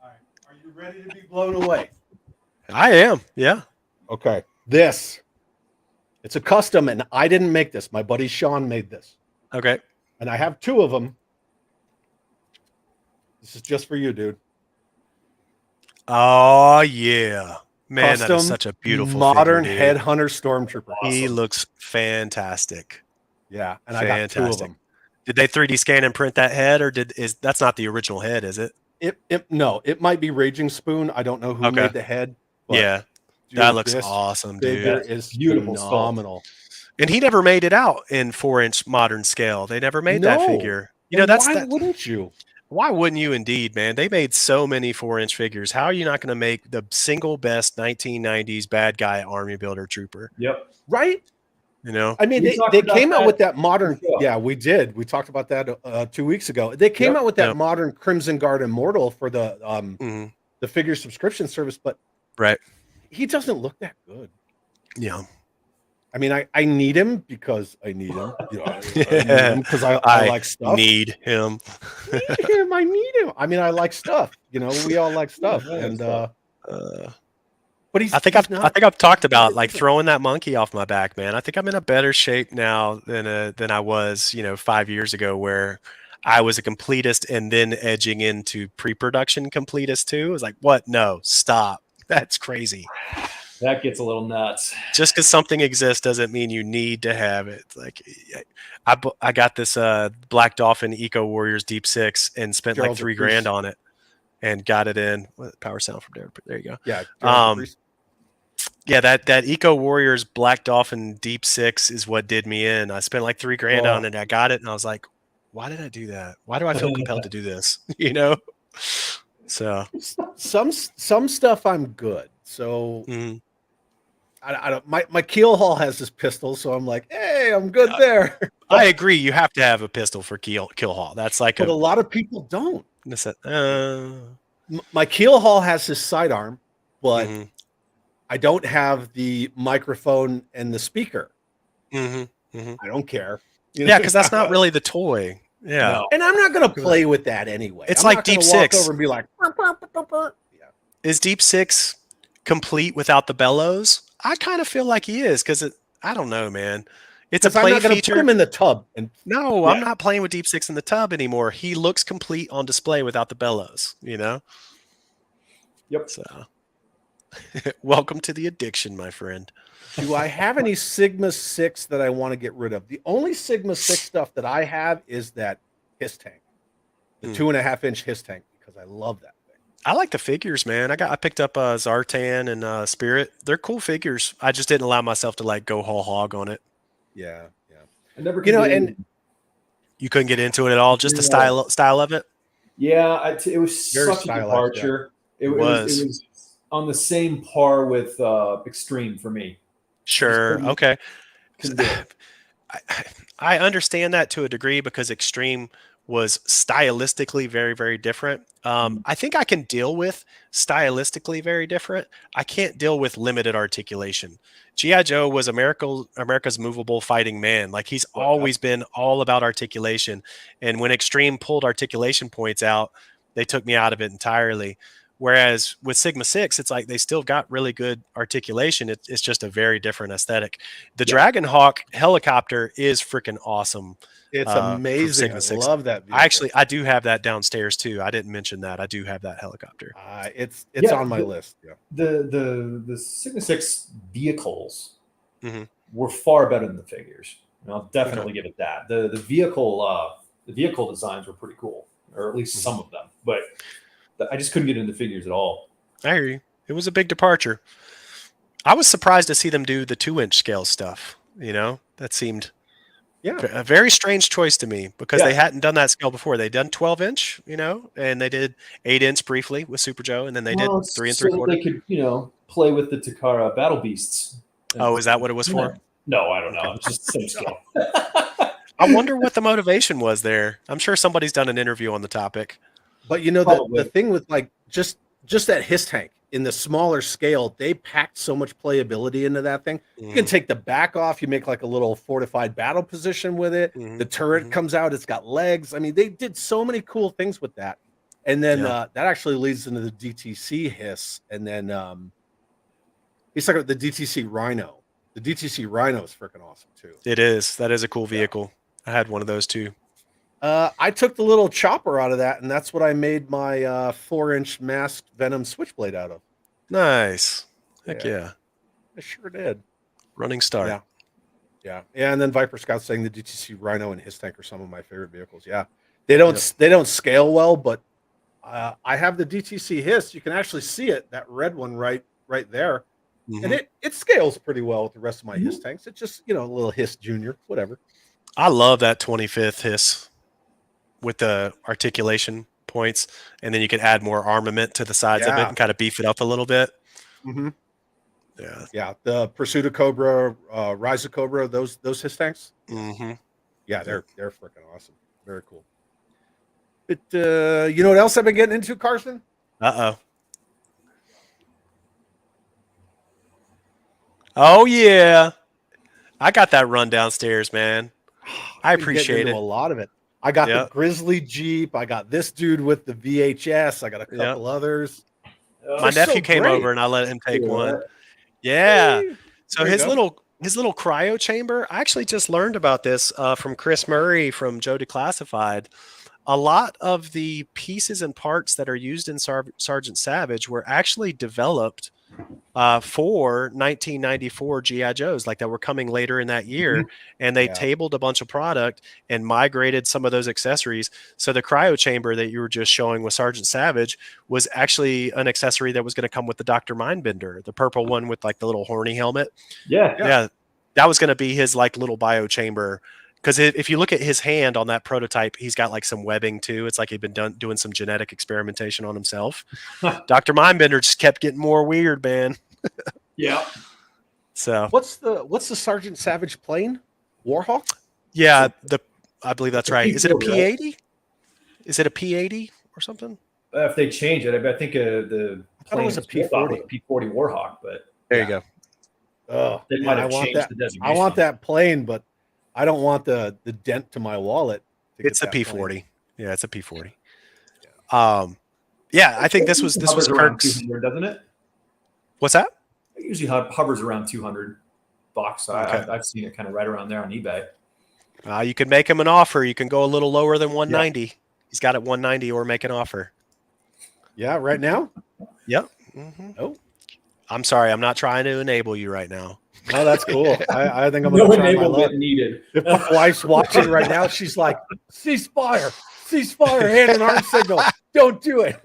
All right. Are you ready to be blown away? I am. Yeah. Okay. This. It's a custom, and I didn't make this. My buddy Sean made this. Okay. And I have 2 of them. This is just for you, dude. Oh yeah, man, that is Custom such a beautiful modern figure, dude. headhunter stormtrooper. He looks fantastic. Yeah, and I got 2 of them. Did they 3D scan and print that head, or that's not the original head, is it? No, it might be Raging Spoon. I don't know who Okay. made the head. But Yeah, dude, that looks this awesome, figure dude. is Beautiful phenomenal. And he never made it out in 4-inch modern scale. They never made that No. figure. You And know, that's why that. wouldn't you? Why wouldn't you? Indeed, man. They made so many 4-inch figures. How are you not going to make the single best 1990s bad guy army builder trooper? Yep. Right? You know, I mean, We they talked came about out that with that modern. before. Yeah, we did. We talked about that 2 weeks ago. They came Yep. out with that Yep. modern Crimson Guard Immortal for the Mhm. the figure subscription service, but Right? he doesn't look that good. Yeah. I mean, I need him because I need him. You know, I need him because I like stuff. Need him. Need him. I need him. I mean, I like stuff. You know, we all like stuff. Yeah, And stuff. but he's. I think I've talked about like throwing that monkey off my back, man. I think I'm in a better shape now than I was, 5 years ago, where I was a completist and then edging into pre-production completist too. It was like, what? No, stop. That's crazy. That gets a little nuts. Just because something exists doesn't mean you need to have it. Like, I got this Black Dolphin Eco Warriors Deep 6 and spent Gerald like $3 DePriest. grand on it, and got it in power sound from there. There you go. Yeah. Yeah, that Eco Warriors Black Dolphin Deep 6 is what did me in. I spent like $3 grand on it. I got it, and I was like, why did I do that? Why do I feel compelled to do this? So some stuff I'm good. So mhm. I don't. My keel haul has this pistol, so I'm like, hey, I'm good there. I agree. You have to have a pistol for kill haul. That's like But a lot of people don't. mhm. My keel haul has his sidearm, but I don't have the microphone and the speaker. Mhm. I don't care. Yeah, because that's not really the toy. Yeah. No. And I'm not going to play with that anyway. It's I'm like not gonna Deep walk 6. over and be like, yeah. Is Deep 6 complete without the bellows? I kind of feel like he is, because I don't know, man. It's a I'm play not going to feature. put him in the tub. And No, Yeah. I'm not playing with Deep 6 in the tub anymore. He looks complete on display without the bellows, Yep. So welcome to the addiction, my friend. do I have any Sigma 6 that I want to get rid of? The only Sigma 6 stuff that I have is that HISS tank, the 2.5-inch HISS tank, because I love that thing. I like the figures, man. I picked up Zartan and Spirit. They're cool figures. I just didn't allow myself to like go whole hog on it. Yeah. I never You know, could get and in. You couldn't get into it at all, just the Yeah. style of it. Yeah, it was Very such a stylized, departure. It was on the same par with Extreme for me. Sure. couldn't- Okay. Couldn't do it. I understand that to a degree, because Extreme was stylistically very, very different. I think I can deal with stylistically very different. I can't deal with limited articulation. G.I. Joe was America's movable fighting man. Like, he's always been all about articulation. And when Extreme pulled articulation points out, they took me out of it entirely. Whereas with Sigma 6, it's like they still got really good articulation. It's just a very different aesthetic. The Dragonhawk helicopter is freaking awesome. It's from amazing. Sigma I 6. love that vehicle. I do have that downstairs too. I didn't mention that. I do have that helicopter. It's Yeah, on my list. Yeah. The Sigma 6 vehicles Mhm. were far better than the figures. And I'll definitely give it that. The vehicle designs were pretty cool, or at least some of them. But I just couldn't get into figures at all. I hear you. It was a big departure. I was surprised to see them do the 2-inch scale stuff. That seemed a very strange choice to me, because they hadn't done that scale before. They'd done 12-inch, and they did 8-inch briefly with Super Joe, and then they did 3 3/4. They could, play with the Takara Battle Beasts. Oh, is that what it was for? No, I don't know. It's just the same scale. I wonder what the motivation was there. I'm sure somebody's done an interview on the topic. But the Probably. thing with like just that HISS tank in the smaller scale, they packed so much playability into that thing. You can take the back off, you make like a little fortified battle position with it. The turret comes out, it's got legs. I mean, they did so many cool things with that. And then that actually leads into the DTC HISS. And then He's talking about the DTC Rhino. The DTC Rhino is freaking awesome too. It is. That is a cool vehicle. I had one of those too. I took the little chopper out of that, and that's what I made my 4-inch masked Venom Switchblade out of. Nice. Heck yeah. I sure did. Running start. Yeah. And then Viper Scout saying the DTC Rhino and his tank are some of my favorite vehicles. Yeah, they don't scale well, but I have the DTC Hiss. You can actually see it, that red one right there, and it scales pretty well with the rest of my Hiss tanks. It's just a little Hiss Junior, whatever. I love that 25th Hiss with the articulation points, and then you can add more armament to the sides of it and kind of beef it up a little bit. Yeah. The Pursuit of Cobra, Rise of Cobra, those Hiss tanks. Yeah, they're freaking awesome. Very cool. But you know what else I've been getting into, Carson? Oh yeah, I got that run downstairs, man. I appreciate it. A lot of it. I got the Grizzly Jeep. I got this dude with the VHS. I got a couple others. My nephew came over and I let him take one. Yeah. So his little cryo chamber. I actually just learned about this from Chris Murray from Joe Declassified. A lot of the pieces and parts that are used in Sergeant Savage were actually developed for 1994 GI Joes, like that were coming later in that year, and they tabled a bunch of product and migrated some of those accessories. So the cryo chamber that you were just showing with Sergeant Savage was actually an accessory that was going to come with the Dr. Mindbender, the purple one with like the little horny helmet. Yeah, that was going to be his like little bio chamber. Because if you look at his hand on that prototype, he's got like some webbing too. It's like he'd been doing some genetic experimentation on himself. Dr. Mindbender just kept getting more weird, man. So what's the Sergeant Savage plane? Warhawk? Yeah, I believe that's right. Is it a P-80? Is it a P-80 or something? If they change it, I think the plane was a P-40 Warhawk, but there you go. Oh, they might have changed the designation. I want that plane, but I don't want the dent to my wallet. It's a P-40. Plane. Yeah, it's a P-40. Yeah, I think this was Kirk's. Doesn't it? What's that? It usually hovers around $200. I've seen it kind of right around there on eBay. You can make him an offer. You can go a little lower than 190. Yeah. He's got it 190 or make an offer. Yeah, right now? Yep. Oh. I'm sorry. I'm not trying to enable you right now. Oh, that's cool. I think I'm going to try my luck. Needed. If my wife's watching right now, she's like, ceasefire, hand and arm signal. Don't do it.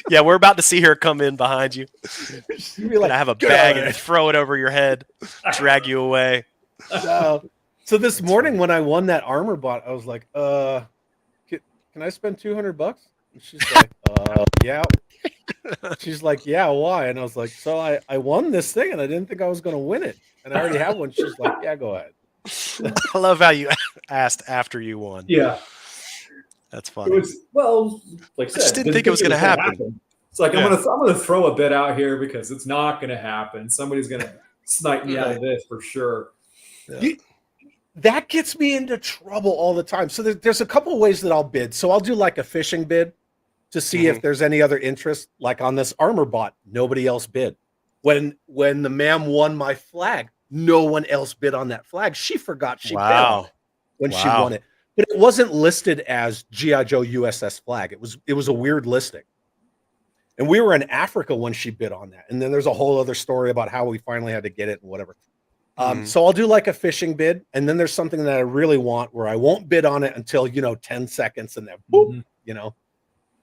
Yeah, we're about to see her come in behind you. Be like, I have a bag and throw it over your head, drag you away. So this morning when I won that armor bot, I was like, can I spend $200? And she's like, yeah. She's like, yeah, why? And I was like, so I won this thing and I didn't think I was going to win it. And I already have one. She's like, yeah, go ahead. I love how you asked after you won. Yeah. That's funny. It was, like I said, just didn't think it was going to happen. It's like, I'm gonna throw a bit out here because it's not going to happen. Somebody's going to snipe me out of this for sure. Yeah. That gets me into trouble all the time. So there's a couple of ways that I'll bid. So I'll do like a fishing bid to see if there's any other interest. Like on this armor bot, nobody else bid. When the ma'am won my flag, no one else bid on that flag. She forgot she bid on it when she won it. But it wasn't listed as GI Joe USS flag. It was a weird listing. And we were in Africa when she bid on that. And then there's a whole other story about how we finally had to get it and whatever. So I'll do like a fishing bid. And then there's something that I really want where I won't bid on it until, 10 seconds and then boop,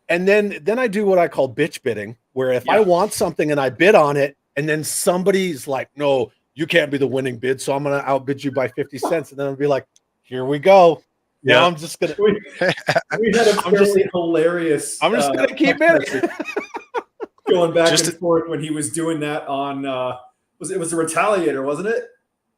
And then I do what I call bitch bidding, where if I want something and I bid on it, and then somebody's like, no, you can't be the winning bid, so I'm going to outbid you by 50 cents. And then I'll be like, here we go. Yeah, I'm just going to. We had a fairly hilarious. I'm just going to keep bidding. Going back and forth when he was doing that on, it was the Retaliator, wasn't it?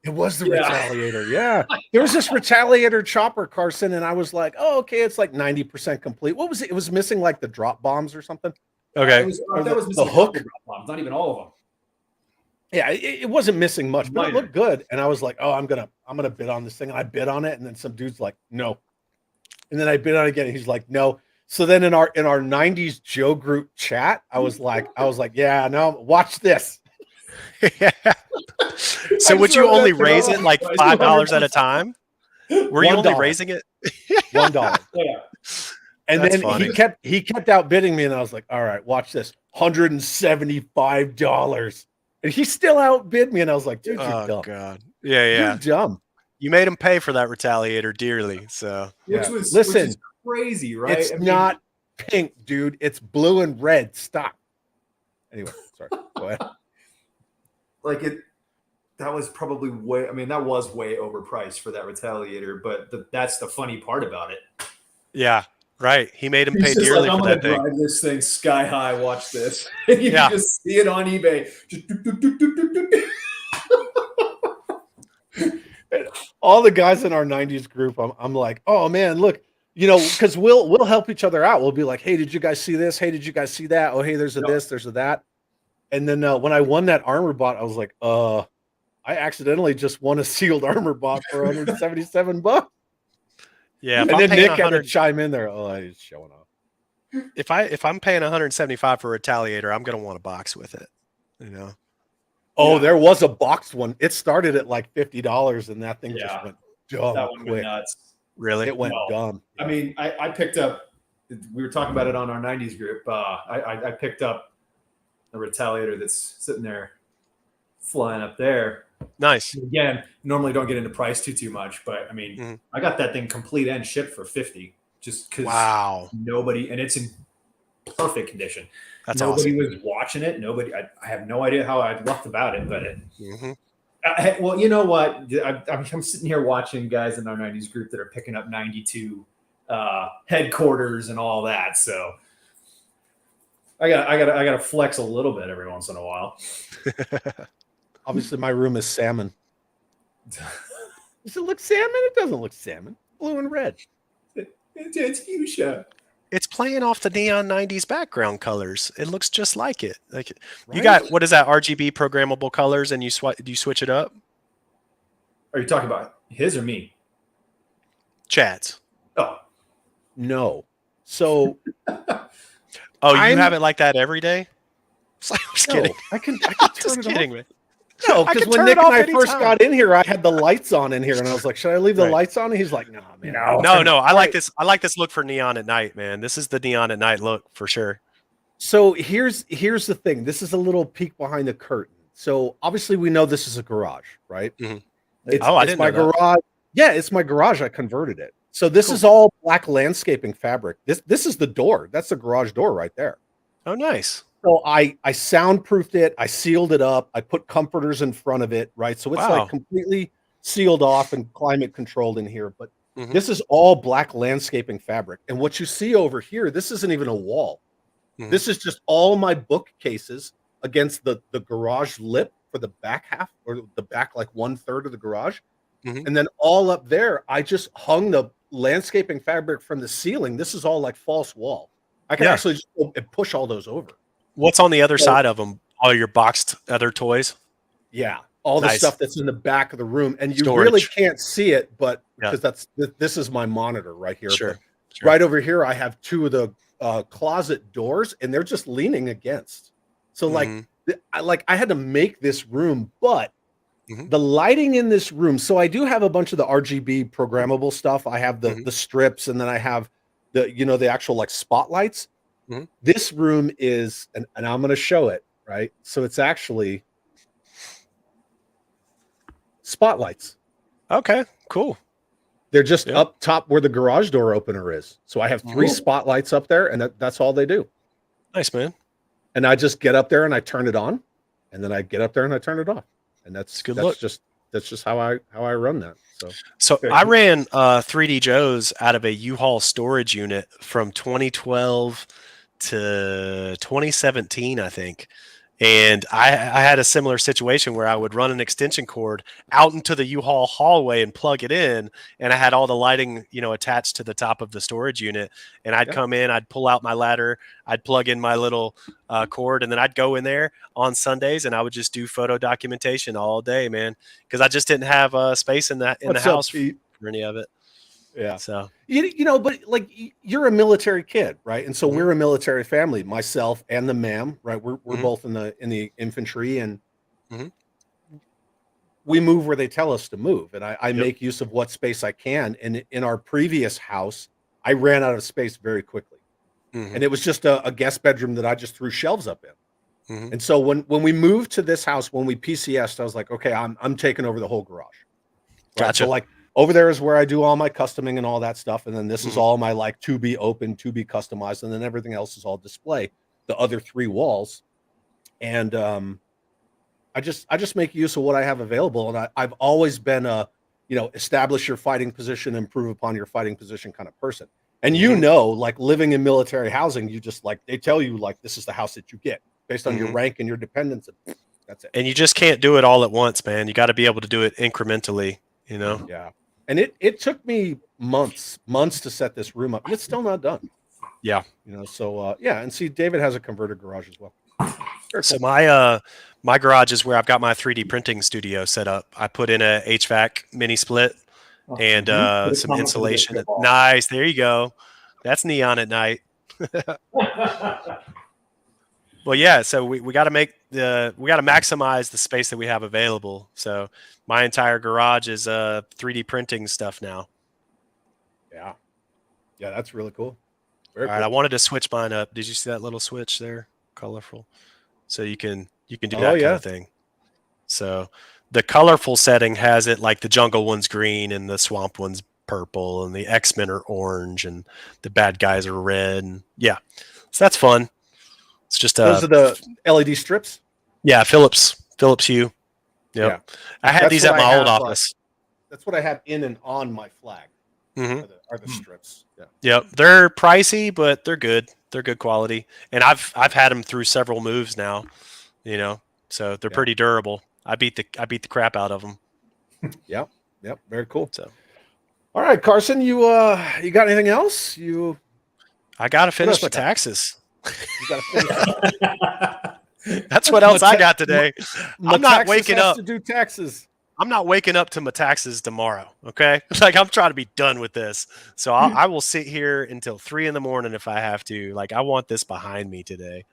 It was the Retaliator, yeah. There was this Retaliator chopper, Carson, and I was like, oh, okay, it's like 90% complete. What was it? It was missing like the drop bombs or something. Okay. That was the hook. Drop bombs, not even all of them. Yeah, it wasn't missing much, but it looked good. And I was like, oh, I'm gonna bid on this thing. And I bid on it, and then some dude's like, no. And then I bid on it again, and he's like, no. So then in our 90s Joe group chat, I was like, yeah, no, watch this. Yeah. So would you only raise it like $5 at a time? Were you only $1. raising it? $1. Yeah. And That's then funny. he kept outbidding me, and I was like, all right, watch this. $175. And he still outbid me, and I was like, dude, you're Oh dumb. God. Yeah, yeah. You're dumb. You made him pay for that retaliator dearly. So Which Yeah. was Listen, which is crazy, right? It's I mean, not pink, dude. It's blue and red. Stop. Anyway, sorry. Go ahead. like it. That was probably way. I mean, that was way overpriced for that retaliator. But that's the funny part about it. yeah, right. He made him He's pay just dearly like, I'm for gonna that thing. drive this thing sky high. Watch this. And you Yeah. can just see it on eBay. Just All the guys in our 90s group, I'm like, oh man, look, because we'll help each other out. We'll be like, hey, did you guys see this? Hey, did you guys see that? Oh, hey, there's a this, there's a that. And then when I won that armor bot, I was like, I accidentally just won a sealed armor bot for $177. Yeah. And then Nick had to chime in there. Oh, he's showing off. If I'm paying $175 for Retaliator, I'm gonna want a box with it. Oh, there was a boxed one. It started at like $50, and that thing just went dumb that one quick. went nuts. Really? It went dumb. I mean, I picked up. We were talking about it on our '90s group. I picked up a retaliator that's sitting there, flying up there. Nice. Again, normally don't get into price too much, but I mean, I got that thing complete and shipped for $50, just because. Wow. Nobody, and it's in perfect condition. That's nobody awesome. was watching it. Nobody. I have no idea how I left about it, but well, you know what? I'm sitting here watching guys in our '90s group that are picking up 92 headquarters and all that. So I got to flex a little bit every once in a while. Obviously, my room is salmon. Does it look salmon? It doesn't look salmon. Blue and red. It's fuchsia. It's playing off the neon 90s background colors. It looks just like it. Like Right? you got, what is that, RGB programmable colors, and you switch it up? Are you talking about his or me? Chad's. Oh, No. So Oh, you I'm- have it like that every day? I'm just no, kidding. I can turn Just it kidding, off. man. No, I because can when turn Nick it and off I first anytime. got in here, I had the lights on in here, and I was like, "Should I leave the Right. lights on?" And he's like, "Nah, man." No, I like this. I like this look for neon at night, man. This is the neon at night look for sure. So here's the thing. This is a little peek behind the curtain. So obviously we know this is a garage, right? Mhm. It's, Oh, I it's didn't my know that. garage. Yeah, it's my garage. I converted it. So this is all black landscaping fabric. This is the door. That's the garage door right there. Oh, nice. So I soundproofed it. I sealed it up. I put comforters in front of it, right? So it's Wow. like completely sealed off and climate controlled in here. But Mhm. this is all black landscaping fabric. And what you see over here, this isn't even a wall. Mhm. This is just all my bookcases against the garage lip for the back half, or the back like 1/3 of the garage. Mhm. And then all up there, I just hung the landscaping fabric from the ceiling. This is all like false wall. I can Yeah. actually just go and push all those over. What's on the other So- side of them? All your boxed other toys? Yeah, all the Nice. stuff that's in the back of the room, and you Storage. really can't see it, but Yeah. because this is my monitor right here. Sure. But Sure. right over here, I have two of the closet doors, and they're just leaning against. So Mhm. I had to make this room, but Mhm. the lighting in this room. So I do have a bunch of the RGB programmable stuff. I have the Mhm. strips, and then I have the actual like spotlights. Mhm. This room is, and I'm going to show it, right? So it's actually spotlights. Okay, cool. They're just Yeah. up top where the garage door opener is. So I have 3 Cool. spotlights up there, and that's all they do. Nice, man. And I just get up there and I turn it on, and then I get up there and I turn it off. And that's Good look. just how I run that. So Okay. I ran 3DJOES out of a U-Haul storage unit from 2012 to 2017, I think. And I had a similar situation where I would run an extension cord out into the U-Haul hallway and plug it in, and I had all the lighting, attached to the top of the storage unit. And I'd Yeah. come in, I'd pull out my ladder, I'd plug in my little cord, and then I'd go in there on Sundays, and I would just do photo documentation all day, man, because I just didn't have space in the What's up, house Pete? for any of it. Yeah. So But like you're a military kid, right? And so Mhm. we're a military family. Myself and the ma'am, right? We're Mhm. both in the infantry, and Mhm. we move where they tell us to move, and I Yep. make use of what space I can. And in our previous house, I ran out of space very quickly, Mhm. and it was just a guest bedroom that I just threw shelves up in. Mhm. And so when we moved to this house, when we PCS'd, I was like, okay, I'm taking over the whole garage. Right. Gotcha. So like over there is where I do all my customing and all that stuff. And then this is Mhm. all my like to be open, to be customized, and then everything else is all display, the other 3 walls. And I just make use of what I have available. And I've always been a, establish your fighting position, improve upon your fighting position kind of person. And like living in military housing, you just like they tell you like this is the house that you get based on your Mhm. rank and your dependence. And that's it. And you just can't do it all at once, man. You got to be able to do it incrementally, you know? Yeah. And it took me months to set this room up, and it's still not done. Yeah. So yeah, and see, David has a converted garage as well. Very So cool. my garage is where I've got my 3D printing studio set up. I put in a HVAC mini split and some insulation. Nice. There you go. That's neon at night. Well, yeah. So we got to maximize the space that we have available. So my entire garage is 3D printing stuff now. Yeah. Yeah, that's really cool. Very All right. cool. I wanted to switch mine up. Did you see that little switch there? Colorful. So you can do that kind of thing. So the colorful setting has it like the jungle one's green and the swamp one's purple and the X-Men are orange and the bad guys are red. And yeah. So that's fun. It's just those are the LED strips. Yeah, Philips Hue. Yep. Yeah. I had these at my old office. That's what I have in and on my flag. Mhm. Are the strips. Yeah. Yep. They're pricey, but they're good. They're good quality. And I've had them through several moves now, so they're pretty durable. I beat the crap out of them. Yep. Very cool. So, all right, Carson, you got anything else? I got to finish else the taxes. You got to finish. That's what else I got today. I'm not waking up to do taxes. I'm not waking up to my taxes tomorrow. Okay. Like I'm trying to be done with this. So I will sit here until 3 a.m. if I have to. Like I want this behind me today.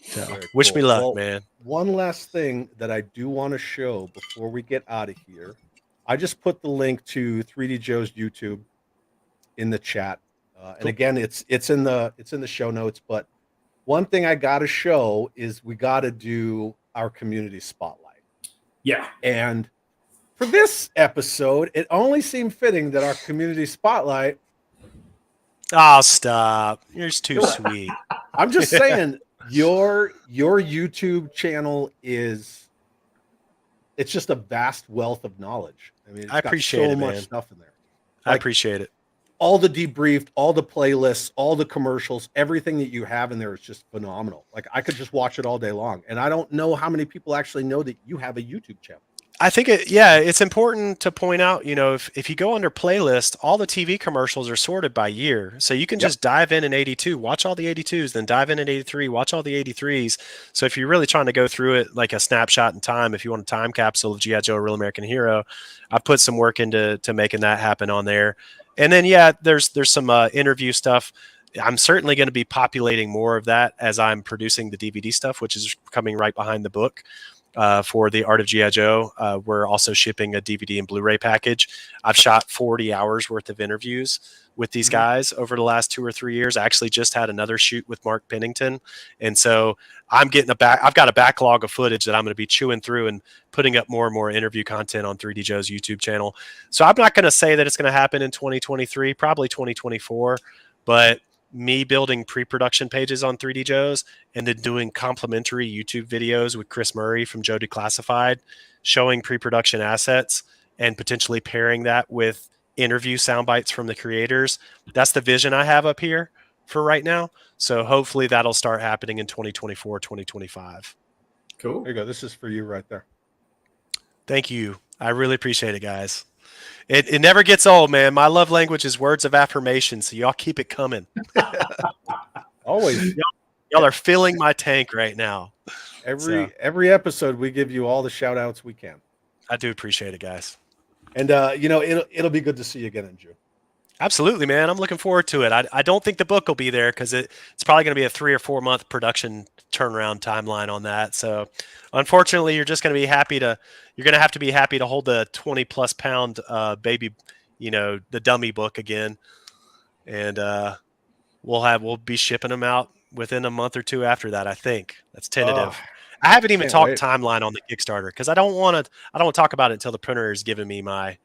So, wish me luck, man. One last thing that I do want to show before we get out of here. I just put the link to 3D Joe's YouTube in the chat. And again, it's in the show notes, but one thing I got to show is we got to do our community spotlight. Yeah. And for this episode, it only seemed fitting that our community spotlight. Oh, stop. You're just too sweet. I'm just saying your YouTube channel it's just a vast wealth of knowledge. I mean, I appreciate so much man. stuff in there. I appreciate it. All the debriefed, all the playlists, all the commercials, everything that you have in there is just phenomenal. Like I could just watch it all day long. And I don't know how many people actually know that you have a YouTube channel. I think it's important to point out, if you go under playlist, all the TV commercials are sorted by year. So you can just dive in 82, watch all the 82s, then dive in 83, watch all the 83s. So if you're really trying to go through it like a snapshot in time, if you want a time capsule of G.I. Joe, a Real American Hero, I put some work into making that happen on there. And then, there's some interview stuff. I'm certainly going to be populating more of that as I'm producing the DVD stuff, which is coming right behind the book. For the Art of G.I. Joe, we're also shipping a DVD and Blu-ray package. I've shot 40 hours worth of interviews with these guys over the last 2 or 3 years. I actually just had another shoot with Mark Pennington. And so I've got a backlog of footage that I'm going to be chewing through and putting up more and more interview content on 3D Joe's YouTube channel. So I'm not going to say that it's going to happen in 2023, probably 2024, but me building pre-production pages on 3D Joe's and then doing complimentary YouTube videos with Chris Murray from Joe Declassified, showing pre-production assets and potentially pairing that with interview sound bites from the creators. That's the vision I have up here for right now. So hopefully that'll start happening in 2024, 2025. Cool. There you go. This is for you right there. Thank you. I really appreciate it, guys. It never gets old, man. My love language is words of affirmation, so y'all keep it coming. Always. Y'all are filling my tank right now. Every episode, we give you all the shout outs we can. I do appreciate it, guys. And it'll be good to see you again in June. Absolutely, man. I'm looking forward to it. I don't think the book will be there because it's probably going to be a 3 or 4 month production turnaround timeline on that. So, unfortunately, you're going to have to be happy to hold the 20+ pound baby, the dummy book again, and we'll be shipping them out within a month or two after that. I think that's tentative. I haven't even can't talked wait. timeline on the Kickstarter because I don't want to talk about it until the printer is giving me my,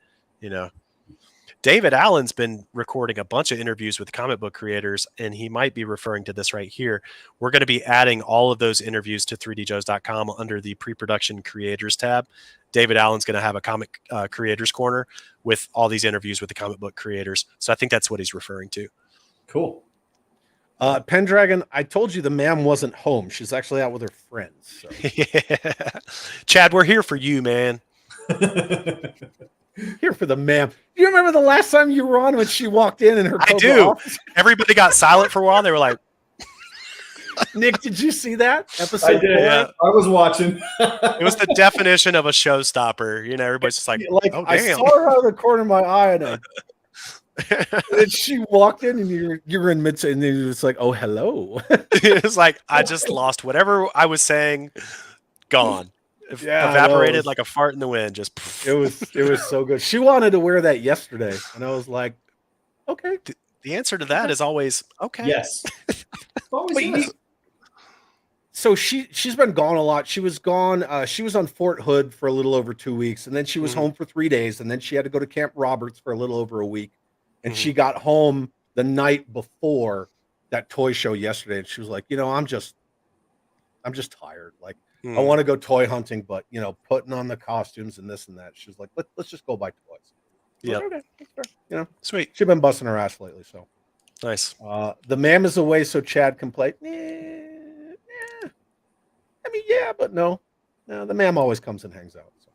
David Allen's been recording a bunch of interviews with comic book creators, and he might be referring to this right here. We're going to be adding all of those interviews to 3DJOES.com under the pre-production creators tab. David Allen's going to have a comic creators corner with all these interviews with the comic book creators. So I think that's what he's referring to. Cool. Pendragon, I told you the ma'am wasn't home. She's actually out with her friends. So. Yeah. Chad, we're here for you, man. Here for the ma'am. Do you remember the last time you were on when she walked in and her I Cobra do. office? Everybody got silent for a while. They were like, Nick, did you see that episode? I did. 4? Yeah. I was watching. it was the definition of a showstopper. Everybody's just like, oh, I damn. saw her out of the corner of my eye, and and she walked in, and you were in mid, and then it's like, oh, hello. It's like I just lost whatever I was saying. Gone. Evaporated like a fart in the wind. Just it was so good. She wanted to wear that yesterday, and I was like, okay. The answer to that is always okay. Yes. Always yes. So she's been gone a lot. She was gone. She was on Fort Hood for a little over 2 weeks, and then she was home for 3 days, and then she had to go to Camp Roberts for a little over a week, and she got home the night before that toy show yesterday, and she was like, I'm just tired. Like, I want to go toy hunting, but putting on the costumes and this and that. She was like, let's just go buy toys. Yeah. Okay, that's fair. Sweet. She's been busting her ass lately, so nice. The ma'am is away, so Chad can play. I mean, yeah, but no. The ma'am always comes and hangs out. So.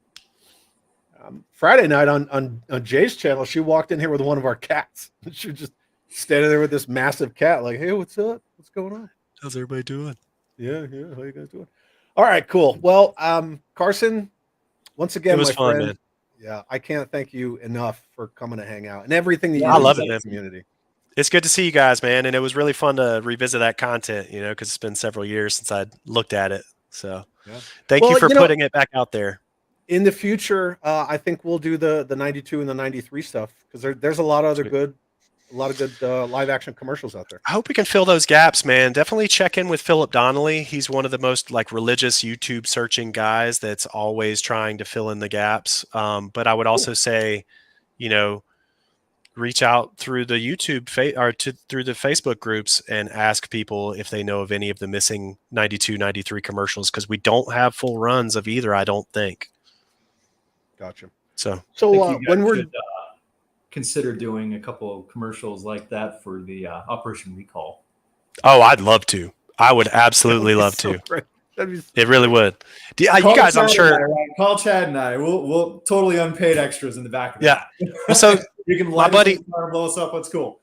Friday night on Jay's channel, she walked in here with one of our cats. She was just standing there with this massive cat, like, hey, what's up? What's going on? How's everybody doing? Yeah. How you guys doing? All right, cool. Well, Carson, once again, it was my fun, friend. Man. Yeah, I can't thank you enough for coming to hang out and everything that you I do love in it, the man. community. It's good to see you guys, man, and it was really fun to revisit that content, because it's been several years since I'd looked at it. So, thank you for putting it back out there. In the future, I think we'll do the 92 and the 93 stuff because there's a lot of other good live action commercials out there. I hope we can fill those gaps, man. Definitely check in with Philip Donnelly. He's one of the most religious YouTube searching guys that's always trying to fill in the gaps. But I would also say, reach out through the YouTube through the Facebook groups and ask people if they know of any of the missing 92, 93 commercials because we don't have full runs of either. I don't think. Gotcha. So when we're consider doing a couple of commercials like that for the Operation Recall. Oh, I'd love to. I would absolutely love to. It really would. You guys, I'm sure. Call Chad and I. We'll totally unpaid extras in the back of that. Yeah. So you can my buddy blow us up. That's cool.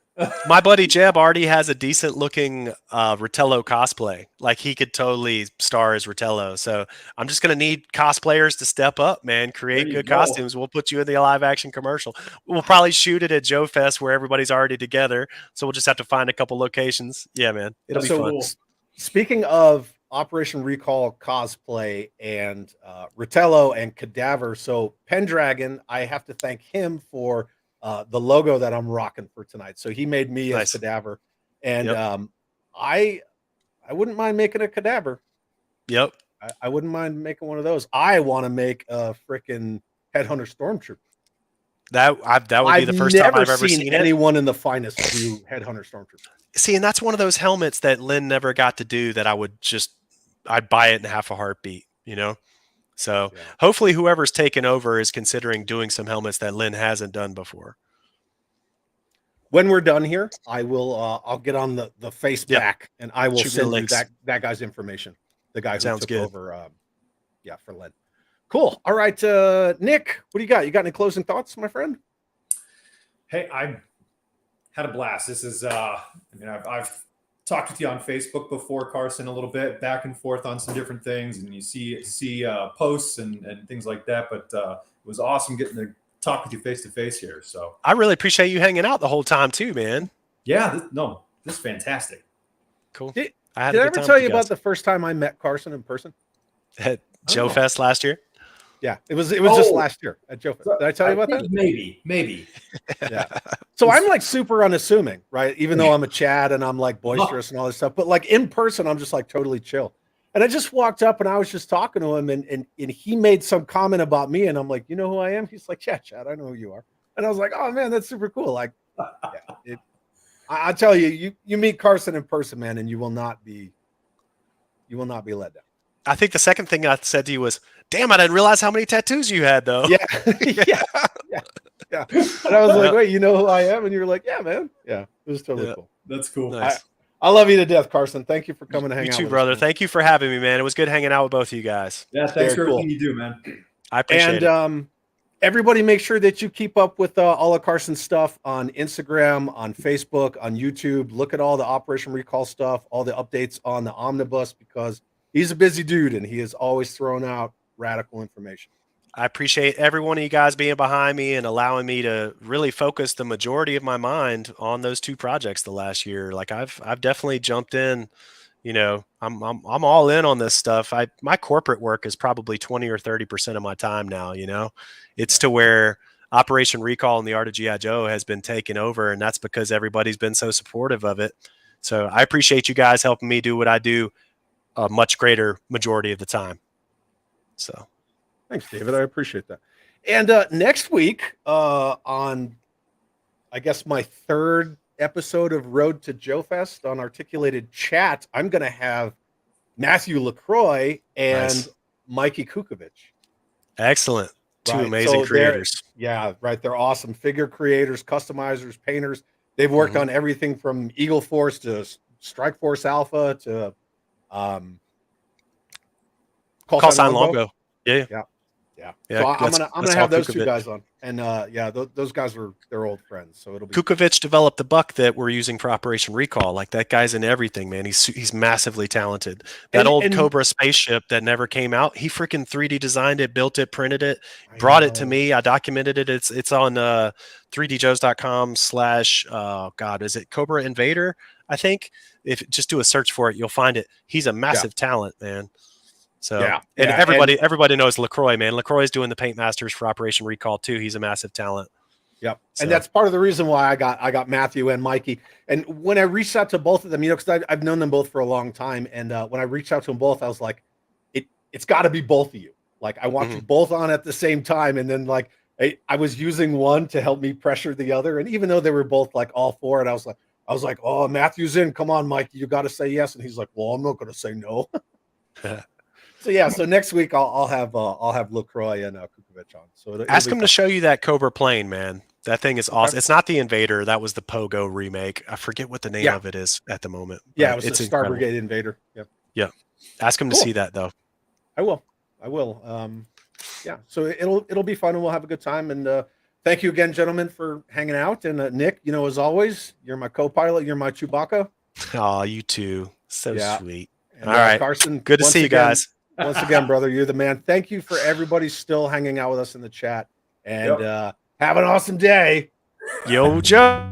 My buddy Jeb already has a decent looking Ritello cosplay. Like he could totally star as Ritello. So I'm just gonna need cosplayers to step up, man. Create good costumes. We'll put you in the live action commercial. We'll probably shoot it at Joe Fest where everybody's already together. So we'll just have to find a couple locations. Yeah, man. It'll be fun. Cool. Speaking of Operation Recall cosplay and Ritello and Cadaver, so Pendragon, I have to thank him for the logo that I'm rocking for tonight. So he made me as Cadaver, and I wouldn't mind making a Cadaver. Yep, I wouldn't mind making one of those. I want to make a freaking Headhunter Stormtrooper. That would be the first time I've ever seen anyone in the finest do Headhunter Stormtrooper. See, and that's one of those helmets that Lynn never got to do. That I'd buy it in half a heartbeat. So hopefully whoever's taken over is considering doing some helmets that Lynn hasn't done before. When we're done here, I will I'll get on the face back and I will send you that guy's information. The guy who took over for Lynn. Cool. All right, Nick, what do you got? You got any closing thoughts, my friend? Hey, I had a blast. This is I've talked with you on Facebook before, Carson, a little bit back and forth on some different things, and you see posts and things like that. But it was awesome getting to talk with you face to face here. So I really appreciate you hanging out the whole time too, man. yeah, this is fantastic. Cool. Did I had I a good ever time tell with you guys. about the first time I met Carson in person? At Joe Oh. Fest last year? Yeah, it was just Oh. last year at Joe Fest. Did I tell you about that? Maybe. Yeah. So I'm like super unassuming, right? Even though I'm a Chad and I'm like boisterous and all this stuff, but like in person, I'm just like totally chill. And I just walked up and I was just talking to him and he made some comment about me. And I'm like, you know who I am? He's like, yeah, Chad, I know who you are. And I was like, oh man, that's super cool. Like, yeah, I tell you, you meet Carson in person, man, and you will not be let down. I think the second thing I said to you was, damn, I didn't realize how many tattoos you had though. Yeah. Yeah. And I was like, wait, you know who I am? And you were like, yeah, man. Yeah. It was totally cool. That's cool. Nice. I love you to death, Carson. Thank you for coming to hang You out too, with brother. us. Thank you for having me, man. It was good hanging out with both of you guys. Yeah, thanks Very for everything cool. you do, man. I appreciate And it. everybody make sure that you keep up with all of Carson's stuff on Instagram, on Facebook, on YouTube. Look at all the Operation Recall stuff, all the updates on the omnibus, because he's a busy dude and he is always throwing out radical information. I appreciate every one of you guys being behind me and allowing me to really focus the majority of my mind on those two projects the last year. Like I've definitely jumped in, you know, I'm all in on this stuff. My corporate work is probably 20 or 30% of my time now, you know. It's to where Operation Recall and the Art of G.I. Joe has been taken over, and that's because everybody's been so supportive of it. So I appreciate you guys helping me do what I do a much greater majority of the time. So Thanks, David. I appreciate that. And next week on, I guess, my third episode of Road to Joe Fest on Articulated Chat, I'm going to have Matthew LaCroix and Nice. Mikey Kukovic. excellent. Two Right, amazing so creators. Yeah, right. They're awesome figure creators, customizers, painters. They've worked on everything from Eagle Force to Strike Force Alpha to Call sign Longbow. Yeah. So I'm that's gonna all have those two Kukovic. guys on, and those guys they're old friends, so it'll be Kukovic developed the buck that we're using for Operation Recall. Like that guy's in everything, man. He's massively talented. That old Cobra spaceship that never came out, he freaking 3D designed it, built it, printed it, brought it to me. I documented it. It's on 3DJOES.com / God, is it Cobra Invader? I think if just do a search for it, you'll find it. He's a massive talent, man. So and everybody knows LaCroix, man. LaCroix is doing the Paint Masters for Operation Recall too. He's a massive talent. Yep. So. And that's part of the reason why I got Matthew and Mikey. And when I reached out to both of them, you know, because I've known them both for a long time. And when I reached out to them both, I was like, it's got to be both of you. Like, I want you both on at the same time. And then like, I was using one to help me pressure the other. And even though they were both like all for it, I was like, oh, Matthew's in. Come on, Mikey, you got to say yes. And he's like, well, I'm not going to say no. So next week I'll have LaCroix and Kukovic on. So it'll ask be him to fun. show you that Cobra plane, man. That thing is awesome. It's not the Invader. That was the Pogo remake. I forget what the name of it is at the moment. Yeah, it was it's the Star incredible. Brigade Invader. Yep. Yeah. Ask him to see that though. I will. Yeah. So it'll be fun and we'll have a good time. And thank you again, gentlemen, for hanging out. And Nick, you know, as always, you're my co-pilot. You're my Chewbacca. Oh, you too. So sweet. And, all right, Carson. Good to see you guys. Once again, brother, you're the man. Thank you for everybody still hanging out with us in the chat. And have an awesome day. Yo, Joe.